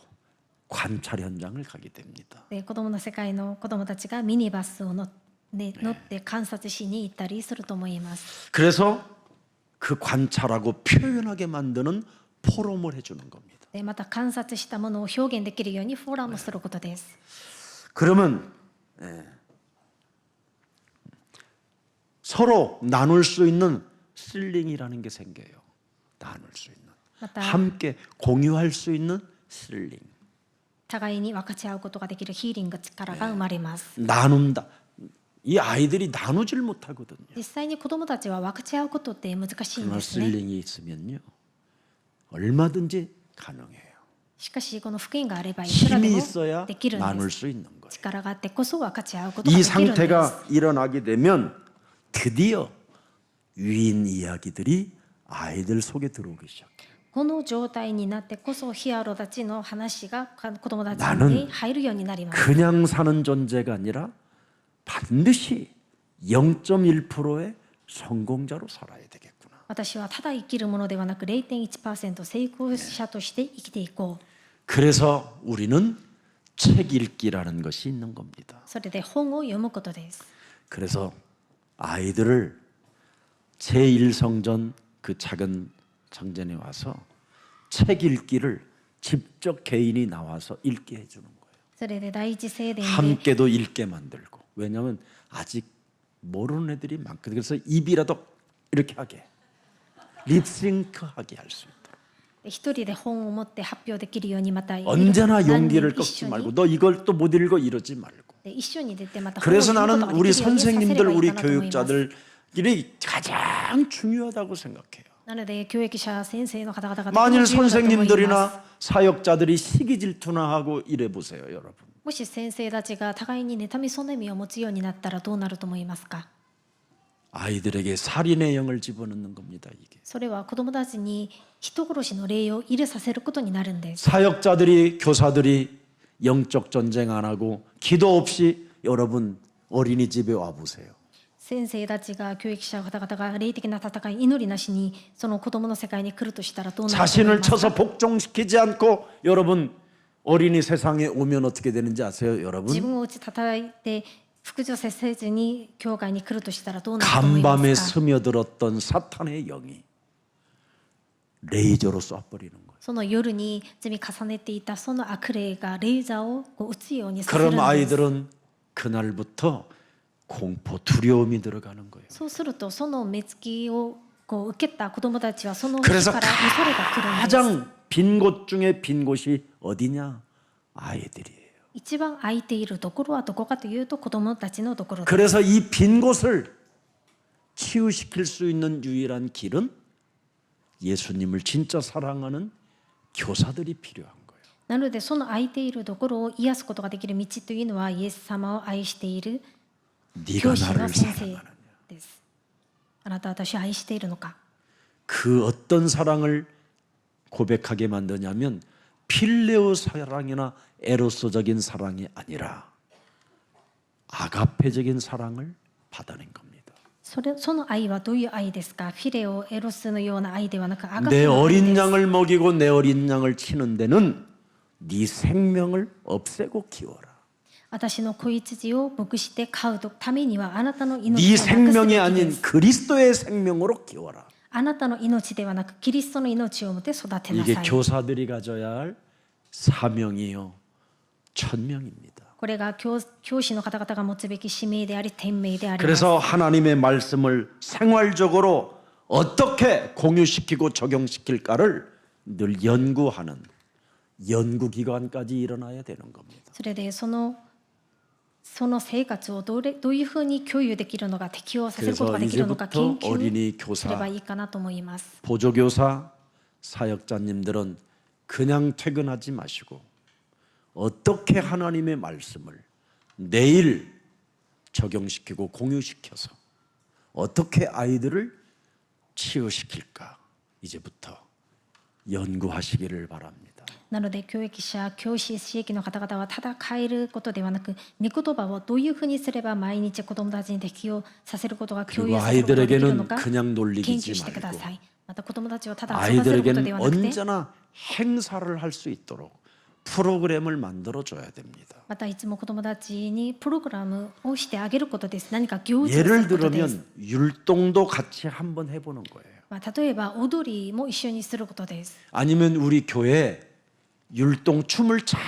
Speaker 1: 관찰 현장을 가게 됩니다.
Speaker 2: で子どもの世界の子どもたちがミニバスを乗って観察しに行ったりすると思います。
Speaker 1: 그래서 그 관찰하고 표현하게 만드는 포럼을 해주는 겁니다.
Speaker 2: でまた観察したものを表現できるようにフォーラムすることです。
Speaker 1: 그러면 서로 나눌 수 있는 실링이라는 게 생겨요. 나눌 수 있는,
Speaker 2: 맞다.
Speaker 1: 함께 공유할 수 있는 실링.
Speaker 2: 互いに分かち合うことができるヒーリング力が生まれます。
Speaker 1: 나눈다. 이 아이들이 나누질 못하거든요.
Speaker 2: 実際に子どもたちは分かち合うことって難しいん
Speaker 1: 그러나
Speaker 2: ですね。
Speaker 1: 실링이 있으면요, 얼마든지 가능해요.
Speaker 2: しかしこの福音があればいくらで
Speaker 1: 힘이
Speaker 2: も
Speaker 1: 있어야
Speaker 2: できるんで
Speaker 1: 나눌
Speaker 2: す。
Speaker 1: 수 있는 거예요.
Speaker 2: 力があってこそ分かち合うことが
Speaker 1: 이
Speaker 2: できるんです。
Speaker 1: 상태가 일어나게 되면 드디어 위인 이야기들이 아이들 속에 들어오기 시작해요.
Speaker 2: この状態になってこそヒアロたちの話が子どもたち
Speaker 1: 나는
Speaker 2: に入るようになります。
Speaker 1: 그냥 사는 존재가 아니라 반드시 0.1%의 성공자로 살아야 되겠구나.
Speaker 2: 私はただ生きるものではなく 0.1% 成功者として生きていこう。
Speaker 1: 그래서 우리는 책 읽기라는 것이 있는 겁니다.
Speaker 2: それで本を読むことです。
Speaker 1: 그래서 아이들을 제1성전 그 작은 성전에 와서 책 읽기를 직접 개인이 나와서 읽게 해주는 거예요.
Speaker 2: それで第一聖殿で
Speaker 1: 함께도 읽게 만들고. 왜냐하면 아직 모르는 애들이 많거든요. 그래서 입이라도 이렇게 하게, 립싱크하게 할 수 있도록.
Speaker 2: 一人で本を持って発表できるようにまた
Speaker 1: 언제나
Speaker 2: 何人
Speaker 1: 용기를
Speaker 2: 一
Speaker 1: 꺾지
Speaker 2: 緒に
Speaker 1: 말고 너 이걸 또 못 읽어 이러지 말고.
Speaker 2: で一緒に出てまた
Speaker 1: 그래서
Speaker 2: 本を読む
Speaker 1: 나는
Speaker 2: ことが
Speaker 1: 우리
Speaker 2: できるようにさせれ
Speaker 1: 선생님들
Speaker 2: ばいい
Speaker 1: 우리
Speaker 2: かなと思います。
Speaker 1: 교육자들이 가장 중요하다고 생각해요.
Speaker 2: なので教育者先生の方々が
Speaker 1: 만일
Speaker 2: 重要だと思います。
Speaker 1: 선생님들이나 사역자들이 시기 질투나 하고 이래 보세요, 여러분.
Speaker 2: もし先生たちが互いに妬み嫉みを持つようになったらどうなると思いますか。
Speaker 1: 아이들에게 살인의 영을 집어넣는 겁니다, 이게.
Speaker 2: それは子どもたちに人殺しの霊を入れさせることになるんです。
Speaker 1: 사역자들이 교사들이 영적 전쟁 안 하고 기도 없이 여러분 어린이집에 와 보세요.
Speaker 2: 先生たちが教育者の方々が霊的な戦い祈りなしにその子どもの世界に来るとしたらどうなると思い
Speaker 1: 자신을
Speaker 2: ますか。
Speaker 1: 쳐서 복종시키지 않고 여러분 어린이 세상에 오면 어떻게 되는지 아세요,
Speaker 2: 自
Speaker 1: 여러분?
Speaker 2: 分を打ち叩いて服従せずに教会に来るとしたらどうなると思いま
Speaker 1: 간밤에
Speaker 2: すか。
Speaker 1: 스며들었던 사탄의 영이 레이저로 쏴버리는 거예요.
Speaker 2: その夜に積み重ねていたその悪霊がレーザーをこう打つようにさせるん
Speaker 1: 그럼
Speaker 2: です。
Speaker 1: 아이들은 그날부터 공포, 두려움이 들어가는 거예요.
Speaker 2: そうするとその目つきをこう受けた子どもたちはその日
Speaker 1: 그래서
Speaker 2: から恐れが来るんです。
Speaker 1: 가장 빈 곳 중에 빈 곳이 어디냐? 아이들이에요.
Speaker 2: 一番空いているところはどこかというと子どもたちのところです。
Speaker 1: 그래서 이 빈 곳을 치유시킬 수 있는 유일한 길은 예수님을 진짜 사랑하는 교사들이 필요한 거예요.
Speaker 2: なのでその空いているところを癒すことができる道というのはイエス様を愛している
Speaker 1: 네가
Speaker 2: 教師
Speaker 1: 나를
Speaker 2: の先生
Speaker 1: 사랑하느냐.
Speaker 2: です。あなたは私を愛しているのか。
Speaker 1: 그 어떤 사랑을 고백하게 만드냐면 필레오 사랑이나 에로스적인 사랑이 아니라 아가페적인 사랑을 받아낸 겁니다.
Speaker 2: その愛はどういう愛ですか。フィレオ、エロスのような愛ではなくアガ
Speaker 1: 내
Speaker 2: ペの愛
Speaker 1: 어린
Speaker 2: です。
Speaker 1: 양을 먹이고 내 어린 양을 치는 데는 네 생명을 없애고 키워라.
Speaker 2: 私の子羊を牧して飼うためにはあなたの
Speaker 1: 네
Speaker 2: 命をなくすべ
Speaker 1: 생명이
Speaker 2: きで
Speaker 1: 아닌
Speaker 2: す。
Speaker 1: 그리스도의 생명으로 키워라.
Speaker 2: あなたの命ではなくキリストの命をもって育てな
Speaker 1: 이게
Speaker 2: さい。
Speaker 1: 교사들이 가져야 할 사명이요 천명입니다.
Speaker 2: これが教師の方々が持つべき使命であり天命であります。
Speaker 1: 그래서 하나님의 말씀을 생활적으로 어떻게 공유시키고 적용시킬까를 늘 연구하는 연구기관까지 일어나야 되는 겁니다.
Speaker 2: それでその生活をどういうふうに共有できるのか適応させることができるのか
Speaker 1: 그래서
Speaker 2: 研
Speaker 1: 어린이
Speaker 2: 究すれば
Speaker 1: 교사,
Speaker 2: いいかなと思います。
Speaker 1: 보조교사, 사역자님들은 그냥 퇴근하지 마시고 어떻게 하나님의 말씀을 내일 적용시키고 공유시켜서 어떻게 아이들을 치유시킬까 이제부터 연구하시기를 바랍니다.
Speaker 2: なので教育者、教師、私役の方々はただ変えることではなく、御言葉をどういうふうにすれば毎日子どもたちに適応させることが共有
Speaker 1: 그리고
Speaker 2: させることができるの
Speaker 1: 아이들에게는
Speaker 2: か
Speaker 1: 그냥
Speaker 2: 研
Speaker 1: 놀리기지
Speaker 2: 究してくだ
Speaker 1: 말고
Speaker 2: さい。また子どもたちをただ遊ばせることで
Speaker 1: 아이들에게는
Speaker 2: はなくて、
Speaker 1: 언제나 행사를 할 수 있도록 프로그램을 만들어 줘야 됩니다.
Speaker 2: またいつも子どもたちにプログラムをしてあげることです。何か行事をす
Speaker 1: 예를
Speaker 2: ることです。
Speaker 1: 들면 율동도 같이 한번 해보는 거예요.
Speaker 2: まあ、例えば踊りも一緒にすることです。
Speaker 1: 아니면 우리 교회 율동 춤을 잘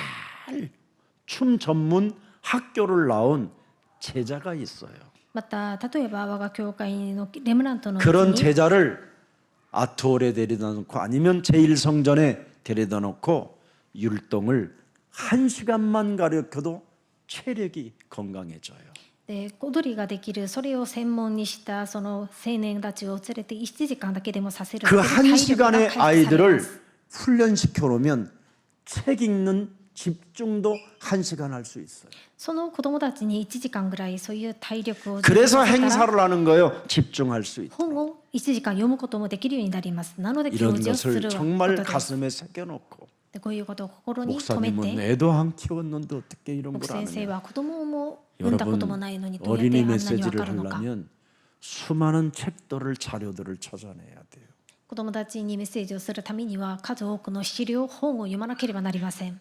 Speaker 1: 춤 전문 학교를 나온 제자가 있어요.
Speaker 2: また例えば我が教会のレムナントのうち
Speaker 1: 그런
Speaker 2: に
Speaker 1: 제자를 아트홀에 데려다 놓고 아니면 제1성전에 데려다 놓고 율동을 1시간만 가르쳐도 체력이 건강해져요.
Speaker 2: で踊りができるそれを専門にしたその青年たちを連れて1時間だけでもさせる
Speaker 1: 그
Speaker 2: だけで体力が
Speaker 1: 1시간의
Speaker 2: 回復されま
Speaker 1: 아이들을
Speaker 2: す。
Speaker 1: 훈련시켜 놓으면 책 읽는 집중도 1시간 할 수 있어요.
Speaker 2: その子供たちに1時間ぐらいそういう体力を
Speaker 1: 그래서
Speaker 2: させたら
Speaker 1: 행사를 하는 거예요. 집중할 수 있다.
Speaker 2: 本を1時間読むこともできるようになります。なので教
Speaker 1: 이런
Speaker 2: 授をす
Speaker 1: 것을
Speaker 2: るこ
Speaker 1: 정말
Speaker 2: とです。
Speaker 1: 가슴에 새겨놓고
Speaker 2: でこういうことを心に留め
Speaker 1: 목사님은
Speaker 2: て、
Speaker 1: 애도 안 키웠는데 어떻게 이런
Speaker 2: 僕
Speaker 1: 걸
Speaker 2: 先生
Speaker 1: 아느냐.
Speaker 2: は子供も産んだことも
Speaker 1: 여러분
Speaker 2: ないのにどうやって
Speaker 1: 어린이
Speaker 2: あんなに分
Speaker 1: 메시지를
Speaker 2: かるのか。
Speaker 1: 하려면 수많은 책들을 자료들을 찾아내야 돼요.
Speaker 2: 子供たちにメッセージをするためには数多くの資料本を読まなければなりません。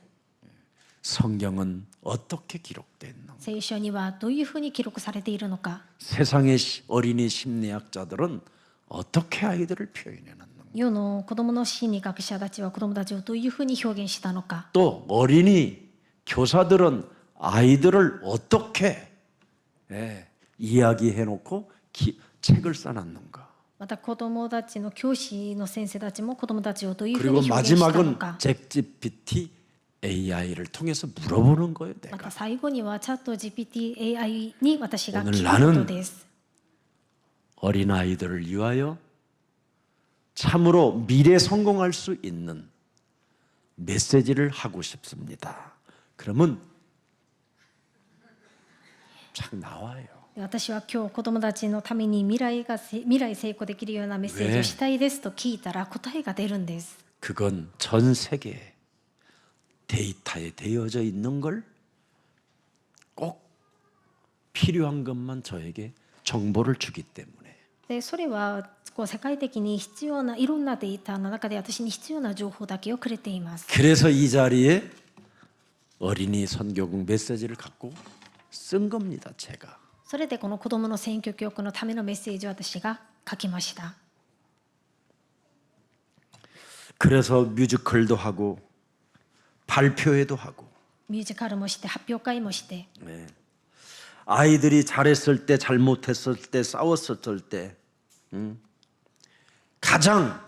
Speaker 1: 성경은 어떻게 기록됐는가.
Speaker 2: 聖書にはどういうふうに記録されているのか。
Speaker 1: 세상의 어린이 심리학자들은 어떻게 아이들을 표현해놨는가.
Speaker 2: 世の子供の心理学者たちは子供たちをどういうふうに表現したのか。
Speaker 1: 또 어린이 교사들은 아이들을 어떻게 이야기해놓고 책을 써놨는가.
Speaker 2: また子供たちの教師の先生たちも子供たちをどういうふう
Speaker 1: 그리고
Speaker 2: に表現したの
Speaker 1: 마지막은
Speaker 2: か。
Speaker 1: 챗GPT AI를 통해서 물어보는 거예요.
Speaker 2: ま
Speaker 1: 내가
Speaker 2: た最後にはチャット GPT AI に私が
Speaker 1: 오늘
Speaker 2: 聞
Speaker 1: 나는
Speaker 2: くことです。
Speaker 1: 어린 아이들을 위하여 참으로 미래 성공할 수 있는 메시지를 하고 싶습니다. 그러면 참 나와요.
Speaker 2: 私は今日子供たちのために未来成功できるようなメッセージをしたいですと聞いたら答えが出るんです。
Speaker 1: 그건 전 세계에 데이터에 되어져 있는 걸 꼭 필요한 것만 저에게 정보를 주기 때문에
Speaker 2: でそれはこう世界的に必要ないろんなデータの中で私に必要な情報だけをくれています。
Speaker 1: 그래서 이 자리에 어린이 선교국 메시지를 갖고 쓴 겁니다. 제가
Speaker 2: それでこの子どもの選挙局のためのメッセージを私が書きました。
Speaker 1: 그래서 뮤지컬도 하고 발표회도 하고
Speaker 2: ミュージカルもして発表会もして
Speaker 1: 네. 아이들이 잘했을 때 잘못했을 때 싸웠을 때 가장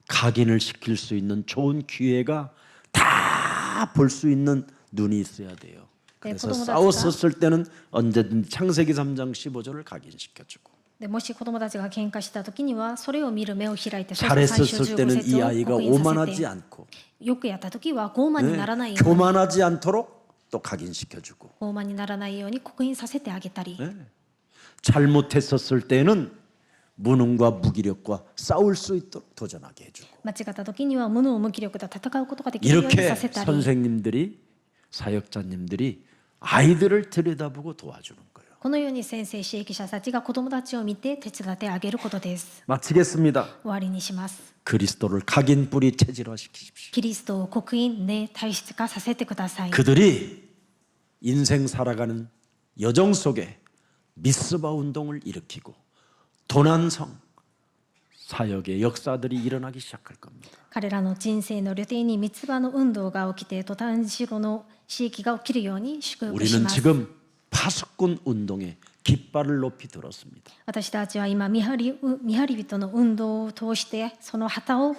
Speaker 1: 각인을 시킬 수 있는 좋은 기회가 다 볼 수 있는 눈이 있어야 돼요. 그래서
Speaker 2: 네,
Speaker 1: 싸웠었을 때는 언제든지 창세기 3장 15절을 각인시켜주고
Speaker 2: でもし子どもたちが喧嘩した時にはそれを見る目を開いて最初
Speaker 1: 잘했었을
Speaker 2: 15
Speaker 1: 때는
Speaker 2: 節
Speaker 1: 이
Speaker 2: を
Speaker 1: 아이가
Speaker 2: 刻印させ
Speaker 1: 오만하지
Speaker 2: て
Speaker 1: 않고
Speaker 2: よくやった時は傲慢にならないように
Speaker 1: 교만하지 않도록 또 각인시켜주고
Speaker 2: 傲慢にならないように刻印させてあげたり
Speaker 1: 네. 잘못했었을 때는 무능과 무기력과 싸울 수 있도록 도전하게 해주고
Speaker 2: 間違った時には無能無気力で戦うことができるように
Speaker 1: 이렇게
Speaker 2: させたり
Speaker 1: 선생님들이 사역자님들이 아이들을 들여다보고 도와주는 거예요.
Speaker 2: このように先生指摘者たちが子どもたちを見て手伝ってあげることです。
Speaker 1: 마치겠습니다.
Speaker 2: 終わりにします。
Speaker 1: 그리스도를 각인 뿌리 체질화시키십시오.
Speaker 2: キリストを刻印で体質化させてください。
Speaker 1: 그들이 인생 살아가는 여정 속에 미스바 운동을 일으키고 도난성 사역의 역사들이 일어나기 시작할 겁니다.
Speaker 2: 彼らの人生の旅程に三つ葉の運動が起きてトタン城の刺激が起きるように祝福し
Speaker 1: 우리는
Speaker 2: ます。
Speaker 1: 지금 파수꾼 운동에 깃발을 높이 들었습니다.
Speaker 2: 私たちは今見張り人の運動を通してその旗を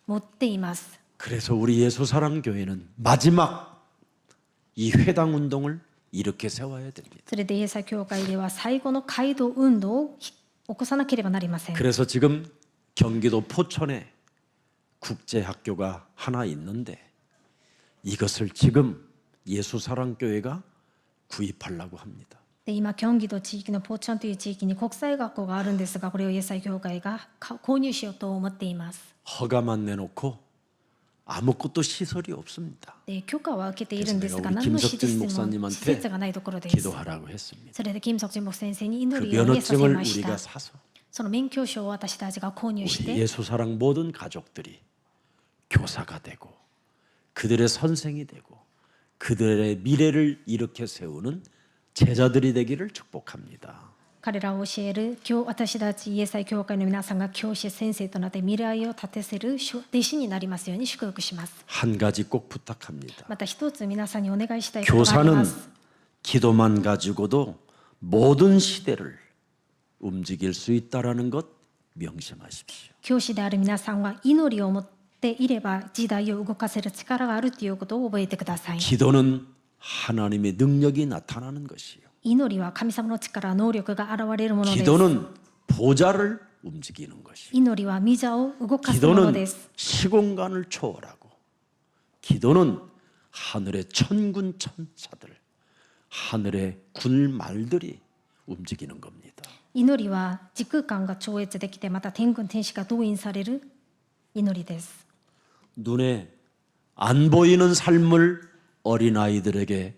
Speaker 2: 持っています。
Speaker 1: 그래서 우리 예수사랑교회는 마지막 이 회당 운동을 이렇게 세워야 됩니다.
Speaker 2: それでイエス教会では最後の街道運動を起こさなければなりません。
Speaker 1: 그래서 지금 경기도 포천에 국제학교가 하나 있는데 이것을 지금 예수사랑교회가 구입하려고 합니다.
Speaker 2: で今キョンギ道地域のポーチョンという地域に国際学校があるんですが、これをイエス教会が購入しようと思っています。
Speaker 1: 허가만 내놓고 아무것도 시설이 없습니다.
Speaker 2: で許可は受けているんですが、
Speaker 1: 그래서
Speaker 2: 何の
Speaker 1: 김석진
Speaker 2: 施設がないところです。
Speaker 1: 기도하라고 했습니다.
Speaker 2: それで金則純木先生に祈
Speaker 1: 그
Speaker 2: るようにさせ
Speaker 1: 면허증을
Speaker 2: ました
Speaker 1: 우리가 。 사서
Speaker 2: その免許証を私たちが購入し
Speaker 1: 우리
Speaker 2: て、
Speaker 1: 예수사랑 모든 가족들이 교사가 되고 그들의 선생이 되고 그들의 미래를 이렇게 세우는 제자들이 되기를 축복합니다.
Speaker 2: 彼らを教える私たちイエス会教会の皆さんが教師先生となって未来を立てせる弟子になりますように祝福します。
Speaker 1: 한 가지 꼭 부탁합니다.
Speaker 2: また一つ皆さんにお願いしたいことがあり
Speaker 1: 교사는
Speaker 2: ます。
Speaker 1: 기도만 가지고도 모든 시대를 움직일 수 있다라는 것 명심하십시오.
Speaker 2: 教師である皆さんは祈りを持っていれば時代を動かせる力があるということを覚えてください。
Speaker 1: 기도는 하나님의 능력이 나타나는 것이요.
Speaker 2: 祈りは神様の力、能力が現れるものです。
Speaker 1: 기도는 보좌를 움직이는 것이요.
Speaker 2: 祈りは御座を動かすもの
Speaker 1: 기도는
Speaker 2: です。
Speaker 1: 시공간을 초월하고 기도는 하늘의 천군 천사들, 하늘의 군말들이 움직이는 겁니다.
Speaker 2: 祈りは時空間が超越できて、また天軍天使が動員される祈りです。
Speaker 1: 눈에 안 보이는 삶을 어린아이들에게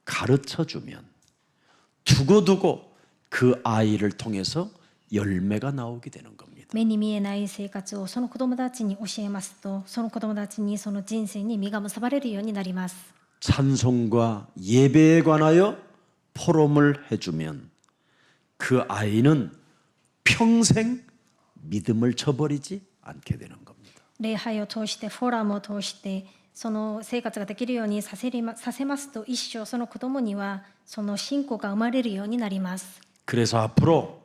Speaker 1: 가르쳐주면 두고두고 그 아이를 통해서 열매가 나오게 되는 겁니다.
Speaker 2: 目に見えない生活をその子供たちに教えますと、その子供たちにその人生に実が結ばれるようになります。
Speaker 1: 찬송과 예배에 관하여 포럼을 해주면 그 아이는 평생 믿음을 저버리지 않게 되는 겁니다.
Speaker 2: 礼拝を通してフォーラムを通してその生活ができるようにさせますと、一生その子供にはその信仰が生まれるようになります。
Speaker 1: 그래서 앞으로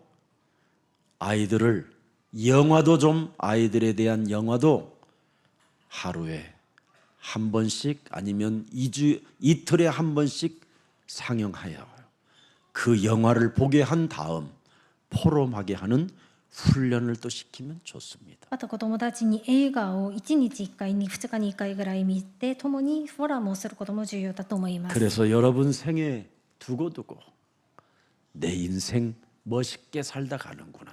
Speaker 1: 아이들을 영화도 좀 아이들에 대한 영화도 하루에 한 번씩 아니면 이틀에 한 번씩 상영하여 그 영화를 보게 한 다음 포럼하게 하는 훈련을 또 시키면 좋습니다.
Speaker 2: あと子供たちに映画を1日1回に2日に1回ぐらい見て、共にフォーラムをすることも重要だと思います。
Speaker 1: 그래서 여러분 생에 두고두고 내 인생 멋있게 살다 가는구나.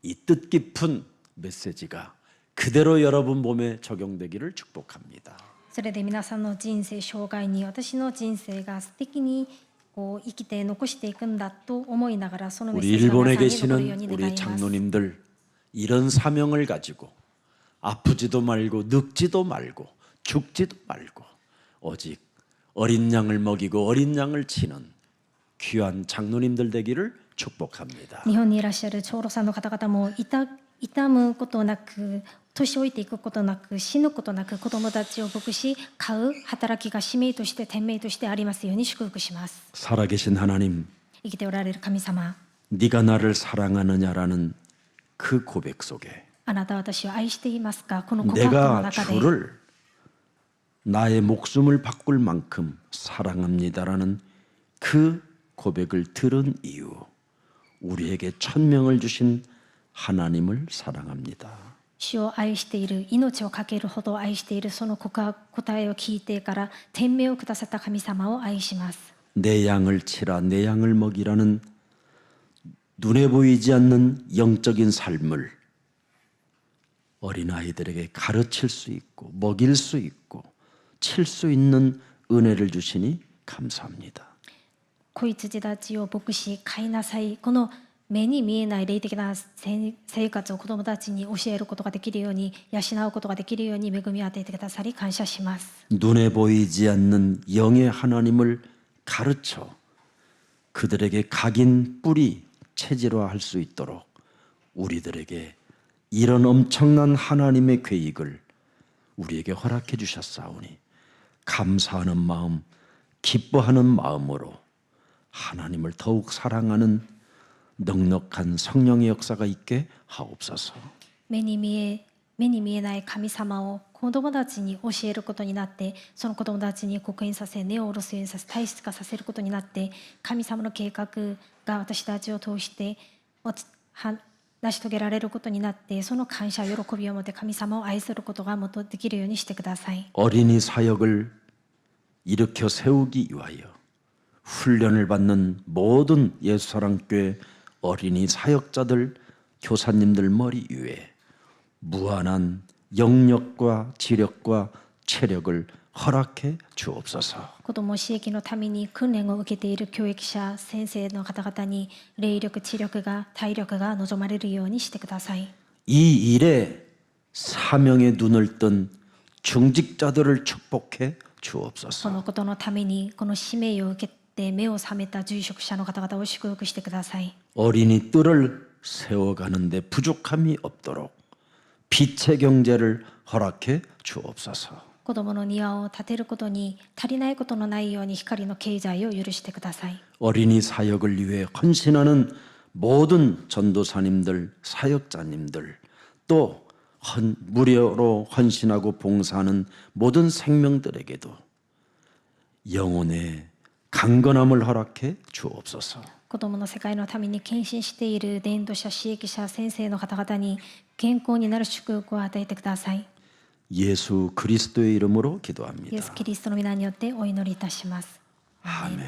Speaker 1: 이 뜻깊은 메시지가 그대로 여러분 몸에 적용되기를 축복합니다.
Speaker 2: それで皆さんの人生生涯に私の人生が素敵にこう生きて残していくんだと思いながら、そのメッセ
Speaker 1: 우리
Speaker 2: ージが
Speaker 1: 일본에
Speaker 2: 皆さんに残るよう
Speaker 1: 계시는
Speaker 2: に願
Speaker 1: 우리
Speaker 2: います。
Speaker 1: 장로님들 이런 사명을 가지고 아프지도 말고 늙지도 말고 죽지도 말고 오직 어린 양을 먹이고 어린 양을 치는 귀한 장로님들 되기를 축복합니다.
Speaker 2: 日本にいらっしゃる長老さんの方々も痛むことなく、年老いていくことなく、死ぬことなく、子供たちを牧し飼う働きが使命として天命としてありますように祝福します。
Speaker 1: 살아계신 하나님,
Speaker 2: 生きておられる神様、
Speaker 1: 네가 나를 사랑하느냐라는 그 고백 속에
Speaker 2: あなたは私を愛していますか。この告白の
Speaker 1: 내가
Speaker 2: 中で
Speaker 1: 주를 나의 목숨을 바꿀 만큼 사랑합니다라는 그 고백을 들은 이유, 우리에게 천명을 주신 하나님을 사랑합니다.
Speaker 2: 主を愛している、命を懸けるほど愛している、その答えを聞いてから天命をくださった神様を愛します。
Speaker 1: 내 양을 치라, 내 양을 먹이라는 눈에 보이지 않는 영적인 삶을 어린아이들에게 가르칠 수 있고 먹일 수 있고 칠 수 있는 은혜를 주시니 감사합니다.
Speaker 2: 子羊たちを牧し飼いなさい。この目に見えない霊的な生活を子どもたちに教えることができるように、養うことができるように恵みを与えてくださり感謝します。
Speaker 1: 눈에 보이지 않는 영의 하나님을 가르쳐 그들에게 각인 뿌리 체질화할 수 있도록 우리들에게 이런 엄청난 하나님의 계획을 우리에게 허락해 주셨사오니 감사하는 마음, 기뻐하는 마음으로 하나님을 더욱 사랑하는 넉넉한 성령의 역사가 있게 하옵소서.
Speaker 2: 目に見えない神様を子どもたちに教えることになって、その子どもたちに刻印させ、根を下ろすようにさせ、体質化させることになって、神様の計画が私たちを通して成し遂げられることになって、その感謝喜びを持って神様を愛することがもっとできるようにしてください。
Speaker 1: 어린이 사역을 일으켜 세우기 위하여 훈련을 받는 모든 예수사랑교회 어린이 사역자들, 교사님들 머리 위에 무한한 영력과 지력과 체력을 허락해 주옵소서.
Speaker 2: 子ども刺激のために訓練を受けている教育者、先生の方々に霊力、知力が、体力が望まれるようにしてください。
Speaker 1: 이 일에 사명에 눈을 뜬 중직자들을 축복해
Speaker 2: こ
Speaker 1: 주옵소서.
Speaker 2: のことのためにこの使命を受けって目を覚めた住職者の方々を祝福してください。
Speaker 1: 어린이 뜰을 세워가는데 부족함이 없도록 빛의 경제를 허락해 주옵소서.
Speaker 2: 子供の庭を建てることに足りないことのないように光の経済を許してください。
Speaker 1: 어린이 사역을 위해 헌신하는 모든 전도사님들, 사역자님들, 또 무료로 헌신하고 봉사하는 모든 생명들에게도 영혼의 강건함을 허락해 주옵소서.
Speaker 2: 子供の世界のために献身している伝道者、使役者、先生の方々に健康になる祝福を与えてください。
Speaker 1: 예수 그리스도의 이름으로
Speaker 2: イエス・
Speaker 1: 기도합니다.
Speaker 2: キリストの皆によってお祈りいたします。
Speaker 1: 아멘.